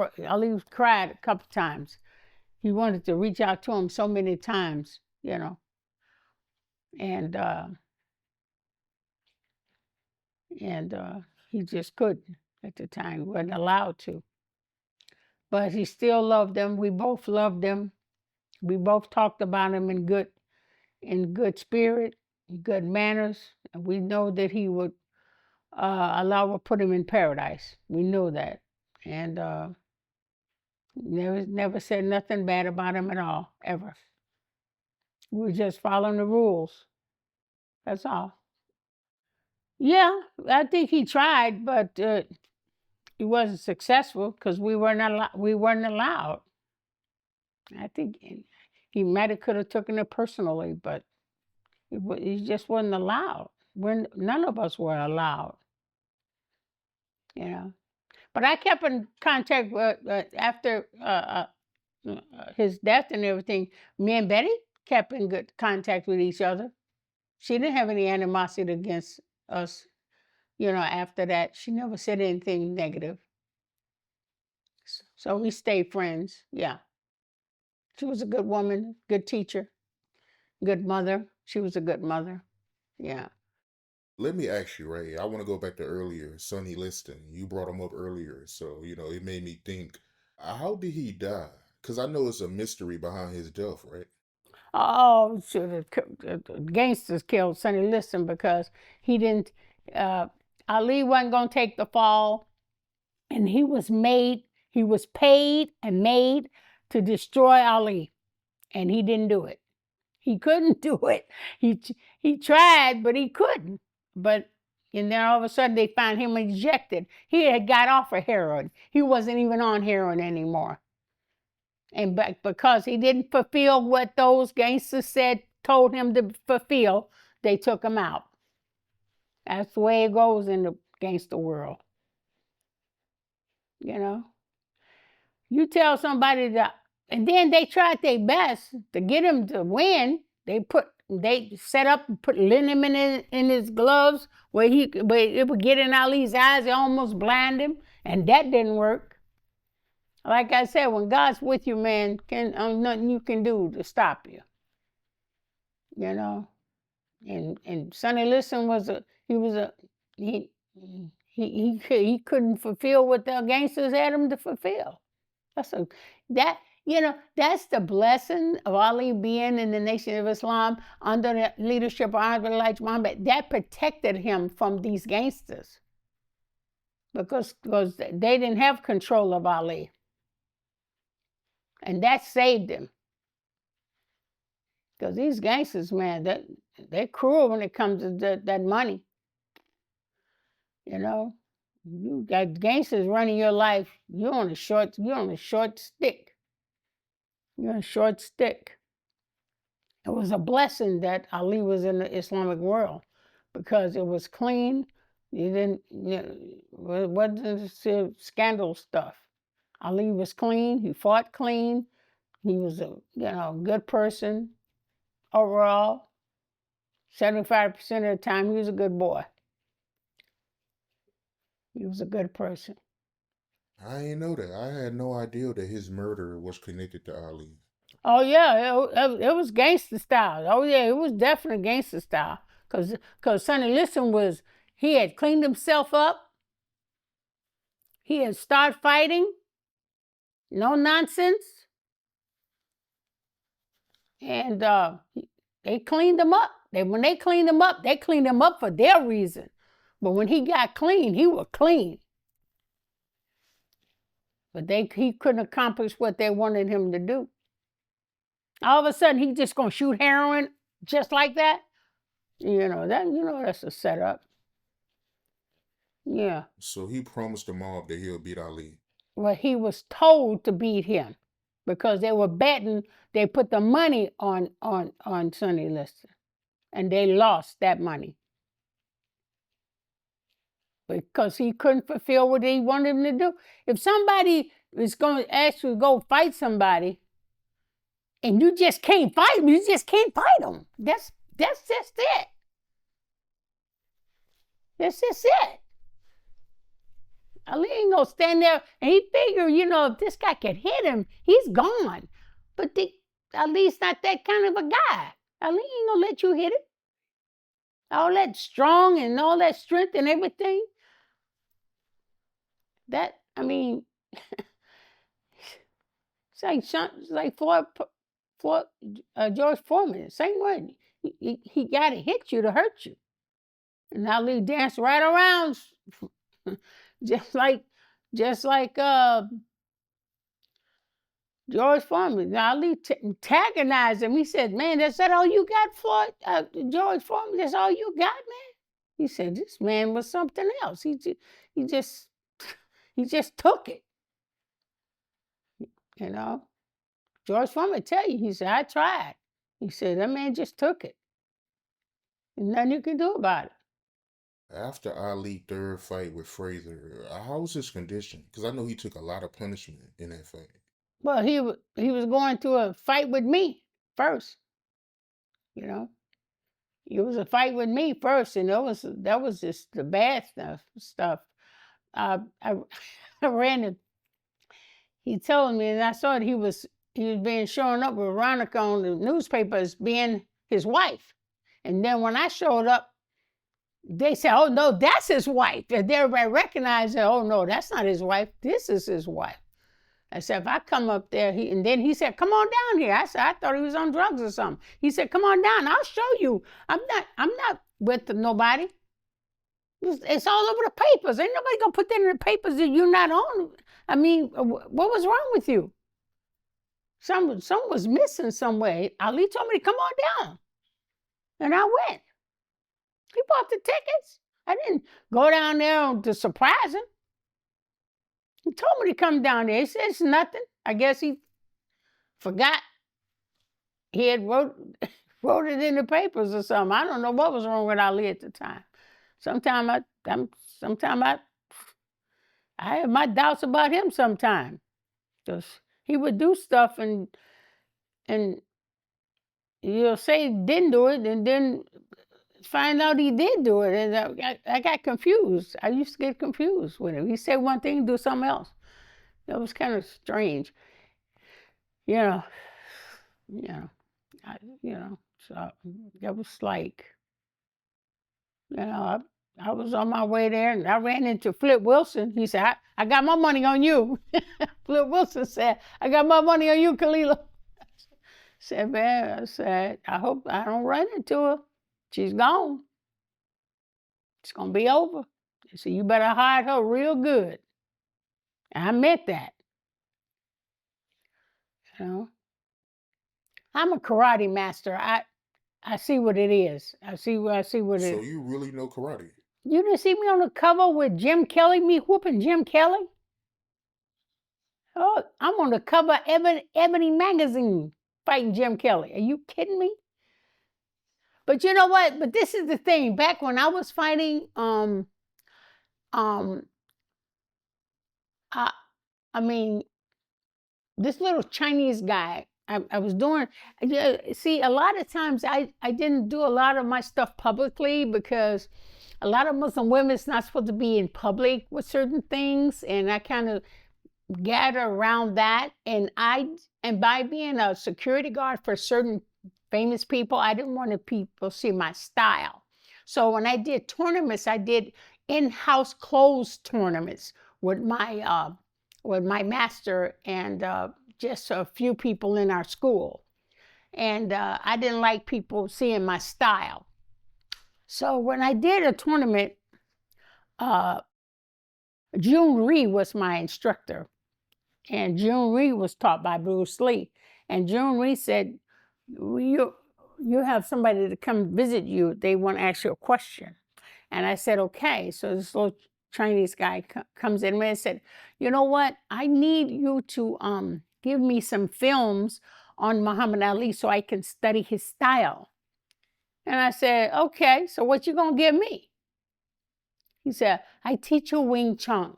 cried a couple times. He wanted to reach out to him so many times, you know. And he just couldn't at the time. He wasn't allowed to. But he still loved them. We both loved him. We both talked about him in good spirit, in good manners. And we know that he would, Allah would put him in paradise. We knew that. And never said nothing bad about him at all, ever. We were just following the rules. That's all. Yeah, I think he tried, but he wasn't successful because we weren't allowed. I think he might have could have taken it personally, but he just wasn't allowed. None of us were allowed. You know. But I kept in contact with, after his death and everything. Me and Betty kept in good contact with each other. She didn't have any animosity against us. after that. She never said anything negative. So we stayed friends. Yeah. She was a good woman, good teacher, good mother. She was a good mother. Yeah. Let me ask you, right? I want to go back to earlier, Sonny Liston. You brought him up earlier, so it made me think. How did he die? Because I know it's a mystery behind his death, right? Oh, the gangsters killed Sonny Liston because he didn't. Ali wasn't gonna take the fall, and he was paid and made to destroy Ali, and he didn't do it. He couldn't do it. He tried, but he couldn't. But and then all of a sudden they found him ejected. He had got off of heroin. He wasn't even on heroin anymore. And because he didn't fulfill what those gangsters told him to fulfill, they took him out. That's the way it goes in the gangster world. You tell somebody that, and then they tried their best to get him to win. They set up and put liniment in his gloves where it would get in Ali's eyes. It almost blind him, and that didn't work. Like I said, when God's with you, man, nothing you can do to stop you. And Sonny Liston he couldn't fulfill what the gangsters had him to fulfill. That's the blessing of Ali being in the Nation of Islam under the leadership of Elijah Muhammad. That protected him from these gangsters because they didn't have control of Ali. And that saved him. Because these gangsters, man, they're cruel when it comes to that money. You got gangsters running your life. You're on a short stick. You're on a short stick. It was a blessing that Ali was in the Islamic world because it was clean. You didn't, it wasn't scandal stuff. Ali was clean. He fought clean. He was a good person overall. 75% of the time, he was a good boy. He was a good person. I didn't know that. I had no idea that his murder was connected to Ali. Oh yeah, it was gangster style. Oh yeah, it was definitely gangster style. Cause Sonny Liston he had cleaned himself up. He had started fighting. No nonsense. And they cleaned him up. When they cleaned him up, they cleaned him up for their reason. But when he got clean, he was clean. But he couldn't accomplish what they wanted him to do. All of a sudden, he's just gonna shoot heroin just like that. That's a setup. Yeah. So he promised the mob that he'll beat Ali. Well, he was told to beat him because they were betting. They put the money on Sonny Liston, and they lost that money because he couldn't fulfill what they wanted him to do. If somebody is going to ask you to go fight somebody, and you just can't fight them, you just can't fight them. That's just it. That's just it. Ali ain't gonna stand there, and he figured, if this guy can hit him, he's gone. But Ali's not that kind of a guy. Ali ain't gonna let you hit him. All that strong and all that strength and everything. It's like George Foreman, same way. He got to hit you to hurt you. And Ali danced right around, just like George Foreman. Ali antagonized him. He said, "Man, is that all you got, Floyd? George Foreman, that's all you got, man?" He said, "This man was something else. He just took it." George Foreman tell you, he said, "I tried." He said, "That man just took it. There's nothing you can do about it." After Ali's third fight with Frazier, how was his condition? Because I know he took a lot of punishment in that fight. Well, he was going to a fight with me first. It was a fight with me first, and that was just the bad stuff. I I ran it. He told me, and I saw it. He was being showing up with Veronica on the newspaper as being his wife, and then when I showed up, they said, "Oh no, that's his wife," and everybody recognized it. Oh no, that's not his wife. This is his wife. I said, if I come up there, and then he said, "Come on down here." I said, I thought he was on drugs or something. He said, "Come on down. I'll show you. I'm not with nobody. It's all over the papers. Ain't nobody gonna put that in the papers that you're not on. I mean, what was wrong with you? Some was missing some way. Ali told me to come on down, and I went. He bought the tickets. I didn't go down there to surprise him. He told me to come down there. He said it's nothing. I guess he forgot. He had wrote it in the papers or something. I don't know what was wrong with Ali at the time. Sometimes I have my doubts about him sometimes. Because he would do stuff and you'll say he didn't do it and then find out he did do it. And I got confused. I used to get confused with him. He said one thing and do something else. That was kind of strange. So that was like, I was on my way there and I ran into Flip Wilson. He said, I got my money on you. Flip Wilson said, I got my money on you, Khalilah. I said, I hope I don't run into her. She's gone. It's going to be over. He said, you better hide her real good. And I meant that. I'm a karate master. I see what it is. I see what it is. So you really know karate? You didn't see me on the cover with Jim Kelly, me whooping Jim Kelly? Oh, I'm on the cover of Ebony magazine fighting Jim Kelly. Are you kidding me? But you know what? But this is the thing. Back when I was fighting, this little Chinese guy, I was doing, see, a lot of times I didn't do a lot of my stuff publicly because a lot of Muslim women is not supposed to be in public with certain things, and I kind of gather around that. And by being a security guard for certain famous people, I didn't want people see my style. So when I did tournaments, I did in-house clothes tournaments with my master and just a few people in our school. And I didn't like people seeing my style. So when I did a tournament, June Rhee was my instructor. And June Rhee was taught by Bruce Lee. And June Rhee said, you have somebody to come visit you. They want to ask you a question. And I said, okay. So this little Chinese guy comes in and said, you know what? I need you to give me some films on Muhammad Ali so I can study his style. And I said, okay, so what you gonna give me? He said, I teach you Wing Chun.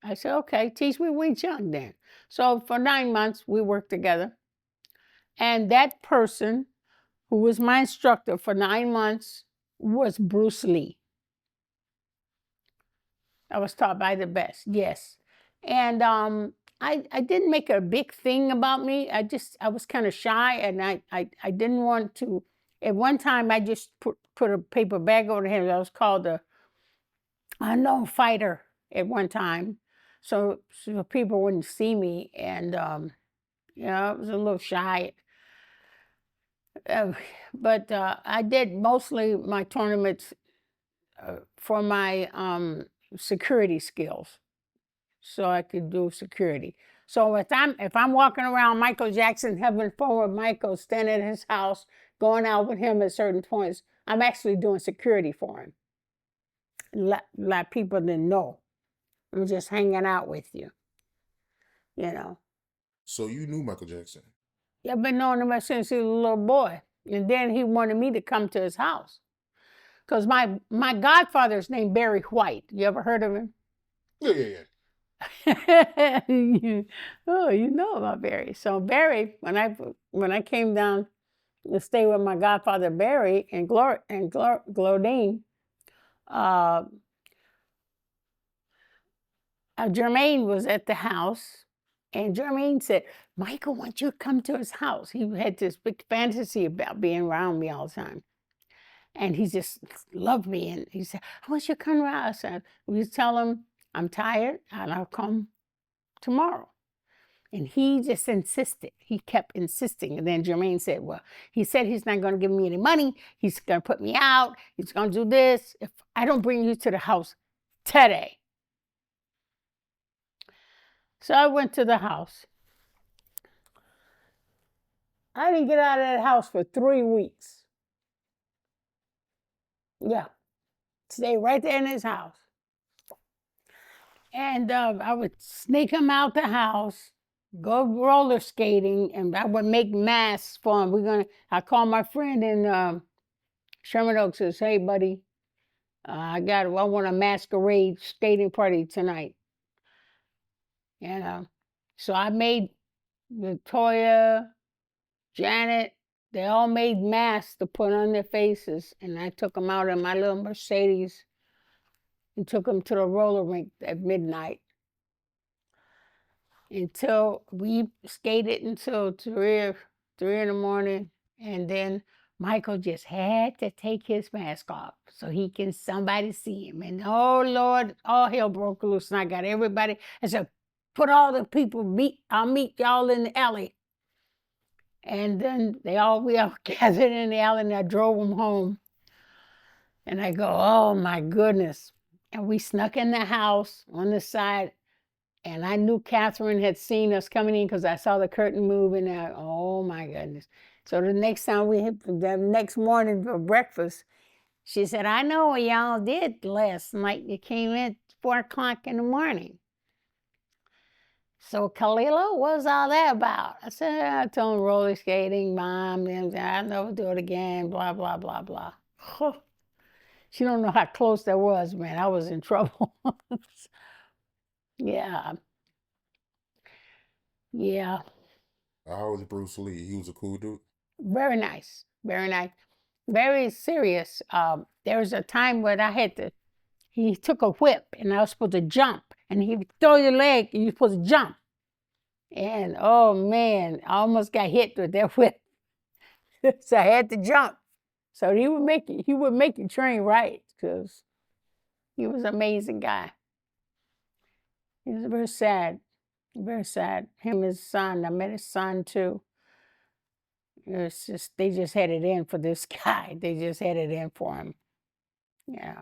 I said, okay, teach me Wing Chun then. So for 9 months, we worked together. And that person who was my instructor for 9 months was Bruce Lee. I was taught by the best, yes. And I didn't make a big thing about me. I was kind of shy, and I didn't want to. At one time, I just put a paper bag over him. I was called the unknown fighter at one time, so people wouldn't see me, and I was a little shy. But I did mostly my tournaments for my security skills, so I could do security. So if I'm walking around Michael Jackson, having fun with Michael, standing at his house, going out with him at certain points, I'm actually doing security for him. A lot of people didn't know. I'm just hanging out with you, So you knew Michael Jackson? Yeah, I've been knowing him since he was a little boy. And then he wanted me to come to his house. Because my godfather's named Barry White. You ever heard of him? Yeah. Oh, you know about Barry. So Barry, when I came down to stay with my godfather Barry and Glodine. Jermaine was at the house, and Jermaine said, Michael wants you to come to his house. He had this big fantasy about being around me all the time. And he just loved me. And he said, I want you to come around. I said, will you tell him I'm tired and I'll come tomorrow? And he just insisted. He kept insisting. And then Jermaine said, well, he said he's not going to give me any money. He's going to put me out. He's going to do this if I don't bring you to the house today. So I went to the house. I didn't get out of that house for 3 weeks. Yeah. Stay right there in his house. And I would sneak him out the house, go roller skating, and I would make masks for him. I called my friend in Sherman Oaks, says, hey, buddy, I want a masquerade skating party tonight. And so I made Latoya, Janet, they all made masks to put on their faces, and I took them out in my little Mercedes and took them to the roller rink at midnight until we skated until 3 in the morning, and then Michael just had to take his mask off so somebody see him. And oh Lord, all hell broke loose, and I got everybody. I said, put all the people, I'll meet y'all in the alley. And then we all gathered in the alley, and I drove them home. And I go, oh my goodness. And we snuck in the house on the side, and I knew Catherine had seen us coming in because I saw the curtain moving. Oh my goodness. So the next morning for breakfast, she said, I know what y'all did last night. You came in at 4 o'clock in the morning. So Khalilah, what's all that about? I said, I told him roller skating, Mom, and I'll never do it again, blah, blah, blah, blah. She don't know how close that was, man. I was in trouble. Yeah. Yeah. How was Bruce Lee? He was a cool dude. Very nice. Very nice. Very serious. There was a time when he took a whip and I was supposed to jump, and he would throw your leg and you're supposed to jump. And oh man, I almost got hit with that whip. So I had to jump. So he would make you train right, because he was an amazing guy. He was very sad. Very sad. Him and his son. I met his son too. It's just they just had it in for this guy. They just had it in for him. Yeah.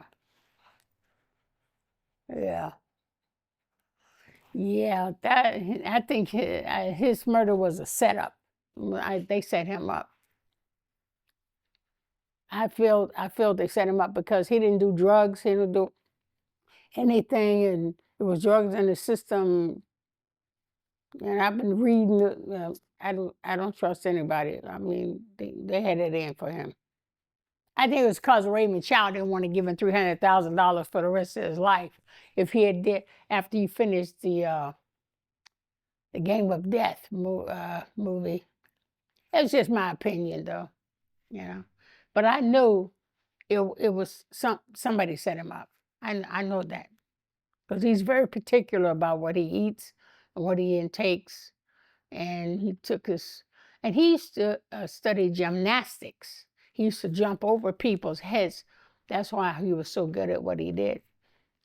Yeah. Yeah. I think his murder was a setup. They set him up. I feel they set him up because he didn't do drugs. He didn't do anything, and there was drugs in the system. And I've been reading. I don't trust anybody. I mean, they had it in for him. I think it was because Raymond Chow didn't want to give him $300,000 for the rest of his life. If he had did after he finished the Game of Death movie. It's just my opinion, though. You know, but I knew it was somebody set him up. I know that because he's very particular about what he eats and what he intakes. And he used to study gymnastics. He used to jump over people's heads. That's why he was so good at what he did.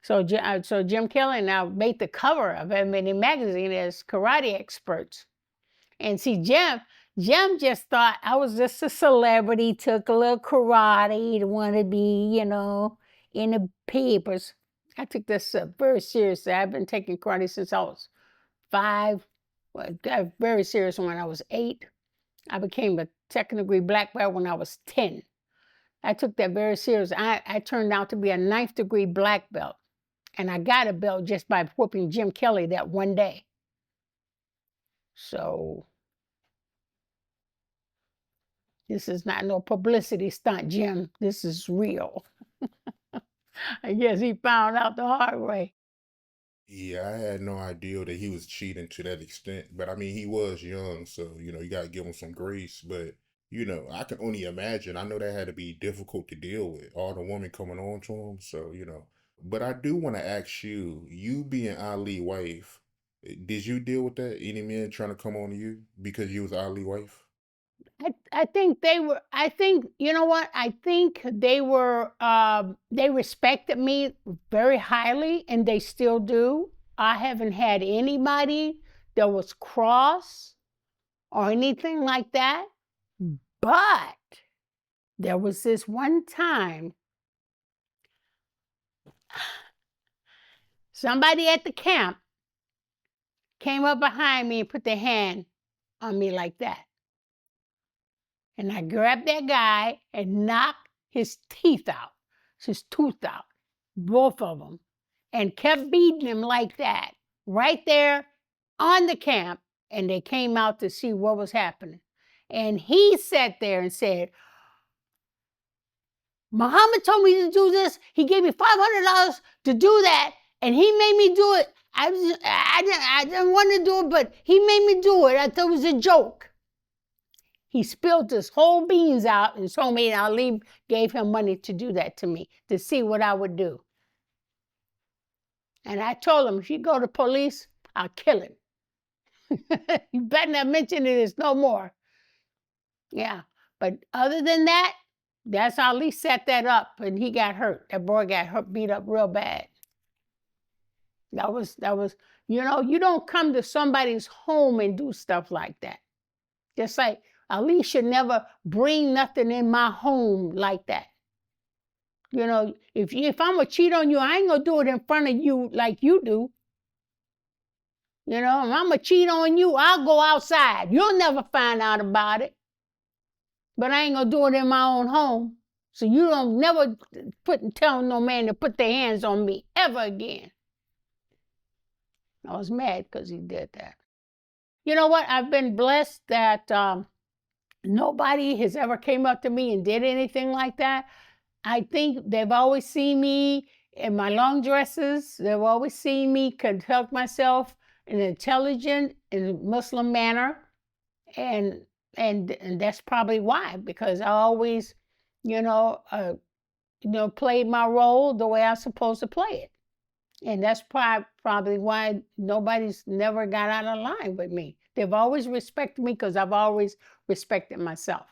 So Jim Kelly now made the cover of M&A magazine as karate experts. And see, Jim just thought I was just a celebrity, took a little karate, wanted to be, in the papers. I took this very seriously. I've been taking karate since I was 5. Got very serious when I was 8. I became a second-degree black belt when I was 10. I took that very serious. I turned out to be a 9th-degree black belt. And I got a belt just by whooping Jim Kelly that one day. So this is not no publicity stunt, Jim. This is real. I guess he found out the hard way. Yeah, I had no idea that he was cheating to that extent. But I mean, he was young, so you got to give him some grace. But I can only imagine. I know that had to be difficult to deal with, all the women coming on to him. So. But I do want to ask you, you being Ali wife, did you deal with that? Any men trying to come on to you because you was Ali wife? I think I think, you know what? I think they respected me very highly, and they still do. I haven't had anybody that was cross or anything like that. But there was this one time somebody at the camp came up behind me and put their hand on me like that. And I grabbed that guy and knocked his teeth out, his tooth out, both of them, and kept beating him like that, right there on the camp. And they came out to see what was happening. And he sat there and said, Muhammad told me to do this. He gave me $500 to do that, and he made me do it. I didn't want to do it, but he made me do it. I thought it was a joke. He spilled his whole beans out and told me Ali gave him money to do that to me, to see what I would do. And I told him, if you go to police, I'll kill him. You better not mention it no more. Yeah, but other than that, that's Ali set that up, and he got hurt. That boy got hurt, beat up real bad. That was, you don't come to somebody's home and do stuff like that. Just like Ali should never bring nothing in my home like that. If I'm gonna cheat on you, I ain't gonna do it in front of you like you do. If I'm gonna cheat on you, I'll go outside. You'll never find out about it. But I ain't gonna do it in my own home. So you don't never tell no man to put their hands on me ever again. I was mad because he did that. You know what? I've been blessed that nobody has ever came up to me and did anything like that. I think they've always seen me in my long dresses. They've always seen me conduct myself in an intelligent and Muslim manner. And that's probably why, because I always, played my role the way I'm supposed to play it. And that's probably why nobody's never got out of line with me. They've always respected me because I've always respected myself.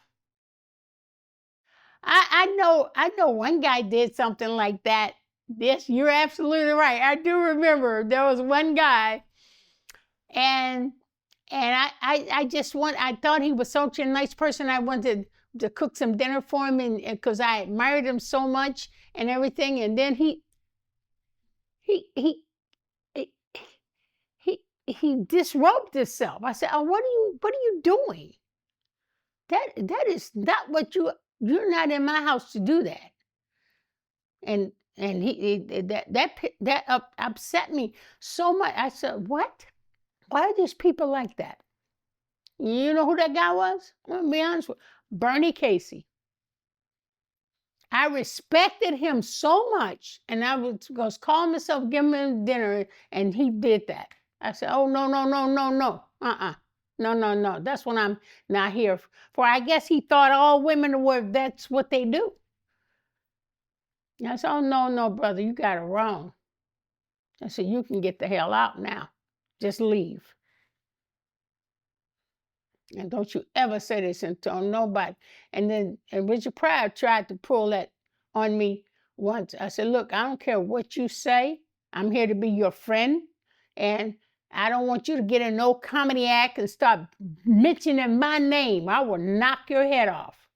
I know one guy did something like that. Yes, you're absolutely right. I do remember there was one guy, and I thought he was such a nice person. I wanted to cook some dinner for him, and because I admired him so much and everything. And then he disrobed himself. I said, "Oh, what are you doing? That is not what you're not in my house to do that." And that upset me so much. I said, "What? Why are these people like that?" You know who that guy was? I'm gonna be honest with you. Bernie Casey. I respected him so much, and I was calling myself, giving him dinner, and he did that. I said, "Oh, no. No. That's what I'm not here for." I guess he thought all women that's what they do. And I said, "Oh, no, brother, you got it wrong." I said, "You can get the hell out now. Just leave. And don't you ever say this to nobody." And Richard Pryor tried to pull that on me once. I said, "Look, I don't care what you say. I'm here to be your friend. And I don't want you to get in no comedy act and start mentioning my name. I will knock your head off.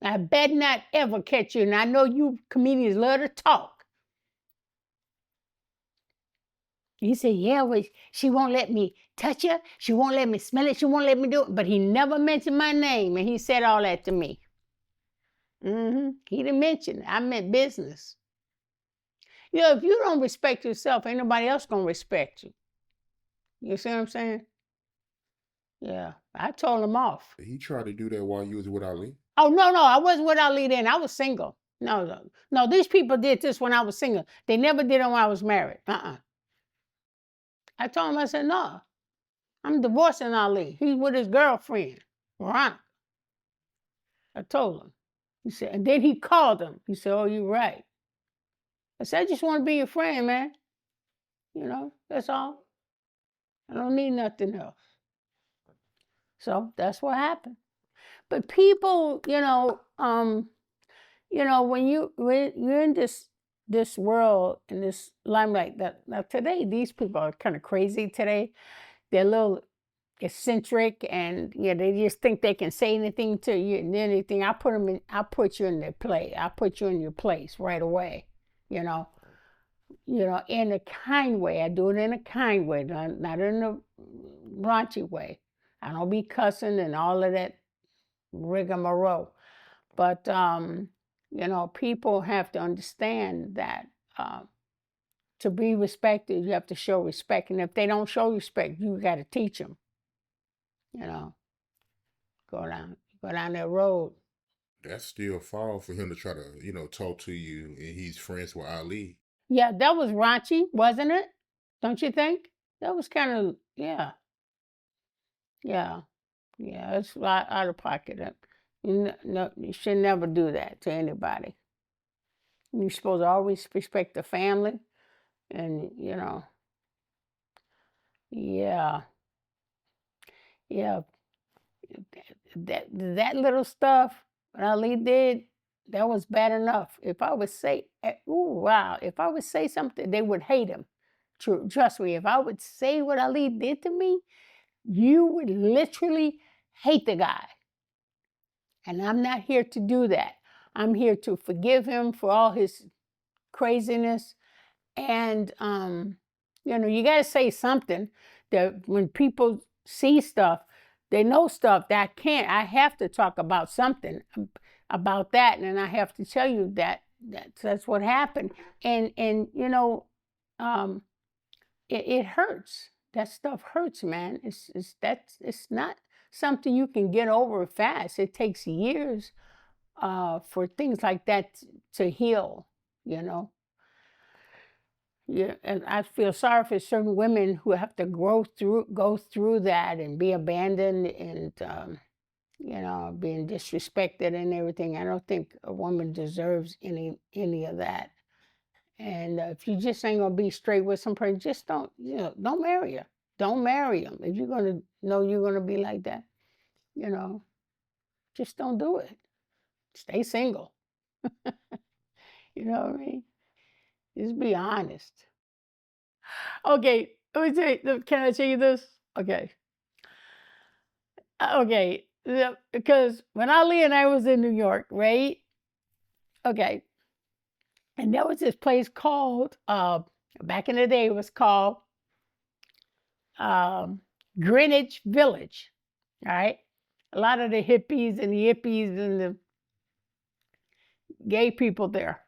I bet not ever catch you. And I know you comedians love to talk." He said, "Yeah, well, she won't let me touch her. She won't let me smell it. She won't let me do it." But he never mentioned my name, and he said all that to me. He didn't mention it. I meant business. If you don't respect yourself, ain't nobody else gonna respect you. You see what I'm saying? Yeah, I told him off. He tried to do that while you was with Ali? Oh, no, I wasn't with Ali then. I was single. No, these people did this when I was single. They never did it when I was married. I told him, I said, "No, I'm divorcing Ali. He's with his girlfriend, Veronica." I told him. He said, and then he called him. He said, oh, you're right. I said, I just want to be your friend, man. You know, that's all. I don't need nothing else. So that's what happened. But people, when you're in this world, in this limelight, that now today these people are kind of crazy today. They're a little eccentric, and they just think they can say anything to you and anything. I put you in their place. I put you in your place right away. In a kind way. I do it in a kind way, not in a raunchy way. I don't be cussing and all of that rigmarole. But, people have to understand that to be respected, you have to show respect. And if they don't show respect, you got to teach them. Go down that road. That's still foul for him to try to, talk to you, and he's friends with Ali. Yeah, that was raunchy, wasn't it? Don't you think? That was kind of, yeah. Yeah. Yeah, it's out of pocket. You should never do that to anybody. You're supposed to always respect the family, and yeah. That little stuff what Ali did, that was bad enough. If I would say, if I would say something, they would hate him. Trust me, if I would say what Ali did to me, you would literally hate the guy. And I'm not here to do that. I'm here to forgive him for all his craziness. And, you got to say something that when people see stuff, they know stuff that I have to talk about something about that. And I have to tell you that's what happened. And it hurts. That stuff hurts, man. It's not something you can get over fast. It takes years for things like that to heal, Yeah, and I feel sorry for certain women who have to go through that and be abandoned and being disrespected and everything. I don't think a woman deserves any of that. And if you just ain't gonna be straight with some person, just don't marry her. Don't marry him. If you're gonna know you're gonna be like that, just don't do it. Stay single. You know what I mean? Just be honest. Okay, let me tell you, can I tell you this? Okay. Because when Ali and I was in New York, right? Okay. And there was this place called, back in the day, it was called Greenwich Village, all right? A lot of the hippies and the gay people there.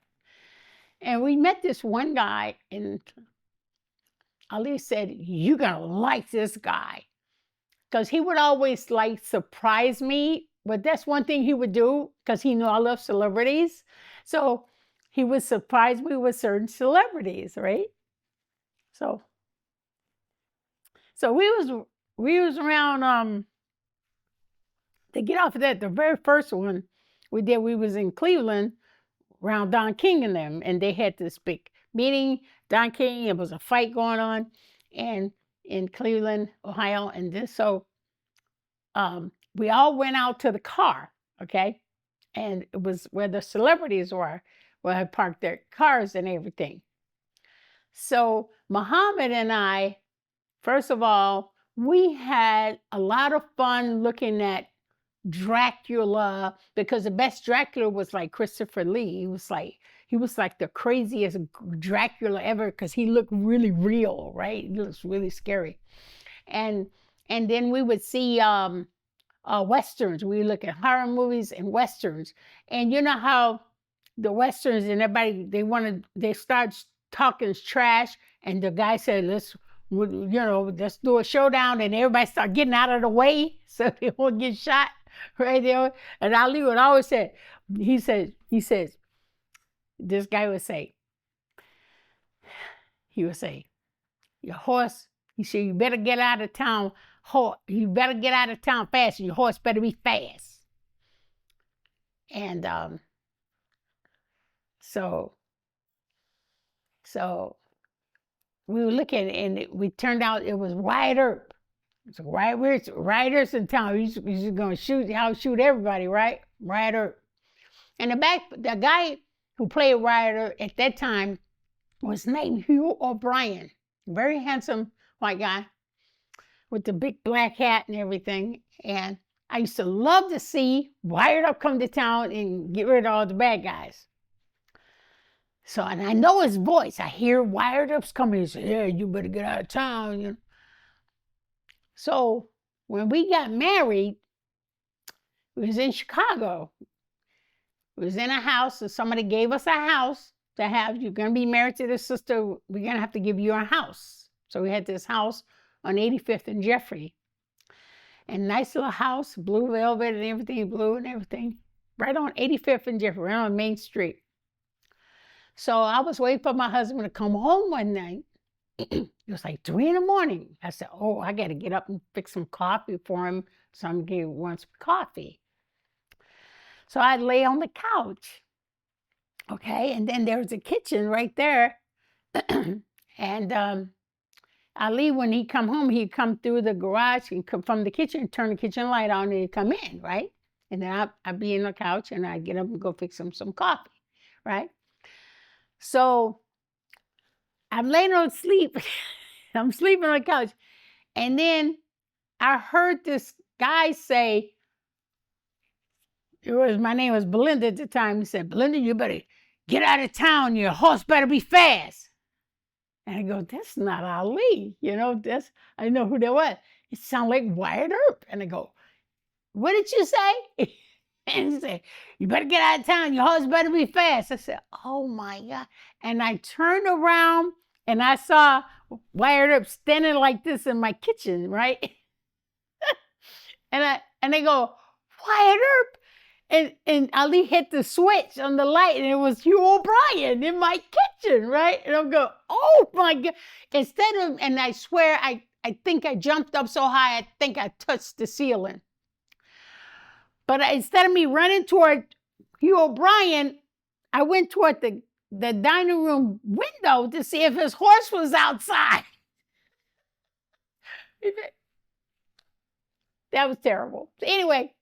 And we met this one guy, and Ali said, you're going to like this guy. Because he would always surprise me. But that's one thing he would do, because he knew I love celebrities. So he would surprise me with certain celebrities, right? So we was around, to get off of that, the very first one we did, we was in Cleveland, around Don King and them, and they had this big meeting. Don King, it was a fight going on, and in Cleveland, Ohio, and this, so we all went out to the car, okay, and it was where the celebrities were, where I parked their cars and everything. So Muhammad and I, first of all, we had a lot of fun looking at Dracula, because the best Dracula was like Christopher Lee. He was like the craziest Dracula ever, because he looked really real, right? He looks really scary. And then we would see westerns. We look at horror movies and westerns. And you know how the westerns and everybody, they start talking trash, and the guy said, let's do a showdown, and everybody start getting out of the way so they won't get shot right there. And Ali would always say, he says, this guy would say, your horse, he said, you better get out of town, you better get out of town fast, and your horse better be fast. And so we were looking, and we turned out it was Wyatt Earp. So we're writers in town. He's gonna shoot everybody, right? Wyatt Earp. And the guy who played Wyatt Earp at that time was named Hugh O'Brien. Very handsome white guy with the big black hat and everything. And I used to love to see Wyatt Earp come to town and get rid of all the bad guys. So, and I know his voice. I hear Wyatt Earp's coming. He said, "Yeah, you better get out of town." You know? So when we got married, it was in Chicago. It was in a house, and somebody gave us a house to have. You're going to be married to this sister. We're going to have to give you a house. So we had this house on 85th and Jeffrey. And nice little house, blue velvet and everything, blue and everything. Right on 85th and Jeffrey, right on Main Street. So I was waiting for my husband to come home one night. It was like 3 a.m. I said, "Oh, I got to get up and fix some coffee for him. Somebody wants coffee." So I lay on the couch. Okay, and then there was a kitchen right there. And Ali, when he come home, he'd come through the garage and come from the kitchen, turn the kitchen light on, and he'd come in, right? And then I'd be in the couch, and I'd get up and go fix him some coffee, right? So I'm laying on sleep. I'm sleeping on the couch. And then I heard this guy say, my name was Belinda at the time. He said, "Belinda, you better get out of town. Your horse better be fast." And I go, "That's not Ali. You know, I know who that was. It sounded like Wyatt Earp." And I go, "What did you say?" And he said, "You better get out of town. Your horse better be fast." I said, "Oh my God." And I turned around and I saw Wyatt Earp standing like this in my kitchen, right? and they go, "Wyatt Earp." And Ali hit the switch on the light, and it was Hugh O'Brien in my kitchen, right? And I'm going, "Oh my God." And I swear, I think I jumped up so high, I think I touched the ceiling. But instead of me running toward Hugh O'Brien, I went toward the dining room window to see if his horse was outside. That was terrible. Anyway,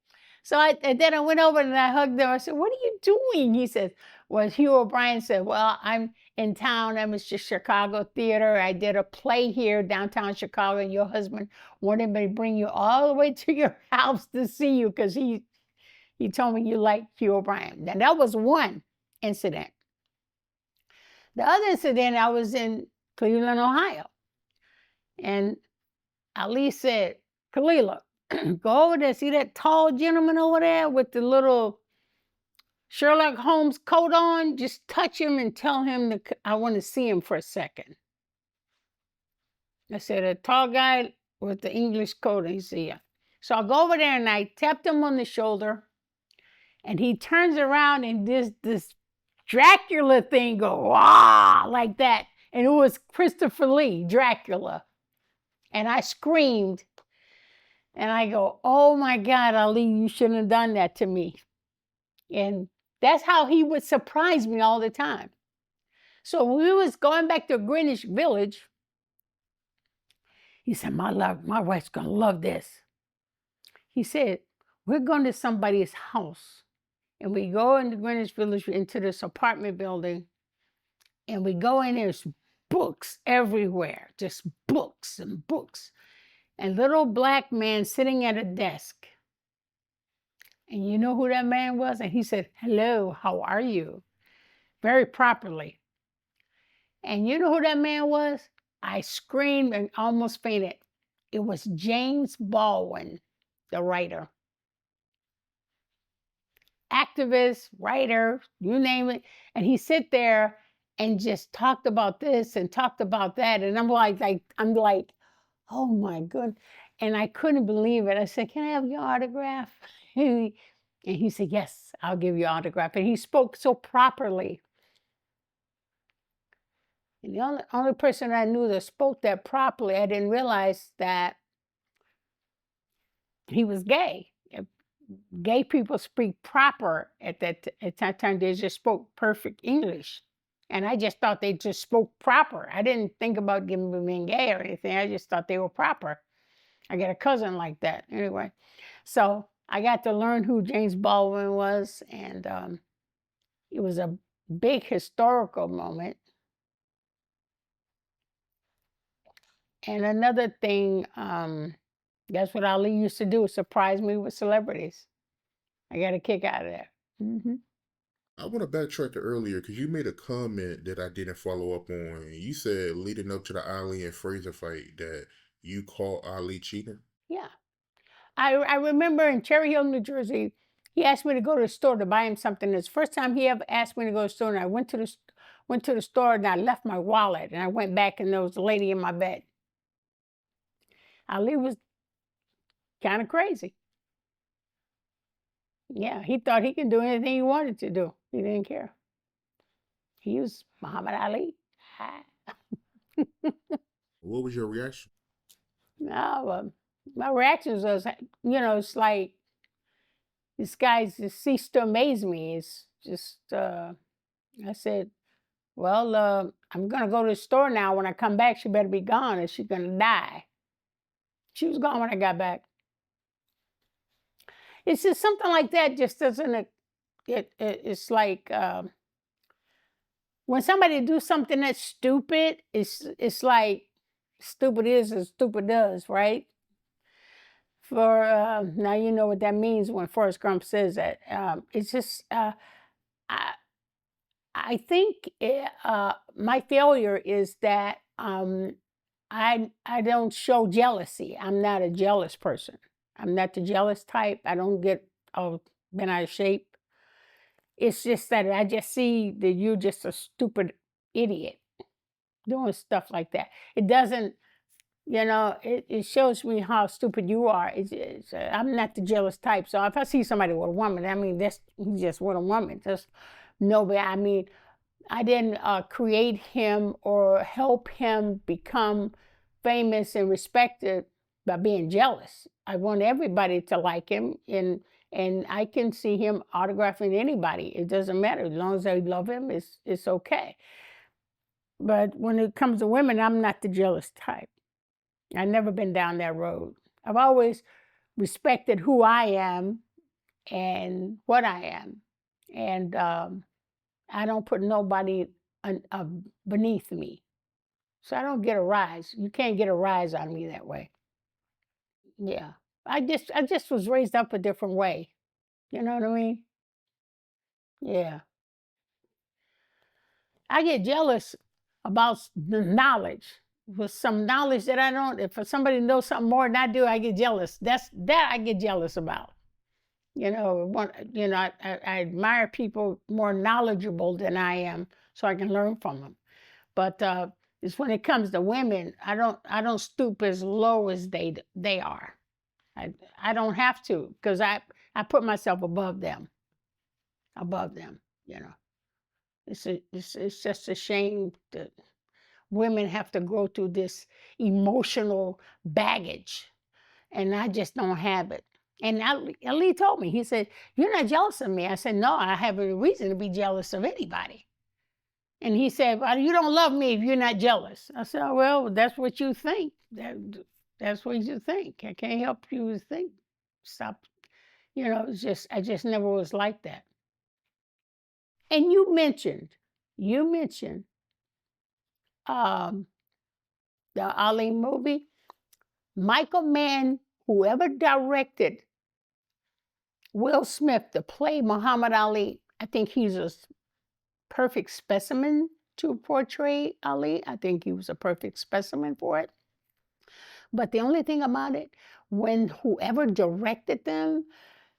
and then I went over and I hugged him. I said, "What are you doing?" He said, "Well," Hugh O'Brien said, "Well, I'm in town. I'm at the Chicago Theater. I did a play here, downtown Chicago, and your husband wanted me to bring you all the way to your house to see you because he told me you like Hugh O'Brien." And that was one incident. The other incident, I was in Cleveland, Ohio. And Ali said, "Khalilah, go over there, see that tall gentleman over there with the little Sherlock Holmes coat on? Just touch him and tell him I want to see him for a second." I said, "A tall guy with the English coat?" And he said, "Yeah." So I go over there and I tapped him on the shoulder, and he turns around and this Dracula thing go, "Wah!" like that. And it was Christopher Lee, Dracula. And I screamed. And I go, "Oh my God, Ali, you shouldn't have done that to me." And that's how he would surprise me all the time. So when we was going back to Greenwich Village, he said, my wife's gonna love this." He said, "We're going to somebody's house. And we go into Greenwich Village, into this apartment building, and we go in, there's books everywhere, just books and books. And little black man sitting at a desk. And you know who that man was?" And he said, "Hello, how are you?" Very properly. And you know who that man was? I screamed and almost fainted. It was James Baldwin, the writer. Activist, writer, you name it. And he sit there and just talked about this and talked about that. And I'm like, "Oh my goodness." And I couldn't believe it. I said, "Can I have your autograph?" And he said, "Yes, I'll give you an autograph." And he spoke so properly. And the only person I knew that spoke that properly, I didn't realize that he was gay. gay people speak proper at that time. They just spoke perfect English. And I just thought they just spoke proper. I didn't think about being gay or anything. I just thought they were proper. I got a cousin like that. Anyway, so I got to learn who James Baldwin was, and it was a big historical moment. And another thing, that's what Ali used to do, surprise me with celebrities. I got a kick out of that. Mm-hmm. I want to backtrack to earlier because you made a comment that I didn't follow up on. You said leading up to the Ali and Frazier fight that you called Ali cheating. Yeah. I remember in Cherry Hill, New Jersey, he asked me to go to the store to buy him something. It's the first time he ever asked me to go to the store, and I went to the store and I left my wallet, and I went back and there was a lady in my bed. Ali was kind of crazy. Yeah, he thought he could do anything he wanted to do. He didn't care. He was Muhammad Ali. What was your reaction? No, my reaction was, it's like this guy's just ceased to amaze me. It's just, I said, well, I'm going to go to the store now. When I come back, she better be gone or she's going to die. She was gone when I got back. It's just something like that just doesn't, it's like, when somebody do something that's stupid, it's like stupid is and stupid does, right? For now, you know what that means when Forrest Gump says that. It's just I think my failure is that I don't show jealousy. I'm not a jealous person. I'm not the jealous type. I don't get bent out of shape. It's just that I just see that you're just a stupid idiot doing stuff like that. It doesn't, it shows me how stupid you are. I'm not the jealous type. So if I see somebody with a woman, I mean, he's just with a woman. Just nobody. I mean, I didn't create him or help him become famous and respected by being jealous. I want everybody to like him, and I can see him autographing anybody. It doesn't matter. As long as they love him, it's okay. But when it comes to women, I'm not the jealous type. I've never been down that road. I've always respected who I am and what I am. And I don't put nobody beneath me. So I don't get a rise. You can't get a rise on me that way. Yeah. I just was raised up a different way. You know what I mean? Yeah. I get jealous about the knowledge. With some knowledge that I don't, if somebody knows something more than I do, I get jealous. That I get jealous about. I admire people more knowledgeable than I am, so I can learn from them. But it's when it comes to women, I don't stoop as low as they are. I don't have to, because I put myself above them. It's just a shame that women have to go through this emotional baggage, and I just don't have it. And Ali told me, he said, "You're not jealous of me." I said, "No, I have a reason to be jealous of anybody." And he said, "Well, you don't love me if you're not jealous." I said, "Well, that's what you think. That's what you think. I can't help you think. Stop." It's just, I just never was like that. And you mentioned the Ali movie. Michael Mann, whoever directed Will Smith to play Muhammad Ali, I think he's a perfect specimen to portray Ali. I think he was a perfect specimen for it. But the only thing about it, when whoever directed them,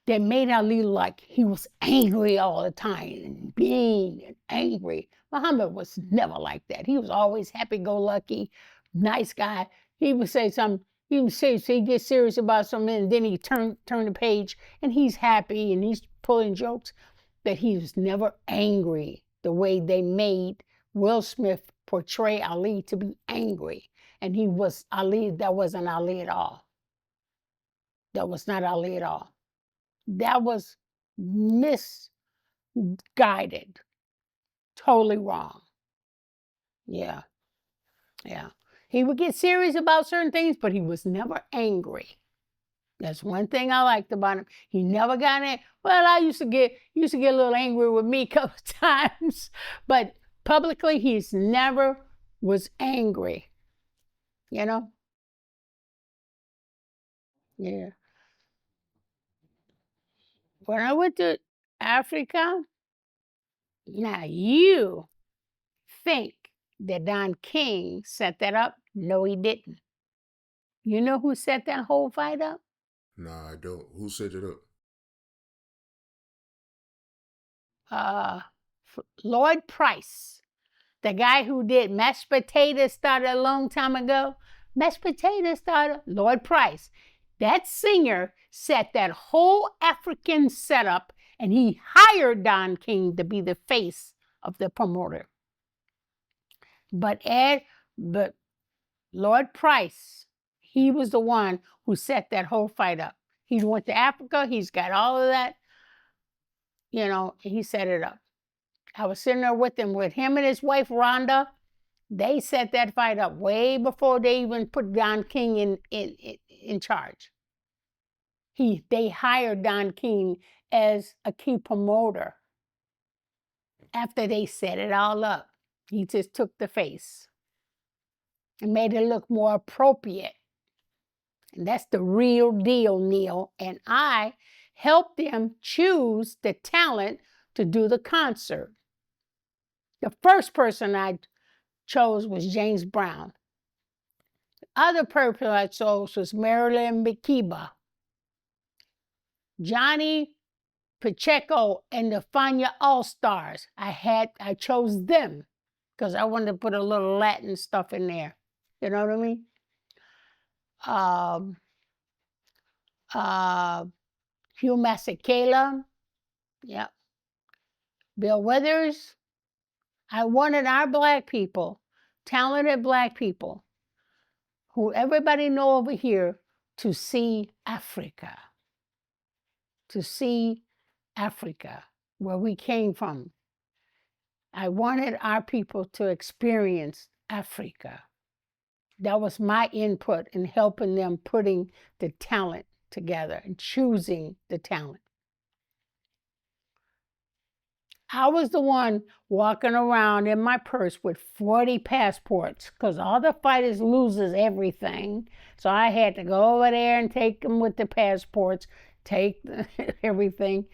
they made Ali like he was angry all the time, and mean and angry. Muhammad was never like that. He was always happy-go-lucky, nice guy. He would say something, he would say, so he gets serious about something, and then he turn the page, and he's happy, and he's pulling jokes. That he was never angry the way they made Will Smith portray Ali to be angry. And he was Ali, that wasn't Ali at all. That was not Ali at all. That was misguided. Totally wrong. Yeah. Yeah. He would get serious about certain things, but he was never angry. That's one thing I liked about him. He never got in. Well, I used to get a little angry with me a couple of times, but publicly he's never was angry. You know? Yeah. When I went to Africa, now you think that Don King set that up? No, he didn't. You know who set that whole fight up? Nah, I don't. Who set it up? Lloyd Price, the guy who did Mashed Potatoes, started a long time ago. Mashed Potatoes started Lloyd Price. That singer set that whole African setup, and he hired Don King to be the face of the promoter. But Lloyd Price, he was the one who set that whole fight up. He went to Africa. He's got all of that. You know, he set it up. I was sitting there with him and his wife, Rhonda. They set that fight up way before they even put Don King in charge. They hired Don King as a key promoter. After they set it all up, he just took the face and made it look more appropriate. And that's the real deal, Neil. And I helped them choose the talent to do the concert. The first person I chose was James Brown. The other person I chose was Marilyn Makeba. Johnny Pacheco and the Fania All-Stars. I chose them because I wanted to put a little Latin stuff in there. You know what I mean? Hugh Masekela. Yep. Bill Withers. I wanted our Black people, talented Black people, who everybody know over here, to see Africa. To see Africa, where we came from. I wanted our people to experience Africa. That was my input in helping them putting the talent together and choosing the talent. I was the one walking around in my purse with 40 passports because all the fighters loses everything. So I had to go over there and take them with the passports, take everything.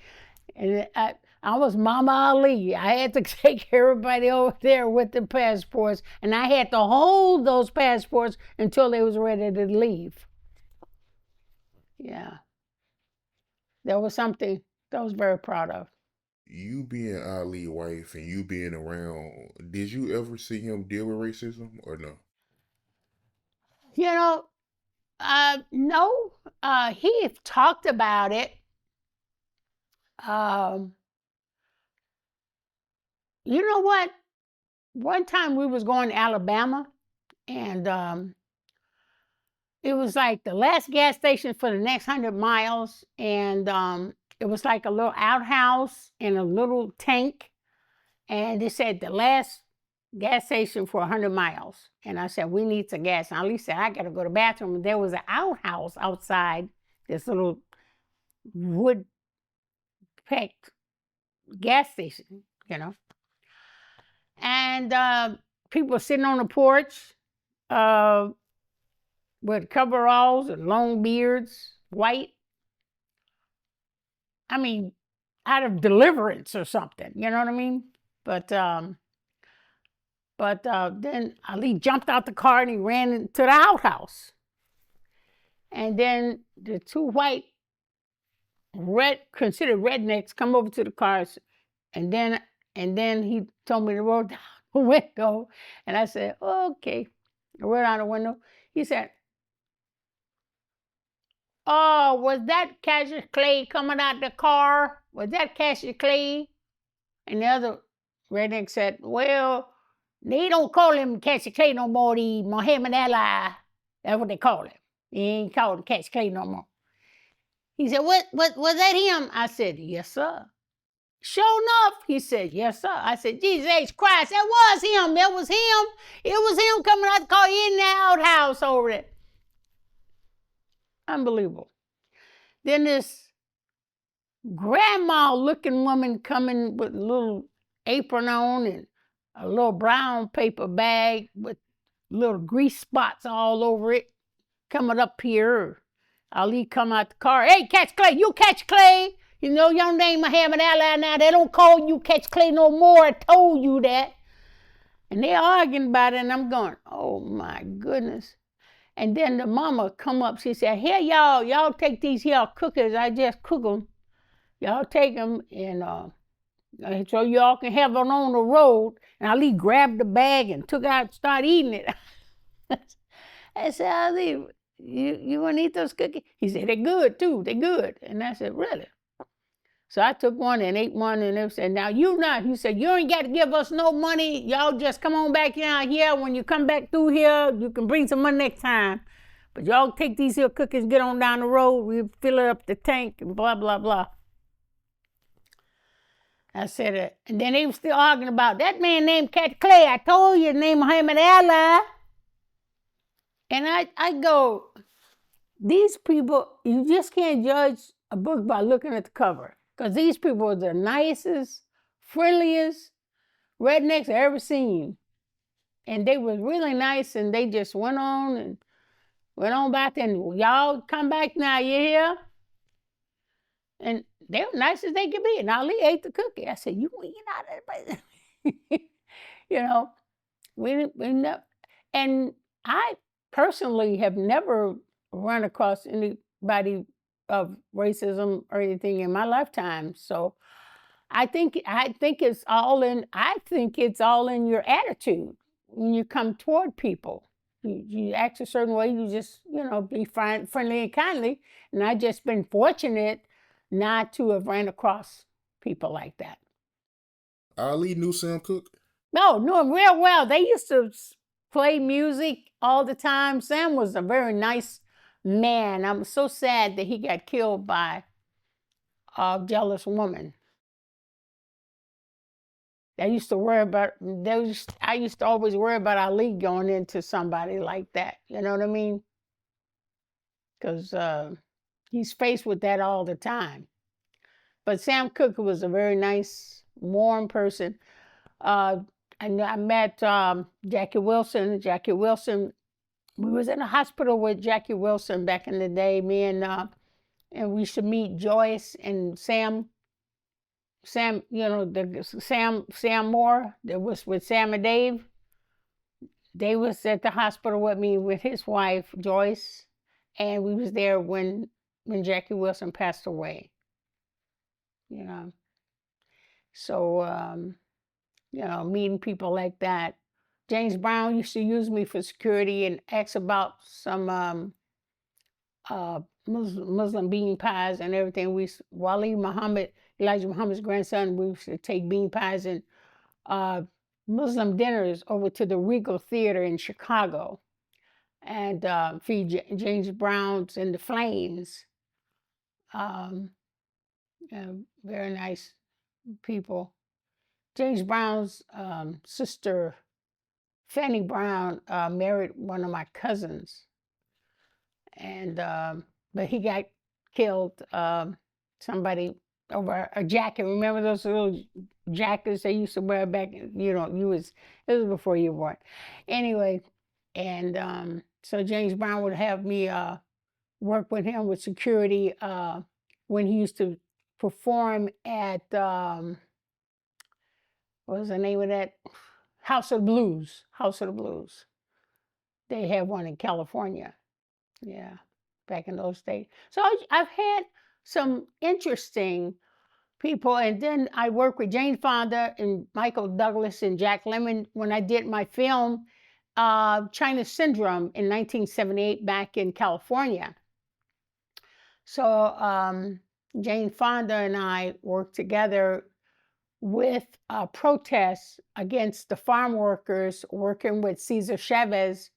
And I was Mama Ali. I had to take everybody over there with the passports, and I had to hold those passports until they was ready to leave. Yeah. That was something that I was very proud of. You being Ali's wife and you being around, did you ever see him deal with racism or no? You know, no. He talked about it. You know what? One time we was going to Alabama, and it was like the last gas station for the next 100 miles, and it was like a little outhouse and a little tank, and they said the last gas station for 100 miles. And I said, we need some gas. And Ali said, I got to go to the bathroom. And there was an outhouse outside this little wood-packed gas station, you know. And people were sitting on the porch with coveralls and long beards, white. I mean, out of Deliverance or something, you know what I mean? But then Ali jumped out the car and he ran into the outhouse. And then the two white, considered rednecks, come over to the cars, and then he told me to roll down the window, and I said, okay. I rolled down the window. He said, oh, was that Cassius Clay coming out the car? Was that Cassius Clay? And the other redneck said, well, they don't call him Cassius Clay no more, the Muhammad Ali. That's what they call him. He ain't called Cassius Clay no more. He said, what, was that him? I said, yes, sir. Sure enough, he said, yes, sir. I said, Jesus H. Christ, that was him. That was him. It was him coming out the car in the outhouse over there. Unbelievable. Then this grandma-looking woman coming with a little apron on and a little brown paper bag with little grease spots all over it, coming up here. Ali come out the car. Hey, catch Clay. You catch Clay. You know your name Muhammad Ali now. They don't call you Catch Clay no more. I told you that. And they're arguing about it, and I'm going, oh, my goodness. And then the mama come up. She said, here, y'all take these here cookies. I just cook them. Y'all take them, and so y'all can have it on the road. And Ali grabbed the bag and took out, started eating it. I said, Ali, you want to eat those cookies? He said, they're good, too. They're good. And I said, really? So I took one and ate one, and they said, now you not. He said, you ain't got to give us no money. Y'all just come on back down here. When you come back through here, you can bring some money next time. But y'all take these here cookies, get on down the road. We fill it up the tank and blah, blah, blah. I said, and then they were still arguing about that man named Catch Clay. I told you his name Muhammad Ali. And I go, these people, you just can't judge a book by looking at the cover. Because these people are the nicest, friendliest rednecks I ever seen. And they was really nice, and they just went on back, and y'all come back now, you hear? And they were nice as they could be. And Ali ate the cookie. I said, you eat out of it. You know, we never. And I personally have never run across anybody of racism or anything in my lifetime. So I think it's all in your attitude when you come toward people. You act a certain way, you just, be friendly and kindly. And I've just been fortunate not to have ran across people like that. Ali knew Sam Cooke? No, knew him real well. They used to play music all the time. Sam was a very nice man. I'm so sad that he got killed by a jealous woman. I used to always worry about Ali going into somebody like that. You know what I mean? Because he's faced with that all the time. But Sam Cooke was a very nice, warm person. I met Jackie Wilson. Jackie Wilson, we was in a hospital with Jackie Wilson back in the day. Me and we used to meet Joyce and Sam, Sam Moore, that was with Sam and Dave. They was at the hospital with me with his wife, Joyce, and we was there when Jackie Wilson passed away. So, meeting people like that. James Brown used to use me for security and ask about some Muslim bean pies and everything. Elijah Muhammad's grandson, we used to take bean pies and Muslim dinners over to the Regal Theater in Chicago and feed James Brown's and the Flames. Very nice people. James Brown's sister, Fanny Brown, married one of my cousins. And but he got killed. Somebody over a jacket. Remember those little jackets they used to wear back? It was before you were born. Anyway, and so James Brown would have me work with him with security when he used to perform at what was the name of that? House of the Blues. House of the Blues. They had one in California. Yeah, back in those days. So I've had some interesting people, and then I worked with Jane Fonda and Michael Douglas and Jack Lemmon when I did my film China Syndrome in 1978 back in California. So Jane Fonda and I worked together with protests against the farm workers, working with Cesar Chavez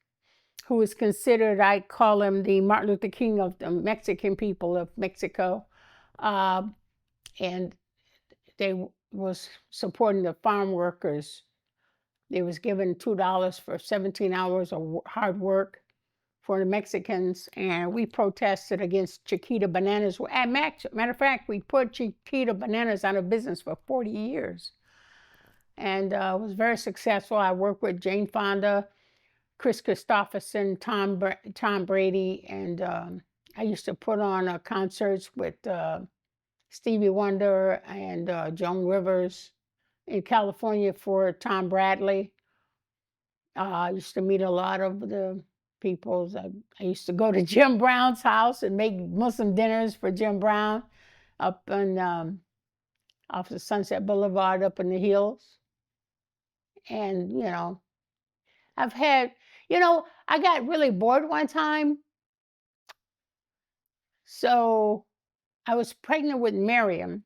who is considered, I call him the Martin Luther King of the Mexican people of Mexico. And they was supporting the farm workers. They was given $2 for 17 hours of hard work for the Mexicans, and we protested against Chiquita Bananas. Matter of fact, we put Chiquita Bananas out of business for 40 years. And it was very successful. I worked with Jane Fonda, Chris Christopherson, Tom Brady, and I used to put on concerts with Stevie Wonder and Joan Rivers in California for Tom Bradley. I used to meet a lot of the people. I used to go to Jim Brown's house and make Muslim dinners for Jim Brown up in off the Sunset Boulevard up in the hills. And, you know, I've had, you know, I got really bored one time. So I was pregnant with Miriam.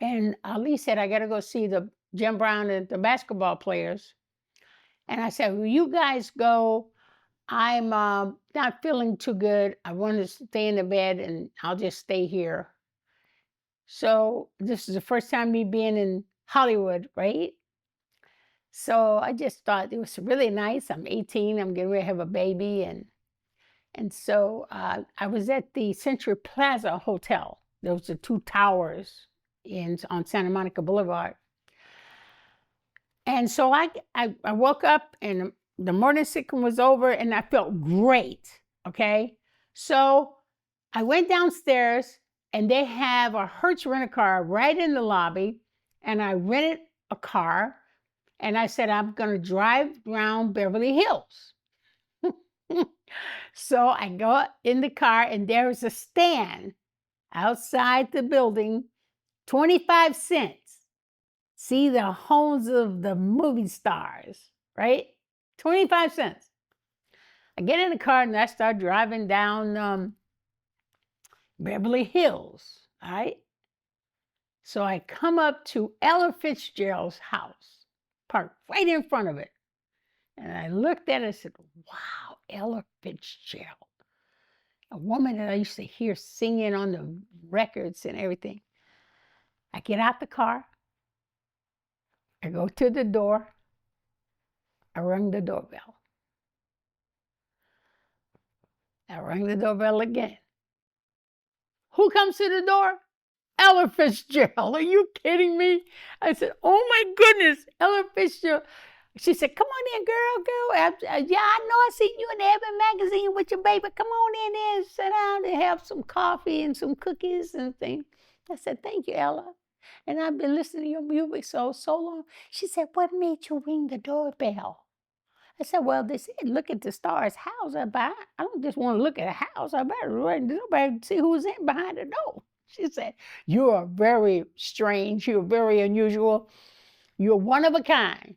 And Ali said, I got to go see the Jim Brown and the basketball players. And I said, well, you guys go. I'm not feeling too good. I want to stay in the bed and I'll just stay here. So this is the first time me being in Hollywood, right? So I just thought it was really nice. I'm 18. I'm getting ready to have a baby. And so I was at the Century Plaza Hotel. There was the two towers on Santa Monica Boulevard. And so I woke up and the morning sickness was over and I felt great, okay? So I went downstairs and they have a Hertz rent-a-car right in the lobby, and I rented a car and I said, I'm gonna drive around Beverly Hills. So I go in the car and there was a stand outside the building, 25 cents. See the homes of the movie stars, right? 25 cents. I get in the car and I start driving down Beverly Hills, all right? So I come up to Ella Fitzgerald's house, parked right in front of it. And I looked at it and said, wow, Ella Fitzgerald. A woman that I used to hear singing on the records and everything. I get out the car. I go to the door. I rang the doorbell. I rang the doorbell again. Who comes to the door? Ella Fitzgerald. Are you kidding me? I said, oh my goodness, Ella Fitzgerald. She said, come on in, girl. Yeah, I know I seen you in the Ebony magazine with your baby. Come on in there and sit down and have some coffee and some cookies and things. I said, thank you, Ella. And I've been listening to your music so long. She said, what made you ring the doorbell? I said, well, they said, look at the star's house. I don't just want to look at a house. I better ring the doorbell and see who's in behind the door. She said, you are very strange. You're very unusual. You're one of a kind.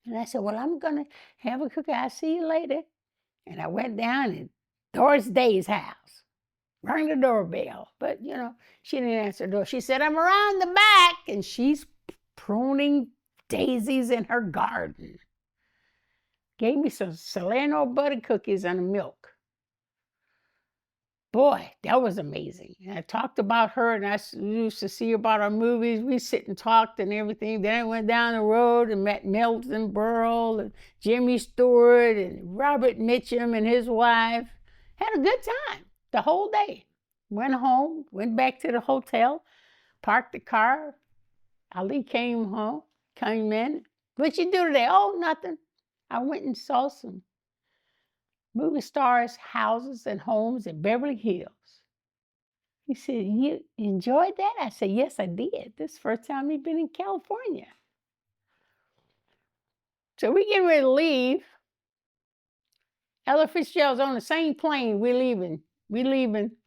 And I said, well, I'm going to have a cookie. I'll see you later. And I went down and Doris Day's house. Rang the doorbell. But, you know, she didn't answer the door. She said, I'm around the back. And she's pruning daisies in her garden. Gave me some Salerno butter cookies and milk. Boy, that was amazing. And I talked about her, and I used to see about our movies. We sit and talked and everything. Then I went down the road and met Melton Berle and Jimmy Stewart and Robert Mitchum and his wife. Had a good time the whole day. Went home, went back to the hotel, parked the car. Ali came in. What you do today? Oh, nothing. I went and saw some movie stars' houses and homes in Beverly Hills. He said, you enjoyed that? I said, yes, I did. This is the first time we've been in California. So we getting ready to leave. Ella Fitzgerald's on the same plane. We're leaving,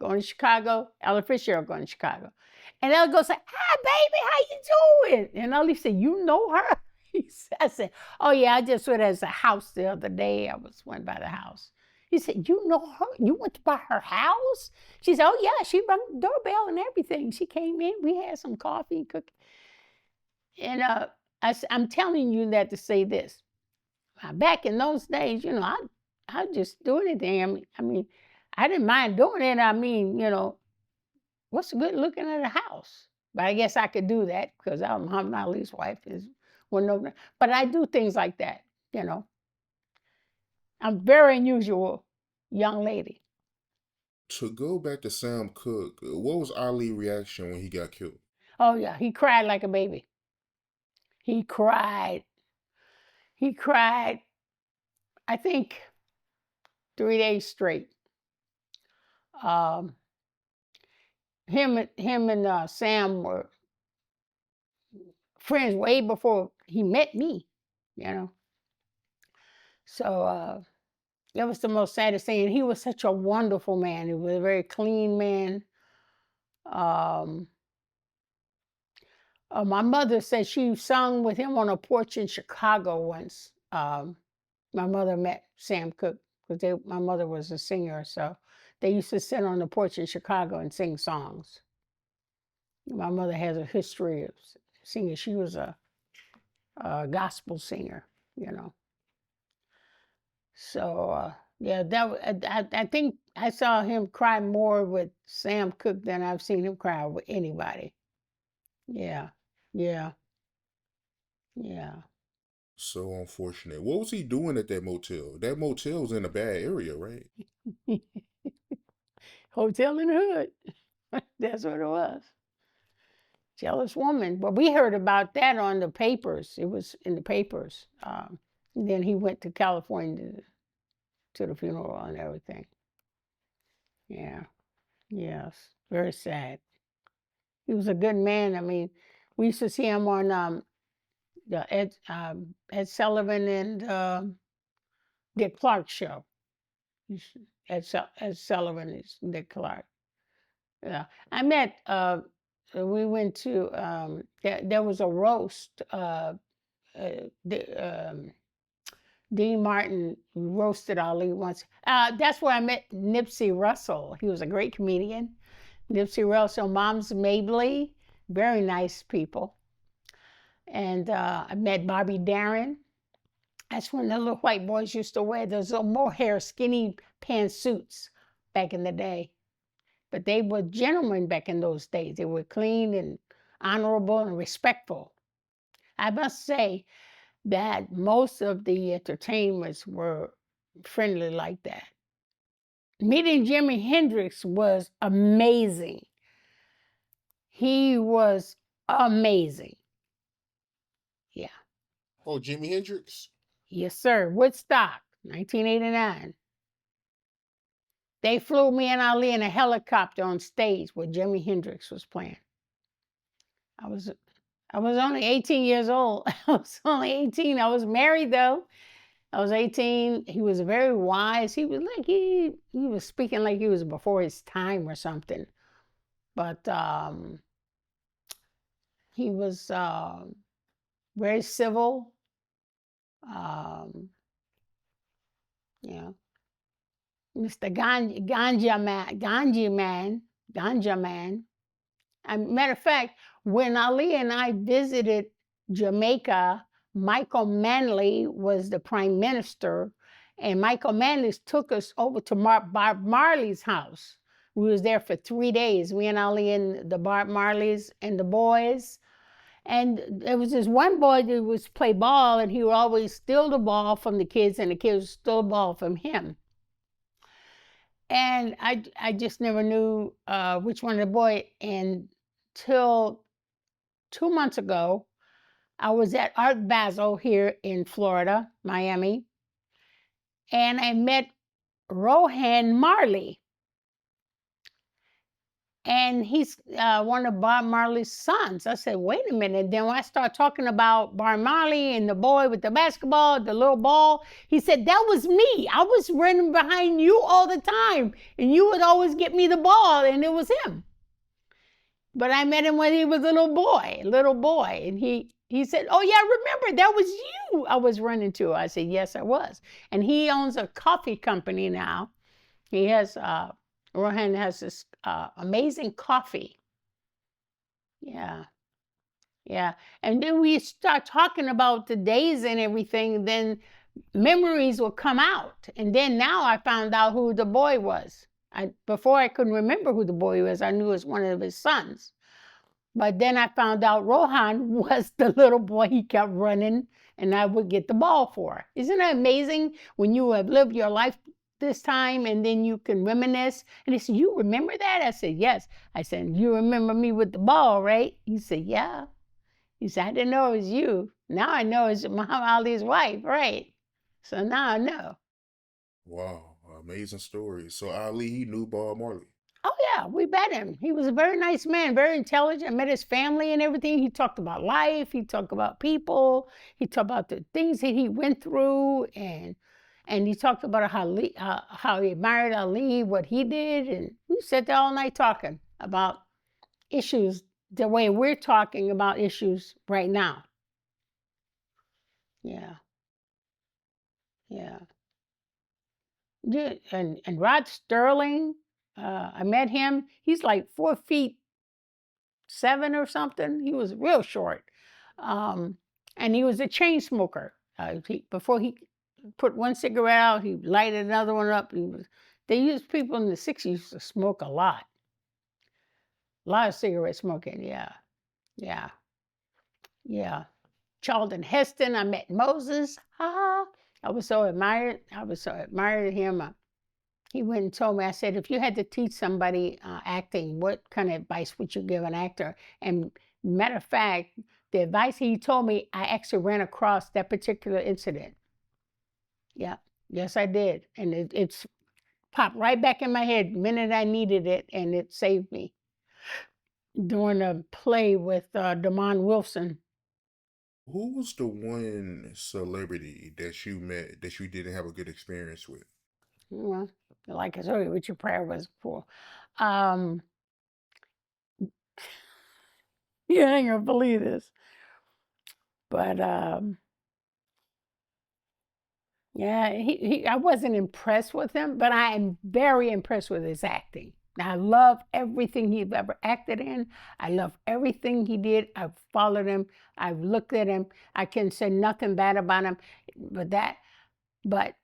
going to Chicago. Ella Fitzgerald going to Chicago. And Ella goes, hi, baby, how you doing? And Ella said, you know her? I said, oh, yeah, I just went as a house the other day. I went by the house. He said, you know her? You went by her house? She said, oh, yeah, she rang the doorbell and everything. She came in. We had some coffee and cookies. And I'm telling you that to say this. Back in those days, you know, I'd just do anything. I mean, I didn't mind doing it. I mean, what's good looking at a house? But I guess I could do that because I'm Muhammad Ali's wife. But I do things like that, I'm a very unusual young lady. To go back to Sam Cooke, what was Ali's reaction when he got killed? Oh yeah, he cried like a baby. He cried. He cried, I think, 3 days straight. Him and Sam were friends way before he met me, So that was the most saddest thing. And he was such a wonderful man. He was a very clean man. My mother said she sung with him on a porch in Chicago once. My mother met Sam Cooke because my mother was a singer, so they used to sit on the porch in Chicago and sing songs. My mother has a history of singing. She was a gospel singer, So yeah, I think I saw him cry more with Sam Cooke than I've seen him cry with anybody. Yeah. So unfortunate. What was he doing at that motel? That motel was in a bad area, right? Hotel in the hood. That's what it was. Jealous woman. But we heard about that on the papers. It was in the papers. And then he went to California to the funeral and everything. Yeah. Yes. Very sad. He was a good man. I mean, we used to see him on the Ed Sullivan and Dick Clark show. Ed Sullivan is Dick Clark. Yeah. I met, we went to, there was a roast. Dean Martin roasted Ali once. That's where I met Nipsey Russell. He was a great comedian. Nipsey Russell, Moms Mabley, very nice people. And I met Bobby Darin. That's when the little white boys used to wear those little mohair skinny pantsuits back in the day. But they were gentlemen back in those days. They were clean and honorable and respectful. I must say that most of the entertainments were friendly like that. Meeting Jimi Hendrix was amazing. He was amazing. Yeah. Oh, Jimi Hendrix? Yes, sir. Woodstock, 1989. They flew me and Ali in a helicopter on stage where Jimi Hendrix was playing. I was only 18 years old. I was only 18. I was married though. I was 18. He was very wise. He was like he was speaking like he was before his time or something. But he was very civil. Mr. Ganja Man. Matter of fact, when Ali and I visited Jamaica, Michael Manley was the prime minister, and Michael Manley took us over to Bob Marley's house. We was there for 3 days, me and Ali and the Bob Marleys and the boys. And there was this one boy that was play ball, and he would always steal the ball from the kids, and the kids would steal the ball from him. And I just never knew which one of the boy until 2 months ago. I was at Art Basel here in Florida, Miami, and I met Rohan Marley. And he's one of Bob Marley's sons. I said, wait a minute. Then when I started talking about Bob Marley and the boy with the basketball, the little ball, he said, that was me. I was running behind you all the time, and you would always get me the ball, and it was him. But I met him when he was a little boy. And he said, oh yeah, remember, that was you I was running to. I said, yes, I was. And he owns a coffee company now. He has, Rohan has this amazing coffee. Yeah. And then we start talking about the days and everything. Then memories would come out. And then now I found out who the boy was. Before I couldn't remember who the boy was. I knew it was one of his sons. But then I found out Rohan was the little boy he kept running and I would get the ball for. Isn't it amazing when you have lived your life this time and then you can reminisce? And he said, you remember that? I said, yes. I said, you remember me with the ball, right? He said, yeah. He said, I didn't know it was you. Now I know it's Muhammad Ali's wife, right? So now I know. Wow, amazing story. So Ali, he knew Bob Marley. Oh yeah, we met him. He was a very nice man, very intelligent. I met his family and everything. He talked about life. He talked about people. He talked about the things that he went through, and he talked about how he admired Ali, what he did, and we sat there all night talking about issues the way we're talking about issues right now. Yeah. Yeah. Yeah, and Rod Serling, I met him. He's like 4'7" or something. He was real short. And he was a chain smoker. Before he put one cigarette out, he lighted another one up. They used people in the 60s to smoke a lot. A lot of cigarette smoking, yeah. Yeah. Yeah. Charlton Heston, I met Moses. I was so admired of him. He went and told me, I said, if you had to teach somebody acting, what kind of advice would you give an actor? And matter of fact, the advice he told me, I actually ran across that particular incident. Yeah, yes, I did. And it's popped right back in my head the minute I needed it, and it saved me. During a play with Damon Wilson. Who was the one celebrity that you met that you didn't have a good experience with? Well, like I told you, what your prayer was for. You ain't gonna believe this. But yeah, I wasn't impressed with him, but I am very impressed with his acting. I love everything he's ever acted in. I love everything he did. I've followed him. I've looked at him. I can say nothing bad about him. But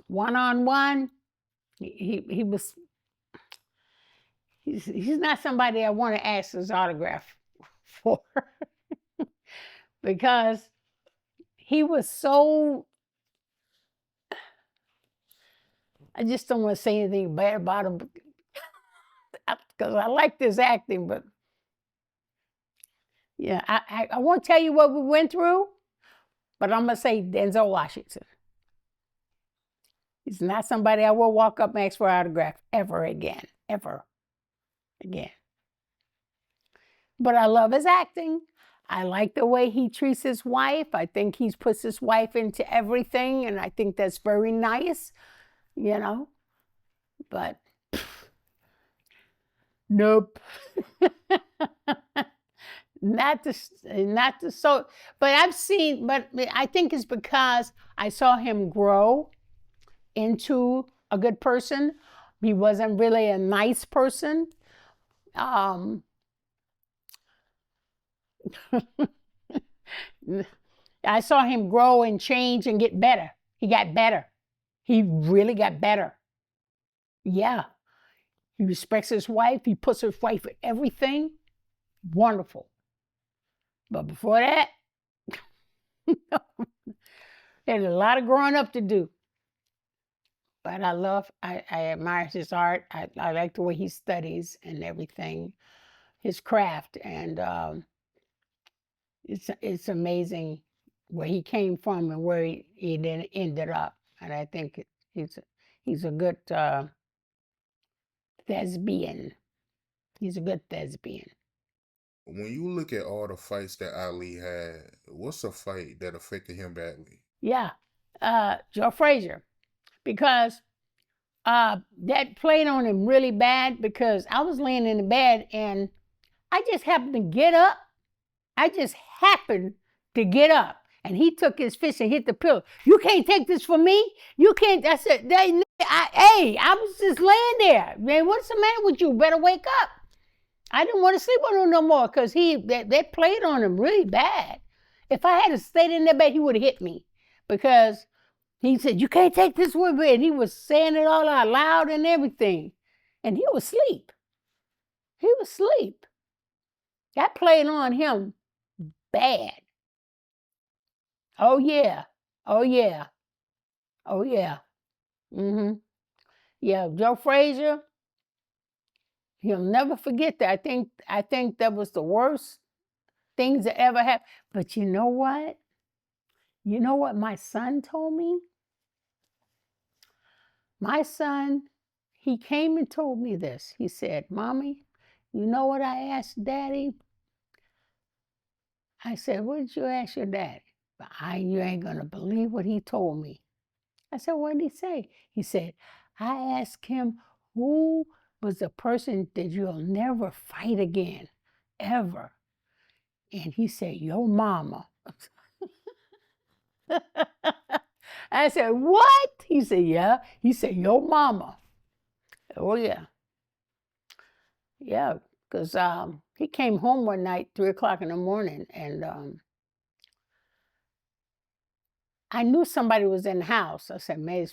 one-on-one, he's not somebody I want to ask his autograph for. Because he was so, I just don't want to say anything bad about him because I liked his acting, but yeah, I won't tell you what we went through, but I'm going to say Denzel Washington. He's not somebody I will walk up and ask for an autograph ever again. But I love his acting. I like the way he treats his wife. I think he puts his wife into everything, and I think that's very nice, you know. But nope. Not the so. But I think it's because I saw him grow into a good person. He wasn't really a nice person. I saw him grow and change and get better. He got better. He really got better. Yeah. He respects his wife. He puts his wife in everything. Wonderful. But before that, there's a lot of growing up to do. But I admire his art. I like the way he studies and everything, his craft. And it's amazing where he came from and where he then ended up. And I think he's a good thespian. He's a good thespian. When you look at all the fights that Ali had, what's a fight that affected him badly? Yeah, Joe Frazier. Because that played on him really bad because I was laying in the bed and I just happened to get up. And he took his fist and hit the pillow. You can't take this from me. You can't. I said, I was just laying there. Man, what's the matter with you? Better wake up. I didn't want to sleep on him no more because they played on him really bad. If I had stayed in that bed, he would have hit me. because he said, you can't take this with me. And he was saying it all out loud and everything. And he was asleep. He was asleep. That played on him bad. Oh, yeah. Oh, yeah. Oh, yeah. Mm-hmm. Yeah, Joe Frazier, he'll never forget that. I think that was the worst things that ever happened. But you know what? You know what my son told me? My son, he came and told me this. He said, Mommy, you know what I asked Daddy? I said, what did you ask your daddy? But you ain't gonna believe what he told me. I said, what did he say? He said, I asked him who was the person that you'll never fight again, ever. And he said, your mama. I said, what? He said, yeah. He said, your mama. Oh, yeah. Yeah, because he came home one night, 3 o'clock in the morning, and I knew somebody was in the house. I said, maybe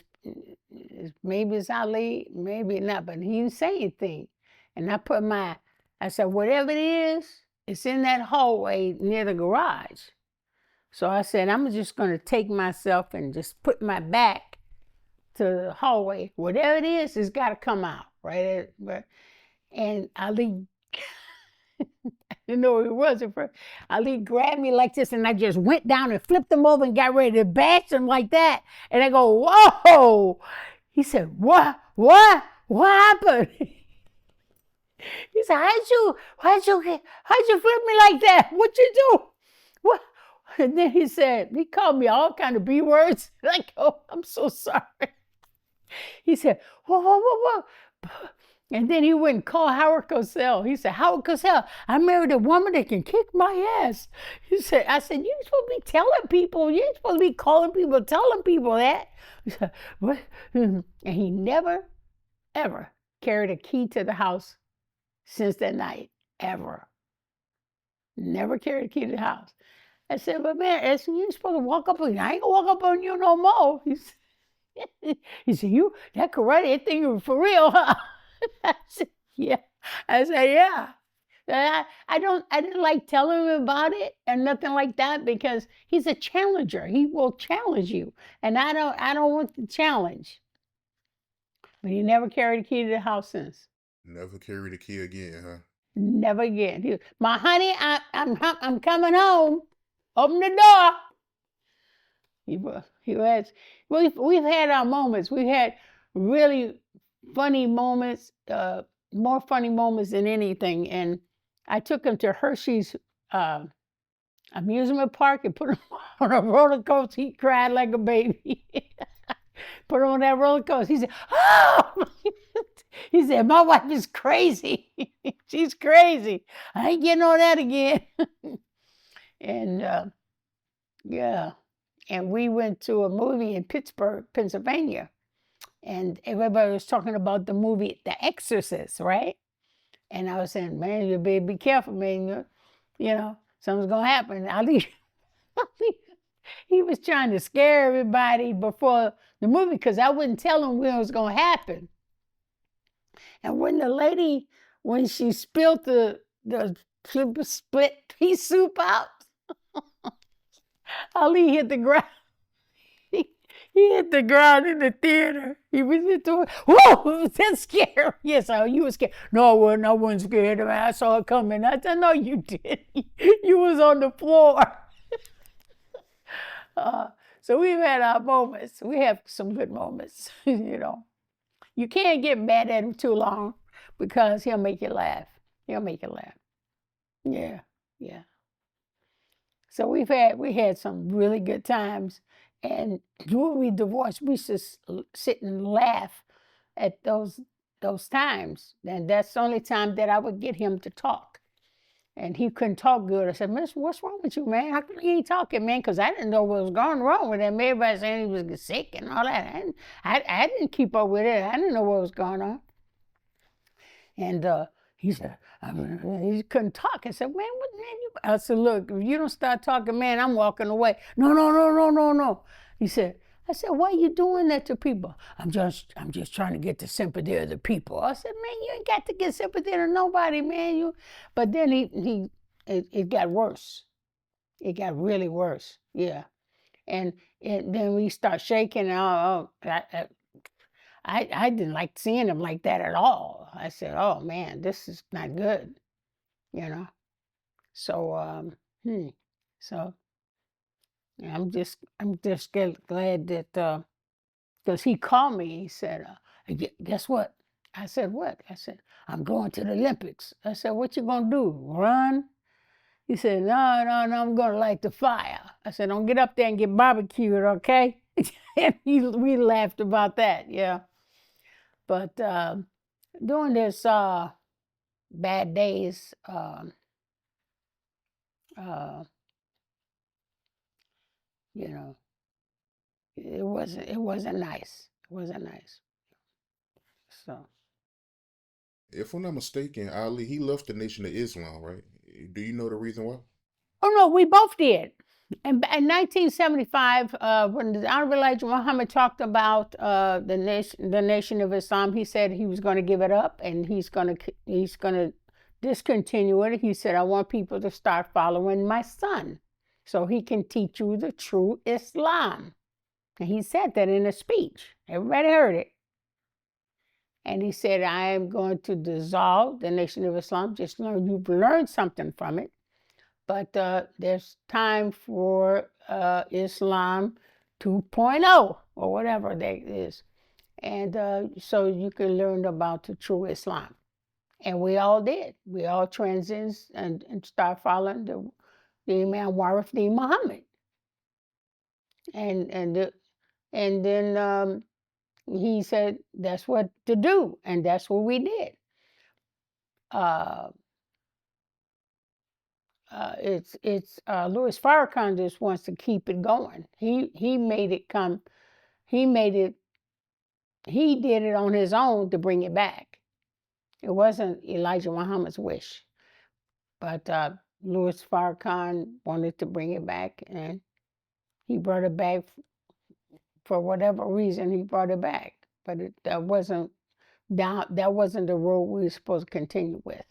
it's Ali, maybe not, but he didn't say anything. And I said, whatever it is, it's in that hallway near the garage. So I said, I'm just going to take myself and just put my back to the hallway. Whatever it is, it's got to come out, right? And Ali, I didn't know who it was at first. Ali grabbed me like this, and I just went down and flipped him over and got ready to bash him like that. And I go, whoa! He said, what happened? He said, how'd you flip me like that? What you do? What? And then he called me all kind of B words. Like, oh, I'm so sorry. He said, whoa. And then he went and called Howard Cosell. He said, Howard Cosell, I married a woman that can kick my ass. I said, you ain't supposed to be telling people. You ain't supposed to be calling people, telling people that. He said, what? And he never, ever carried a key to the house since that night, ever. Never carried a key to the house. I said, but man, you ain't supposed to walk up on you. I ain't gonna walk up on you no more. He said, that karate thing was for real, huh? I said, yeah. I said, yeah. I didn't like telling him about it and nothing like that because he's a challenger. He will challenge you. And I don't want the challenge. But he never carried a key to the house since. Never carried a key again, huh? Never again. My honey, I'm coming home. Open the door. We've had our moments. We've had really funny moments, more funny moments than anything. And I took him to Hershey's amusement park and put him on a roller coaster. He cried like a baby. Put him on that roller coaster. He said, oh! He said, my wife is crazy. She's crazy. I ain't getting on that again. And yeah. And we went to a movie in Pittsburgh, Pennsylvania. And everybody was talking about the movie The Exorcist, right? And I was saying, man, you better be careful, man. You know, something's going to happen. Ali, he was trying to scare everybody before the movie because I wouldn't tell him when it was going to happen. And when the lady, when she spilled the split pea soup out, Ali hit the ground. He hit the ground in the theater. He was into it. Whoa, that's scary. Yes, you were scared. No, I wasn't scared. Man, I saw it coming. I said, no, you did. You was on the floor. So we've had our moments. We have some good moments, you know. You can't get mad at him too long because he'll make you laugh. He'll make you laugh. Yeah. So we had some really good times. And when we divorced, we just sit and laugh at those times. And that's the only time that I would get him to talk. And he couldn't talk good. I said, Miss, what's wrong with you, man? How come you ain't talking, man? Because I didn't know what was going wrong with him. Everybody saying he was sick and all that. I didn't keep up with it. I didn't know what was going on. And he said, he couldn't talk. I said, man, what, man? I said, look, if you don't start talking, man, I'm walking away. No. He said, I said, why are you doing that to people? I'm just trying to get the sympathy of the people. I said, man, you ain't got to get sympathy to nobody, man. But then it got worse. It got really worse. Yeah. And then we start shaking. I didn't like seeing him like that at all. I said, oh man, this is not good, you know. So so yeah, I'm just glad that because he called me. He said, guess what? I said, what? I said, I'm going to the Olympics. I said, what you gonna do? Run? He said, no, I'm gonna light the fire. I said, don't get up there and get barbecued, okay? And we laughed about that, yeah. But during this bad days, you know, it wasn't nice. It wasn't nice. So. If I'm not mistaken, Ali, he left the Nation of Islam, right? Do you know the reason why? Oh no, we both did. And in 1975, when the Honorable Elijah Muhammad talked about the nation of Islam, he said he was going to give it up and he's going to discontinue it. He said, I want people to start following my son so he can teach you the true Islam. And he said that in a speech. Everybody heard it. And he said, I am going to dissolve the Nation of Islam. Just know you've learned something from it. But there's time for Islam 2.0 or whatever that is. And so you can learn about the true Islam. And we all did. We all transitioned and start following the Imam Warath Muhammad. And then he said that's what to do, and that's what we did. It's Louis Farrakhan just wants to keep it going. He made it come. He did it on his own to bring it back. It wasn't Elijah Muhammad's wish, but Louis Farrakhan wanted to bring it back, and he brought it back for whatever reason. He brought it back, but that wasn't the road we were supposed to continue with.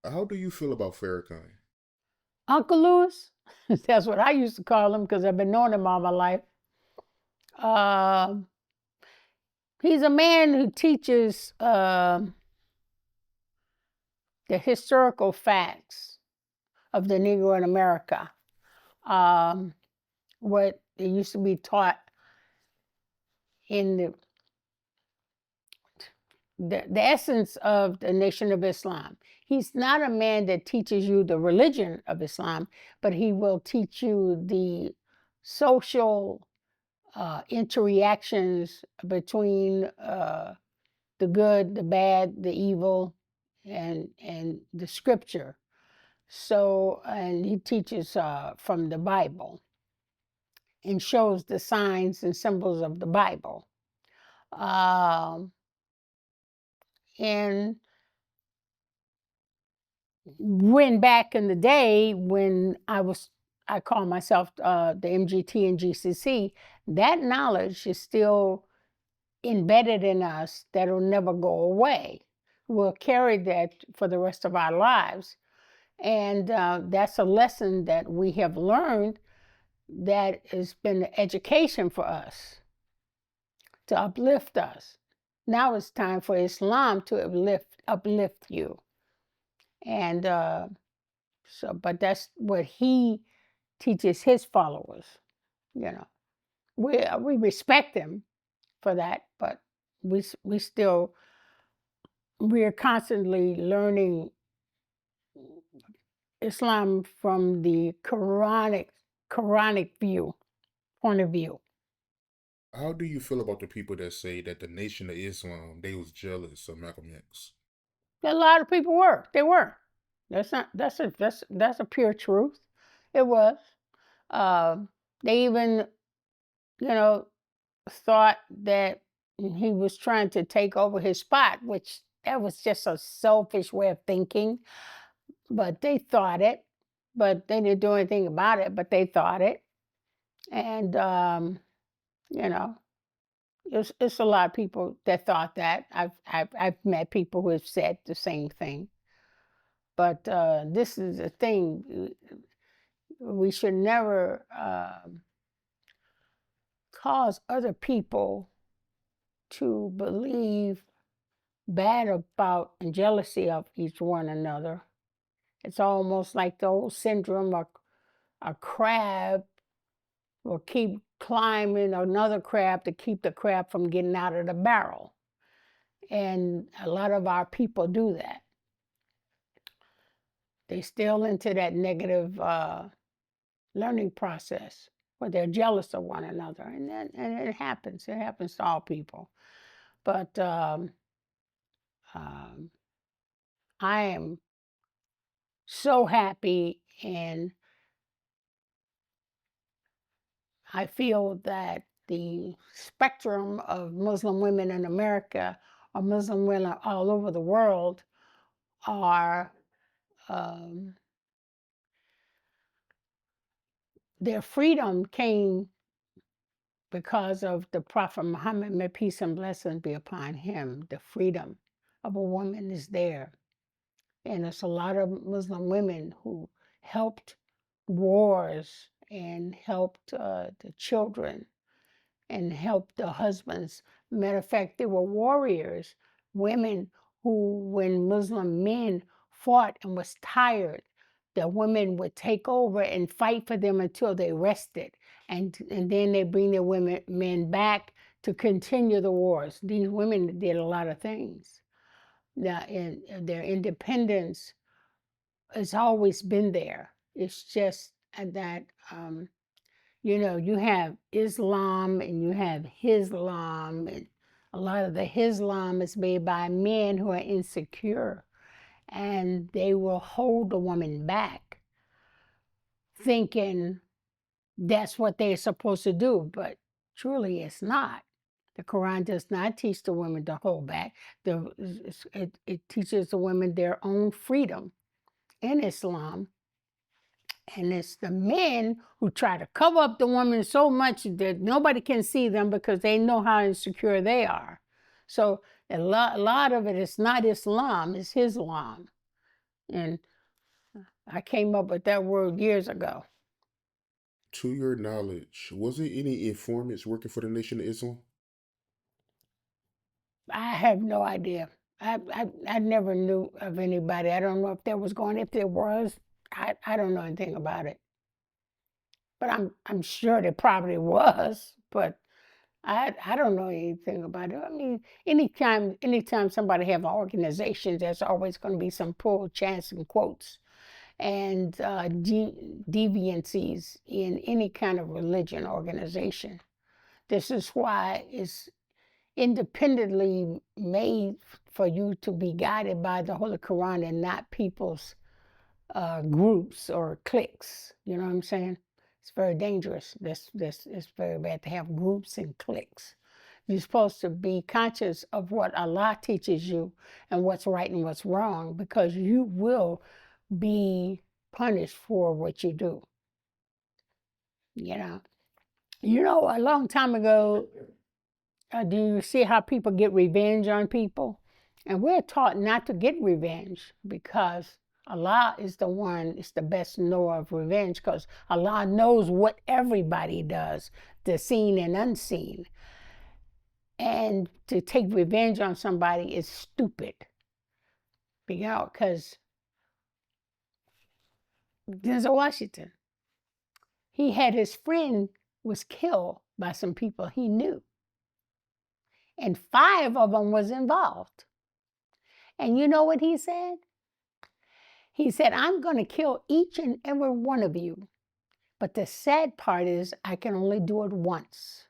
How do you feel about Farrakhan? Uncle Louis, that's what I used to call him because I've been knowing him all my life. He's a man who teaches the historical facts of the Negro in America. What it used to be taught in the essence of the Nation of Islam. He's not a man that teaches you the religion of Islam, but he will teach you the social interreactions between the good, the bad, the evil, and the scripture. So, and he teaches from the Bible and shows the signs and symbols of the Bible. And when back in the day when I call myself the MGT and GCC, that knowledge is still embedded in us. That'll never go away. We'll carry that for the rest of our lives. And that's a lesson that we have learned that has been education for us, to uplift us. Now it's time for Islam to uplift you. And but that's what he teaches his followers. You know, we respect him for that, but we are constantly learning Islam from the Quranic point of view. How do you feel about the people that say that the Nation of Islam, they was jealous of Malcolm X? A lot of people were. They were. That's a pure truth. It was. They even, thought that he was trying to take over his spot, which that was just a selfish way of thinking. But they thought it. But they didn't do anything about it. But they thought it. And You know, it's a lot of people that thought that. I've met people who have said the same thing. But this is the thing. We should never cause other people to believe bad about and jealousy of each one another. It's almost like the old syndrome of a crab will keep climbing another crab to keep the crab from getting out of the barrel. And a lot of our people do that. They still into that negative learning process where they're jealous of one another. And it happens. It happens to all people. But I am so happy, and I feel that the spectrum of Muslim women in America or Muslim women all over the world are, their freedom came because of the Prophet Muhammad, may peace and blessings be upon him. The freedom of a woman is there. And there's a lot of Muslim women who helped wars and helped the children and helped the husbands. Matter of fact, there were warriors, women who, when Muslim men fought and was tired, the women would take over and fight for them until they rested. And then they bring their men back to continue the wars. These women did a lot of things. Now, in their independence has always been there. It's just that, you have Islam and you have Islam, and a lot of the Islam is made by men who are insecure, and they will hold the woman back, thinking that's what they're supposed to do, but truly it's not. The Quran does not teach the women to hold back. It teaches the women their own freedom in Islam. And it's the men who try to cover up the women so much that nobody can see them because they know how insecure they are. So a lot of it is not Islam, it's Islam. And I came up with that word years ago. To your knowledge, was there any informants working for the Nation of Islam? I have no idea. I never knew of anybody. I don't know if there was if there was, I don't know anything about it. But I'm sure there probably was, but I don't know anything about it. I mean, anytime somebody have an organization, there's always going to be some pull, chance, and quotes, and deviancies in any kind of religion organization. This is why it's independently made for you to be guided by the Holy Quran and not people's groups or cliques. You know what I'm saying? It's very dangerous. It's very bad to have groups and cliques. You're supposed to be conscious of what Allah teaches you and what's right and what's wrong, because you will be punished for what you do. A long time ago, do you see how people get revenge on people? And we're taught not to get revenge because Allah is the best knower of revenge, because Allah knows what everybody does, the seen and unseen. And to take revenge on somebody is stupid. Because Denzel Washington, he had his friend was killed by some people he knew. And 5 of them was involved. And you know what he said? He said, I'm going to kill each and every one of you. But the sad part is I can only do it once.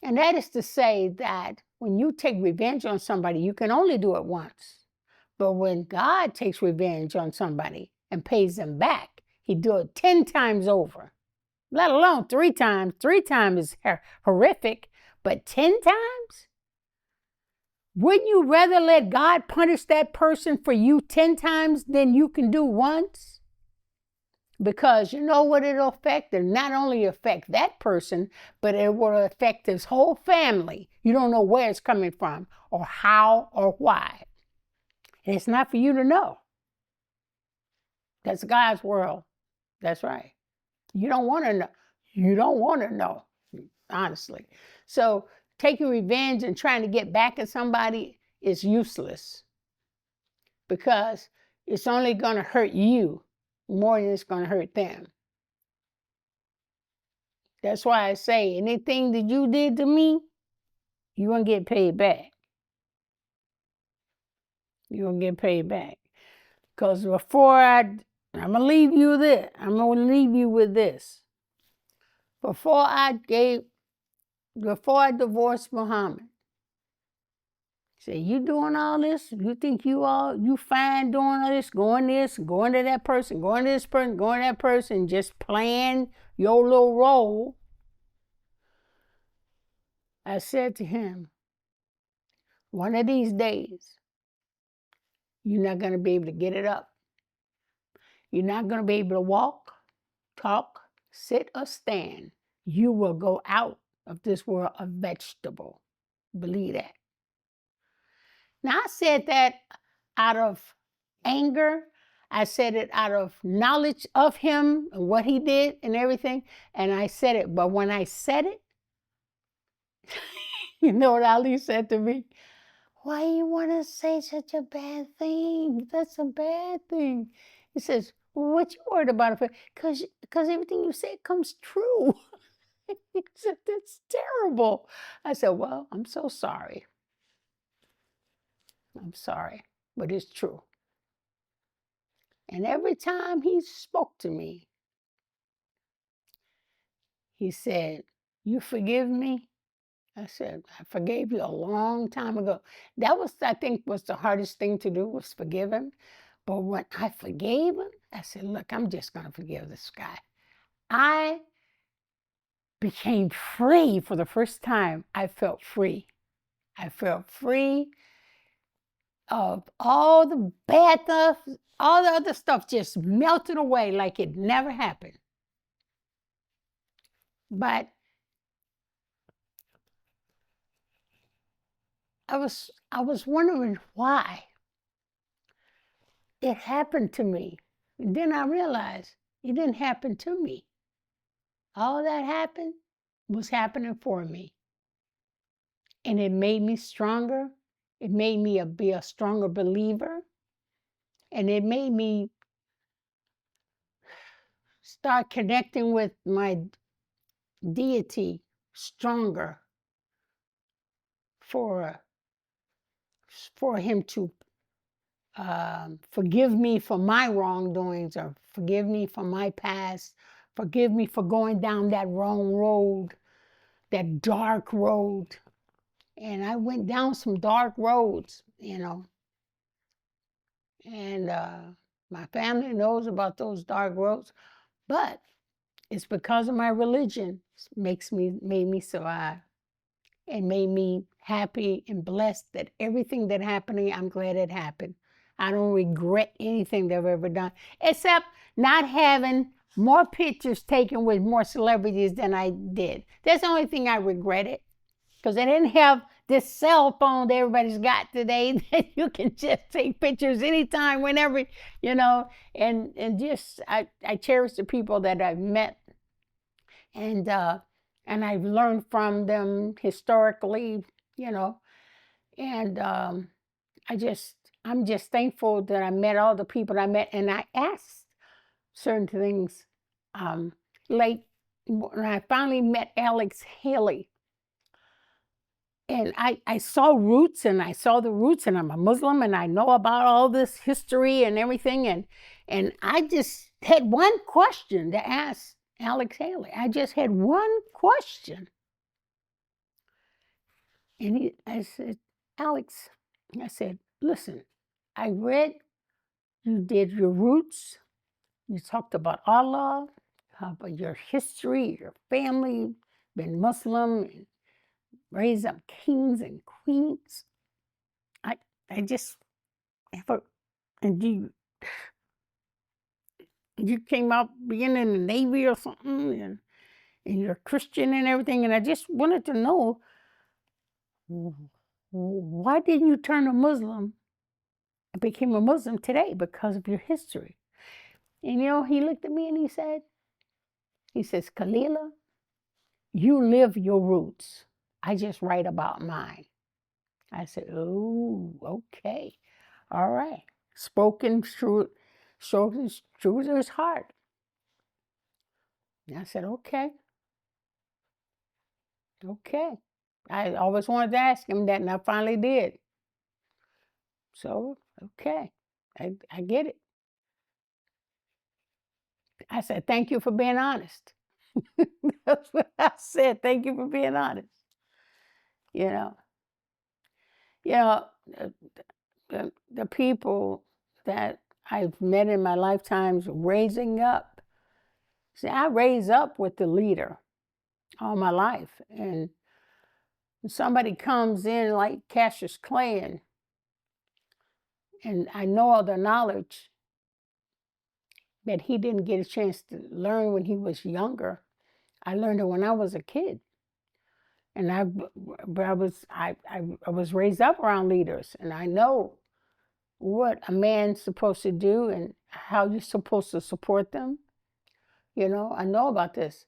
And that is to say that when you take revenge on somebody, you can only do it once. But when God takes revenge on somebody and pays them back, he do it 10 times over. Let alone 3 times. 3 times is horrific, but 10 times? Wouldn't you rather let God punish that person for you 10 times than you can do once? Because you know what it'll affect? It'll not only affect that person, but it will affect his whole family. You don't know where it's coming from or how or why. And it's not for you to know. That's God's world. That's right. You don't want to know. You don't want to know, honestly. So taking revenge and trying to get back at somebody is useless because it's only going to hurt you more than it's going to hurt them. That's why I say anything that you did to me, you're going to get paid back. You're going to get paid back. Because I'm going to leave you this. I'm going to leave you with this. Before I divorced Muhammad, say, you doing all this? You think you fine doing all this, going to that person, going to this person, going to that person, just playing your little role. I said to him, one of these days, you're not going to be able to get it up. You're not going to be able to walk, talk, sit, or stand. You will go out of this world a vegetable. Believe that. Now, I said that out of anger. I said it out of knowledge of him and what he did and everything. And I said it. But when I said it, you know what Ali said to me? Why you want to say such a bad thing? That's a bad thing. He says, well, what you worried about? Because everything you say comes true. He said, that's terrible. I said, well, I'm so sorry. I'm sorry, but it's true. And every time he spoke to me, he said, you forgive me? I said, I forgave you a long time ago. That was, I think, was the hardest thing to do, was forgive him. But when I forgave him, I said, look, I'm just going to forgive this guy. I became free for the first time. I felt free. I felt free of all the bad stuff. All the other stuff just melted away like it never happened. But I was wondering why it happened to me. And then I realized it didn't happen to me. All that happened was happening for me. And it made me stronger. It made me be a stronger believer. And it made me start connecting with my deity stronger for him to forgive me for my wrongdoings, or forgive me for my past, forgive me for going down that wrong road, that dark road. And I went down some dark roads, you know. And my family knows about those dark roads, but it's because of my religion made me survive. And made me happy and blessed that everything that happened, I'm glad it happened. I don't regret anything that I've ever done, except not having more pictures taken with more celebrities than I did. That's the only thing I regretted, because I didn't have this cell phone that everybody's got today that you can just take pictures anytime, whenever, you know, and just, I cherish the people that I've met. And I've learned from them historically, you know, and I'm just thankful that I met all the people I met, and I asked certain things. Like when I finally met Alex Haley, and I saw roots, and I saw the roots, and I'm a Muslim, and I know about all this history and everything, and I just had one question to ask Alex Haley. I just had one question. And I said, Alex, I said, listen, I read you did your roots. You talked about Allah, about your history, your family, been Muslim, and raised up kings and queens. I just, and you came out being in the Navy or something, and you're Christian and everything. And I just wanted to know, why didn't you turn a Muslim and became a Muslim today? Because of your history. And he looked at me and he says, Khalilah, you live your roots. I just write about mine. I said, oh, okay. All right. Spoken true to his heart. And I said, okay. Okay. I always wanted to ask him that, and I finally did. So, okay. I get it. I said, thank you for being honest. That's what I said. Thank you for being honest. You know, the people that I've met in my lifetimes raising up. See, I raised up with the leader all my life. And somebody comes in like Cassius Clay, and I know all the knowledge that he didn't get a chance to learn when he was younger. I learned it when I was a kid. And I was raised up around leaders, and I know what a man's supposed to do and how you're supposed to support them. I know about this.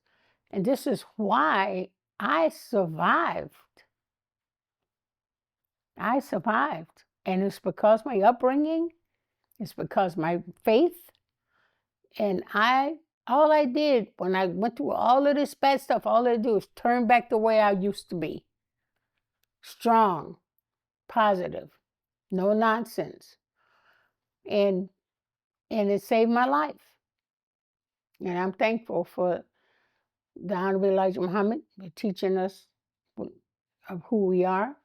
And this is why I survived. I survived. And it's because my upbringing, it's because my faith. And all I did when I went through all of this bad stuff, all I do is turn back the way I used to be. Strong, positive, no nonsense. And it saved my life. And I'm thankful for the Honorable Elijah Muhammad for teaching us of who we are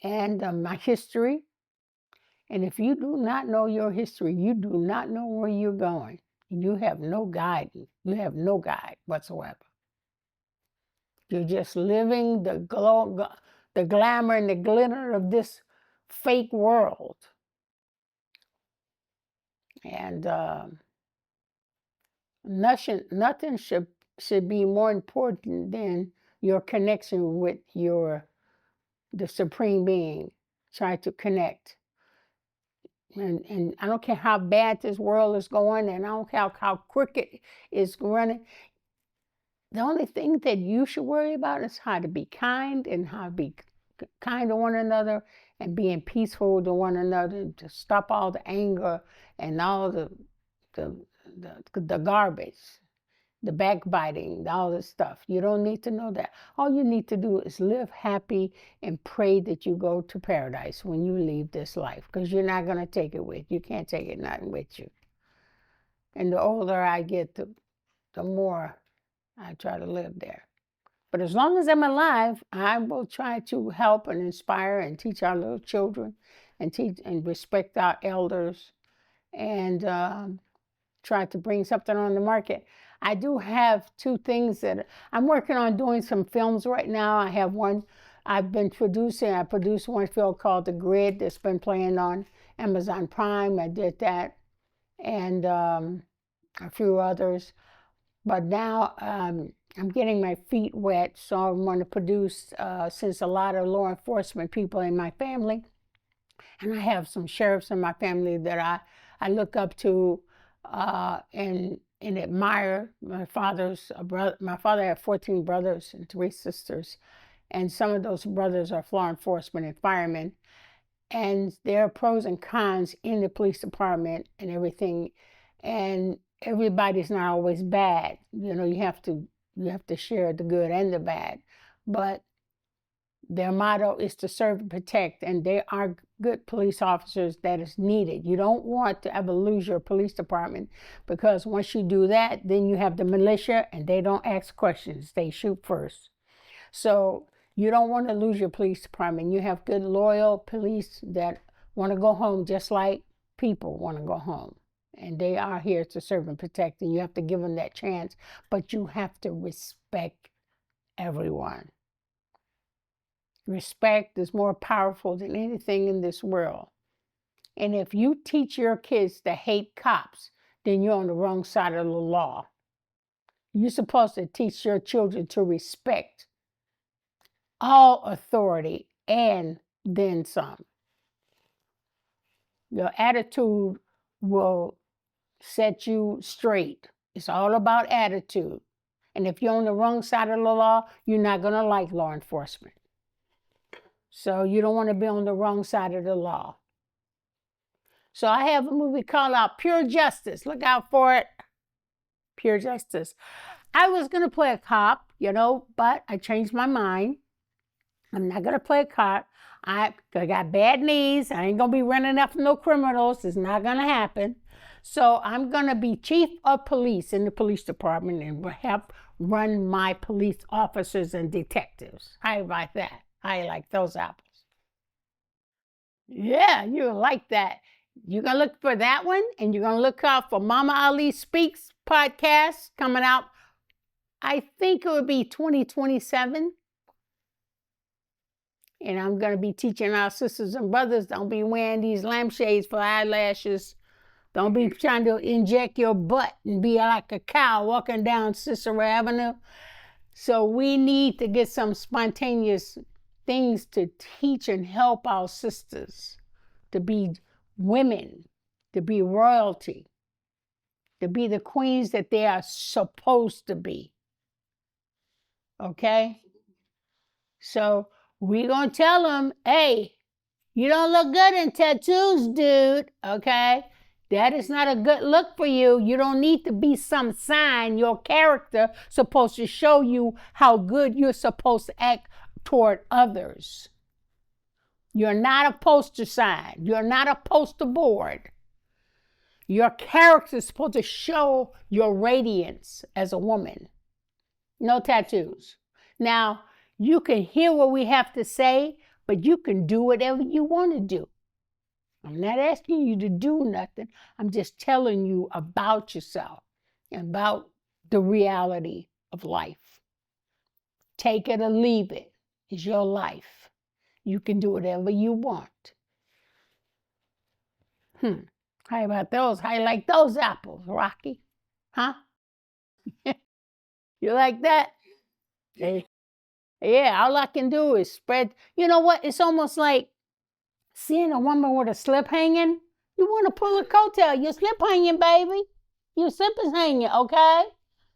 and my history. And if you do not know your history, you do not know where you're going. You have no guide. You have no guide whatsoever. You're just living the glamour and the glitter of this fake world. And nothing should be more important than your connection with the Supreme Being. Try to connect. And I don't care how bad this world is going, and I don't care how crooked it's running. The only thing that you should worry about is how to be kind, and how to be kind to one another, and being peaceful to one another, to stop all the anger and all the garbage, the backbiting, all this stuff. You don't need to know that. All you need to do is live happy and pray that you go to paradise when you leave this life, because you're not going to take it with you. You can't take it nothing with you. And the older I get, the more I try to live there. But as long as I'm alive, I will try to help and inspire and teach our little children, and teach and respect our elders, and try to bring something on the market. I do have two things that I'm working on, doing some films right now. I have one I've been producing. I produced one film called The Grid that's been playing on Amazon Prime. I did that, and a few others. But now I'm getting my feet wet, so I want to produce, since a lot of law enforcement people in my family, and I have some sheriffs in my family that I look up to and admire. My father had 14 brothers and 3 sisters, and some of those brothers are law enforcement and firemen, and there are pros and cons in the police department and everything, and everybody's not always bad. You have to share the good and the bad, but their motto is to serve and protect, and they are good police officers that is needed. You don't want to ever lose your police department, because once you do that, then you have the militia, and they don't ask questions. They shoot first. So you don't want to lose your police department. You have good, loyal police that want to go home just like people want to go home. And they are here to serve and protect, and you have to give them that chance. But you have to respect everyone. Respect is more powerful than anything in this world. And if you teach your kids to hate cops, then you're on the wrong side of the law. You're supposed to teach your children to respect all authority and then some. Your attitude will set you straight. It's all about attitude. And if you're on the wrong side of the law, you're not going to like law enforcement. So you don't want to be on the wrong side of the law. So I have a movie called Pure Justice. Look out for it. Pure Justice. I was going to play a cop, but I changed my mind. I'm not going to play a cop. I got bad knees. I ain't going to be running after no criminals. It's not going to happen. So I'm going to be chief of police in the police department and help run my police officers and detectives. How about that? I like those apples. Yeah, you like that. You're going to look for that one, and you're going to look out for Mama Ali Speaks podcast coming out, I think it would be 2027. And I'm going to be teaching our sisters and brothers, don't be wearing these lampshades for eyelashes. Don't be trying to inject your butt and be like a cow walking down Cicero Avenue. So we need to get some spontaneous things to teach and help our sisters to be women, to be royalty, to be the queens that they are supposed to be. Okay? So we're going to tell them, hey, you don't look good in tattoos, dude. Okay? That is not a good look for you. You don't need to be some sign. Your character supposed to show you how good you're supposed to act toward others. You're not a poster sign. You're not a poster board. Your character is supposed to show your radiance as a woman. No tattoos. Now, you can hear what we have to say, but you can do whatever you want to do. I'm not asking you to do nothing. I'm just telling you about yourself, about the reality of life. Take it or leave it. It's your life. You can do whatever you want. How about those? How you like those apples, Rocky? Huh? You like that? Hey. Yeah, all I can do is spread. You know what? It's almost like seeing a woman with a slip hanging. You want to pull a coattail. Your slip hanging, baby. Your slip is hanging, okay?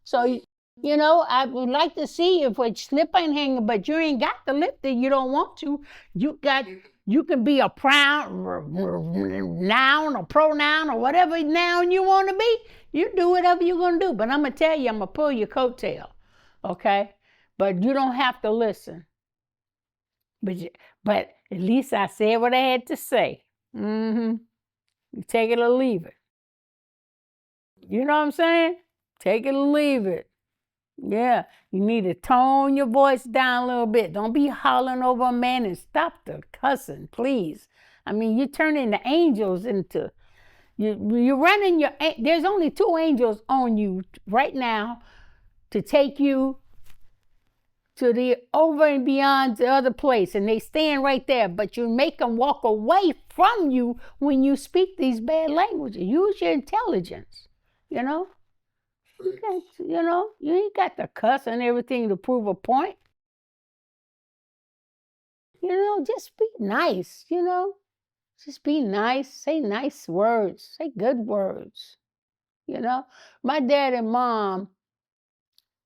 So, I would like to see if a slip ain't hanging, but you ain't got to lift it. You don't want to. You can be a noun or pronoun or whatever noun you want to be. You do whatever you're going to do. But I'm going to tell you, I'm going to pull your coattail, okay? But you don't have to listen. But at least I said what I had to say. You take it or leave it. You know what I'm saying? Take it or leave it. Yeah, you need to tone your voice down a little bit. Don't be hollering over a man and stop the cussing, please. I mean, you're turning the angels into... You're running there's only 2 angels on you right now to take you to the over and beyond the other place, and they stand right there, but you make them walk away from you when you speak these bad languages. Use your intelligence, You ain't got to cuss and everything to prove a point. Just be nice, Just be nice, say nice words, say good words, My dad and mom,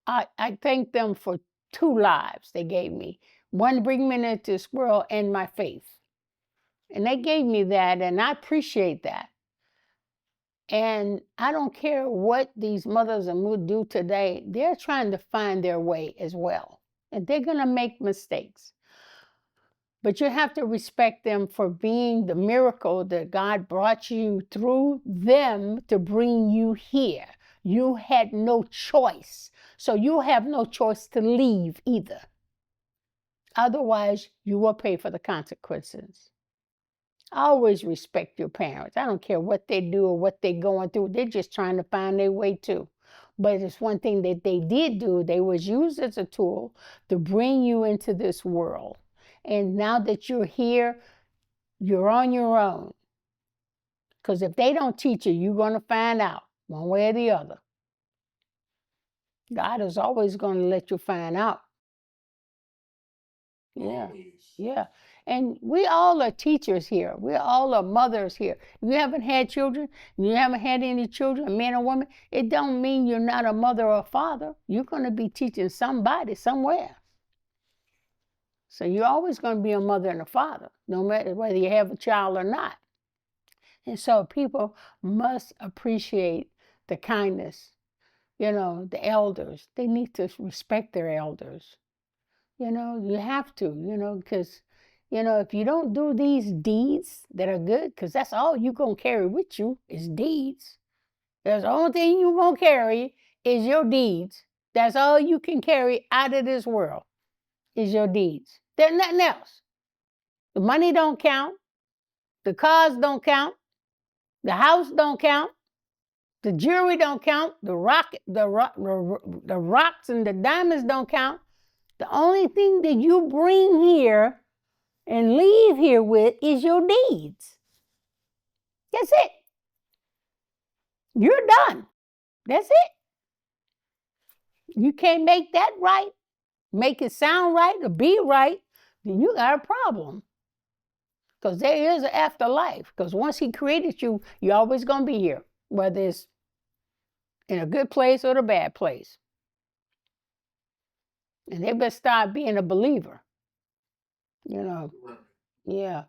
I thank them for 2 lives they gave me. One, bring me into this world, and my faith. And they gave me that, and I appreciate that. And I don't care what these mothers and mothers do today. They're trying to find their way as well. And they're going to make mistakes. But you have to respect them for being the miracle that God brought you through them to bring you here. You had no choice. So you have no choice to leave either. Otherwise, you will pay for the consequences. Always respect your parents. I don't care what they do or what they're going through. They're just trying to find their way too. But it's one thing that they did do. They was used as a tool to bring you into this world. And now that you're here, you're on your own. Because if they don't teach you, you're going to find out. one way or the other. God is always going to let you find out. Yeah. Always. Yeah. And we all are teachers here. We all are mothers here. If you haven't had children, you haven't had any children, a man or woman, it don't mean you're not a mother or a father. You're going to be teaching somebody somewhere. So you're always going to be a mother and a father, no matter whether you have a child or not. And so people must appreciate the kindness. You know, the elders, they need to respect their elders. You know, you have to, you know, because, you know, if you don't do these deeds that are good, because that's all you're going to carry with you is deeds. That's the only thing you're going to carry is your deeds. That's all you can carry out of this world is your deeds. There's nothing else. The money don't count. The cars don't count. The house don't count. The jewelry don't count. The rocks and the diamonds don't count. The only thing that you bring here and leave here with is your deeds. That's it. You're done. That's it. You can't make that right, make it sound right or be right, then you got a problem. Because there is an afterlife. Because once he created you, you're always going to be here, whether it's in a good place or the bad place. And they better start being a believer. You know, yeah.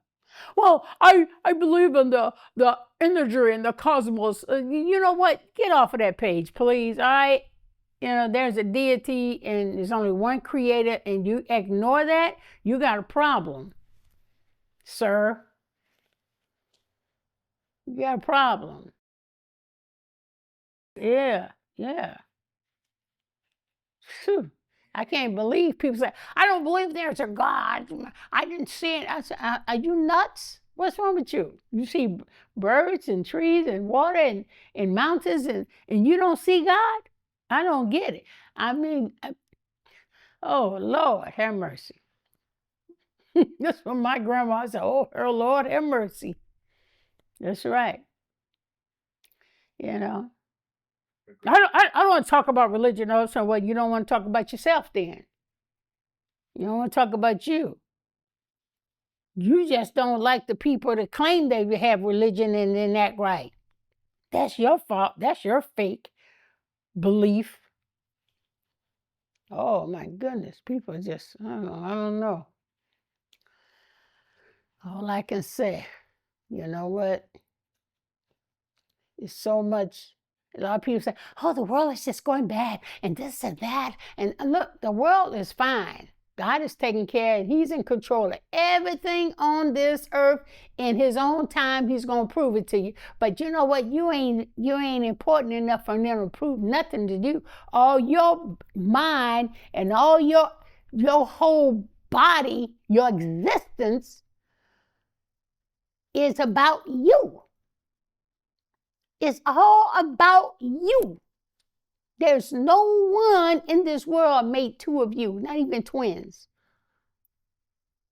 Well, I believe in the energy and the cosmos. You know what? Get off of that page, please. All right? You know, there's a deity and there's only one creator, and you ignore that, you got a problem, sir. You got a problem. Yeah, yeah. Phew. I can't believe people say, I don't believe there's a God. I didn't see it. I said, are you nuts? What's wrong with you? You see birds and trees and water and mountains and you don't see God? I don't get it. I mean, oh, Lord, have mercy. That's what my grandma said, oh, her Lord, have mercy. That's right. You know. I don't want to talk about religion also. Well, you don't want to talk about yourself then. You don't want to talk about you. You just don't like the people that claim they have religion and then act right. That's your fault. That's your fake belief. Oh my goodness. People just, I don't know. All I can say, you know what? It's so much. A lot of people say, oh, the world is just going bad and this and that. And look, the world is fine. God is taking care and he's in control of everything on this earth. In his own time, he's going to prove it to you. But you know what? You ain't important enough for them to prove nothing to you. All your mind and all your whole body, your existence is about you. It's all about you. There's no one in this world made two of you, not even twins.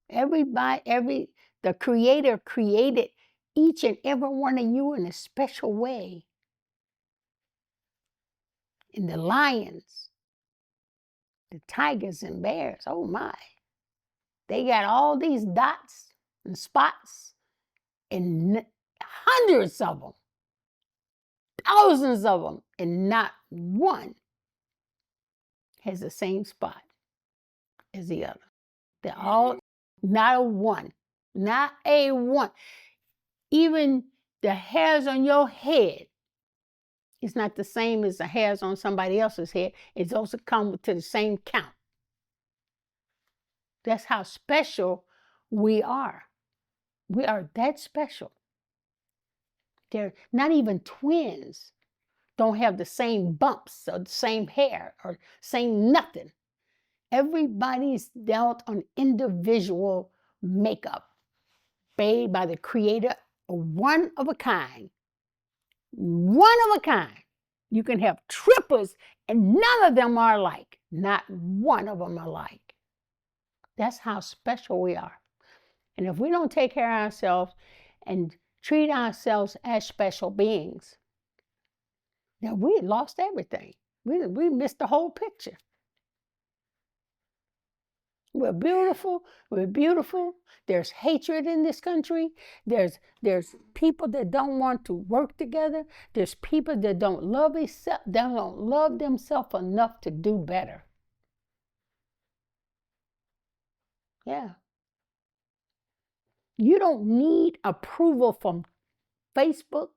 The Creator created each and every one of you in a special way. And the lions, the tigers and bears, oh my. They got all these dots and spots and hundreds of them. Thousands of them, and not one has the same spot as the other. They're all, not a one, not a one. Even the hairs on your head is not the same as the hairs on somebody else's head. It's also come to the same count. That's how special we are. We are that special. They're not even twins. Don't have the same bumps or the same hair or same nothing. Everybody's dealt on individual makeup made by the Creator, one of a kind. One of a kind. You can have triplets and none of them are alike. Not one of them are alike. That's how special we are. And if we don't take care of ourselves and treat ourselves as special beings, Now we had lost everything. We missed the whole picture. We're beautiful. We're beautiful. There's hatred in this country. There's people that don't want to work together. There's people that don't love themselves enough to do better. Yeah. You don't need approval from Facebook,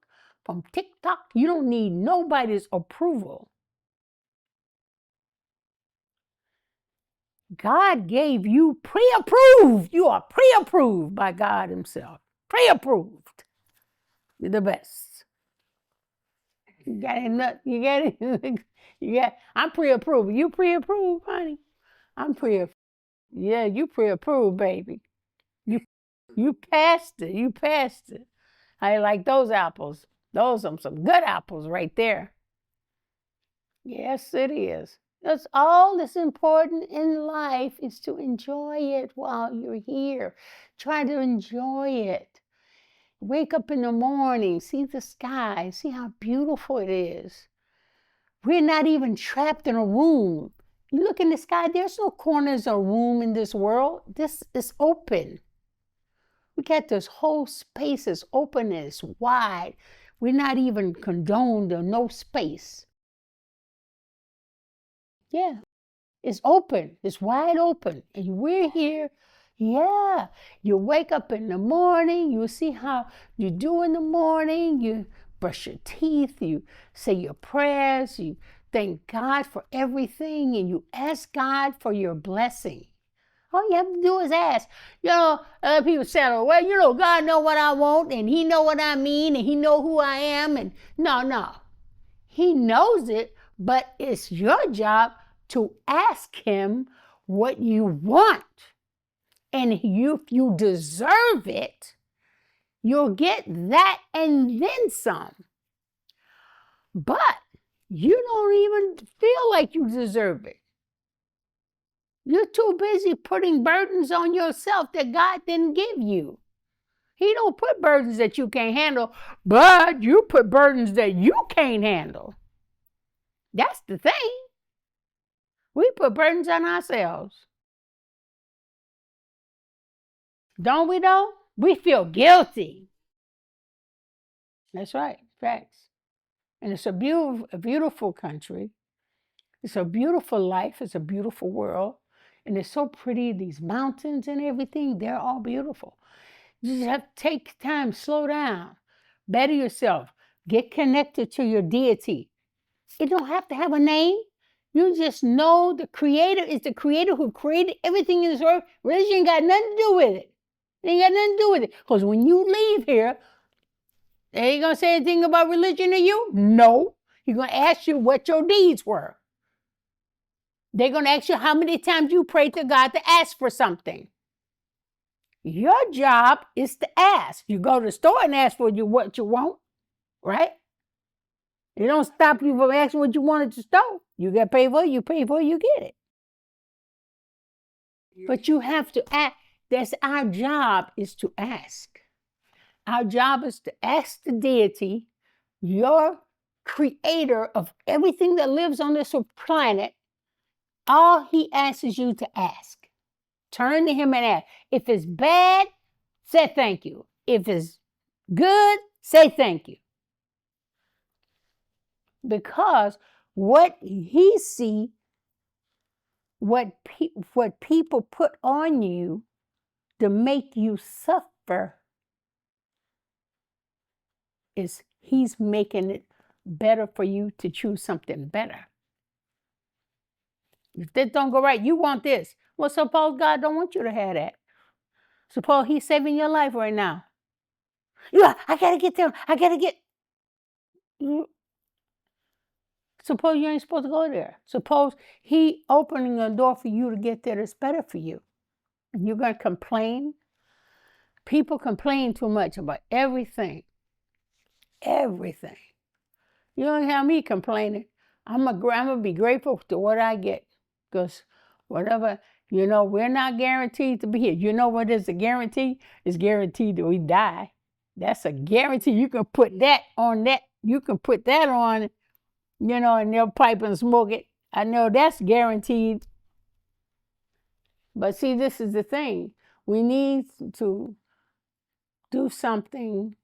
from TikTok. You don't need nobody's approval. God gave you pre-approved. You are pre-approved by God himself. Pre-approved. You're the best. You got it? You get it? I'm pre-approved. You pre-approved, honey? I'm pre-approved. Yeah, you pre-approved, baby. You passed it. You passed it. I like those apples. Those are some good apples right there. Yes, it is. That's all that's important in life is to enjoy it while you're here. Try to enjoy it. Wake up in the morning, see the sky, see how beautiful it is. We're not even trapped in a room. You look in the sky, there's no corners or room in this world. This is open. We got this whole space is open and it's wide. We're not even condoned or no space. Yeah, it's open. It's wide open. And we're here. Yeah, you wake up in the morning. You see how you do in the morning. You brush your teeth. You say your prayers. You thank God for everything. And you ask God for your blessing. All you have to do is ask. Other people say, well, God know what I want. And he know what I mean. And he know who I am. And no. He knows it. But it's your job to ask him what you want. And if you deserve it, you'll get that and then some. But you don't even feel like you deserve it. You're too busy putting burdens on yourself that God didn't give you. He don't put burdens that you can't handle, but you put burdens that you can't handle. That's the thing. We put burdens on ourselves. Don't we though? We feel guilty. That's right, facts. And it's a beautiful country. It's a beautiful life. It's a beautiful world. And it's so pretty, these mountains and everything, they're all beautiful. You just have to take time, slow down, better yourself, get connected to your deity. It don't have to have a name. You just know the creator is the creator who created everything in this earth. Religion got nothing to do with it. It ain't got nothing to do with it. Because when you leave here, they ain't going to say anything about religion to you? No. He's going to ask you what your deeds were. They're going to ask you how many times you prayed to God to ask for something. Your job is to ask. You go to the store and ask for what you want, right? It don't stop you from asking what you want at the store. You get paid for it, you pay for it, you get it. But you have to ask. That's our job, is to ask. Our job is to ask the deity, your creator of everything that lives on this planet. All he asks you to ask. Turn to him and ask. If it's bad, say thank you. If it's good, say thank you. Because what he see, what people put on you to make you suffer, is he's making it better for you to choose something better. If this don't go right, you want this. Well, suppose God don't want you to have that. Suppose he's saving your life right now. Yeah, I gotta get there. I gotta get. Suppose you ain't supposed to go there. Suppose he opening a door for you to get there that's better for you. And you're gonna complain. People complain too much about everything. Everything. You don't have me complaining. I'm gonna be grateful to what I get. Because whatever, we're not guaranteed to be here. You know what is a guarantee? It's guaranteed that we die. That's a guarantee. You can put that on that. You can put that on and they'll pipe and smoke it. I know that's guaranteed. But see, this is the thing. We need to do something.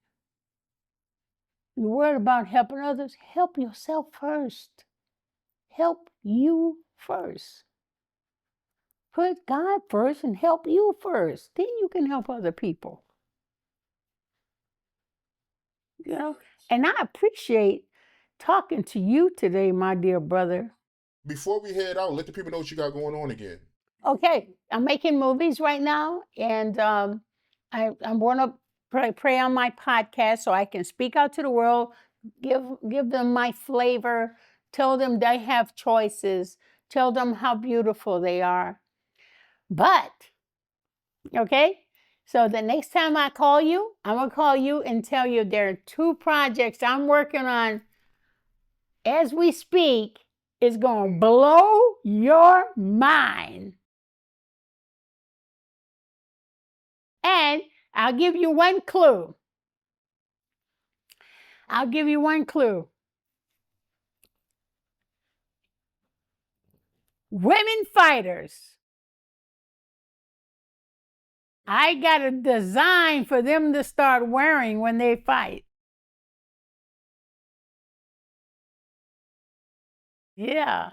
You're worried about helping others? Help yourself first. Help you first. Put God first and help you first. Then you can help other people. And I appreciate talking to you today, my dear brother. Before we head out, let the people know what you got going on again. Okay, I'm making movies right now, and I'm going to pray on my podcast so I can speak out to the world, give them my flavor, tell them they have choices, tell them how beautiful they are. But, okay, so the next time I call you, I'm going to call you and tell you there are 2 projects I'm working on as we speak. It's going to blow your mind. And I'll give you one clue. Women fighters. I got a design for them to start wearing when they fight. Yeah.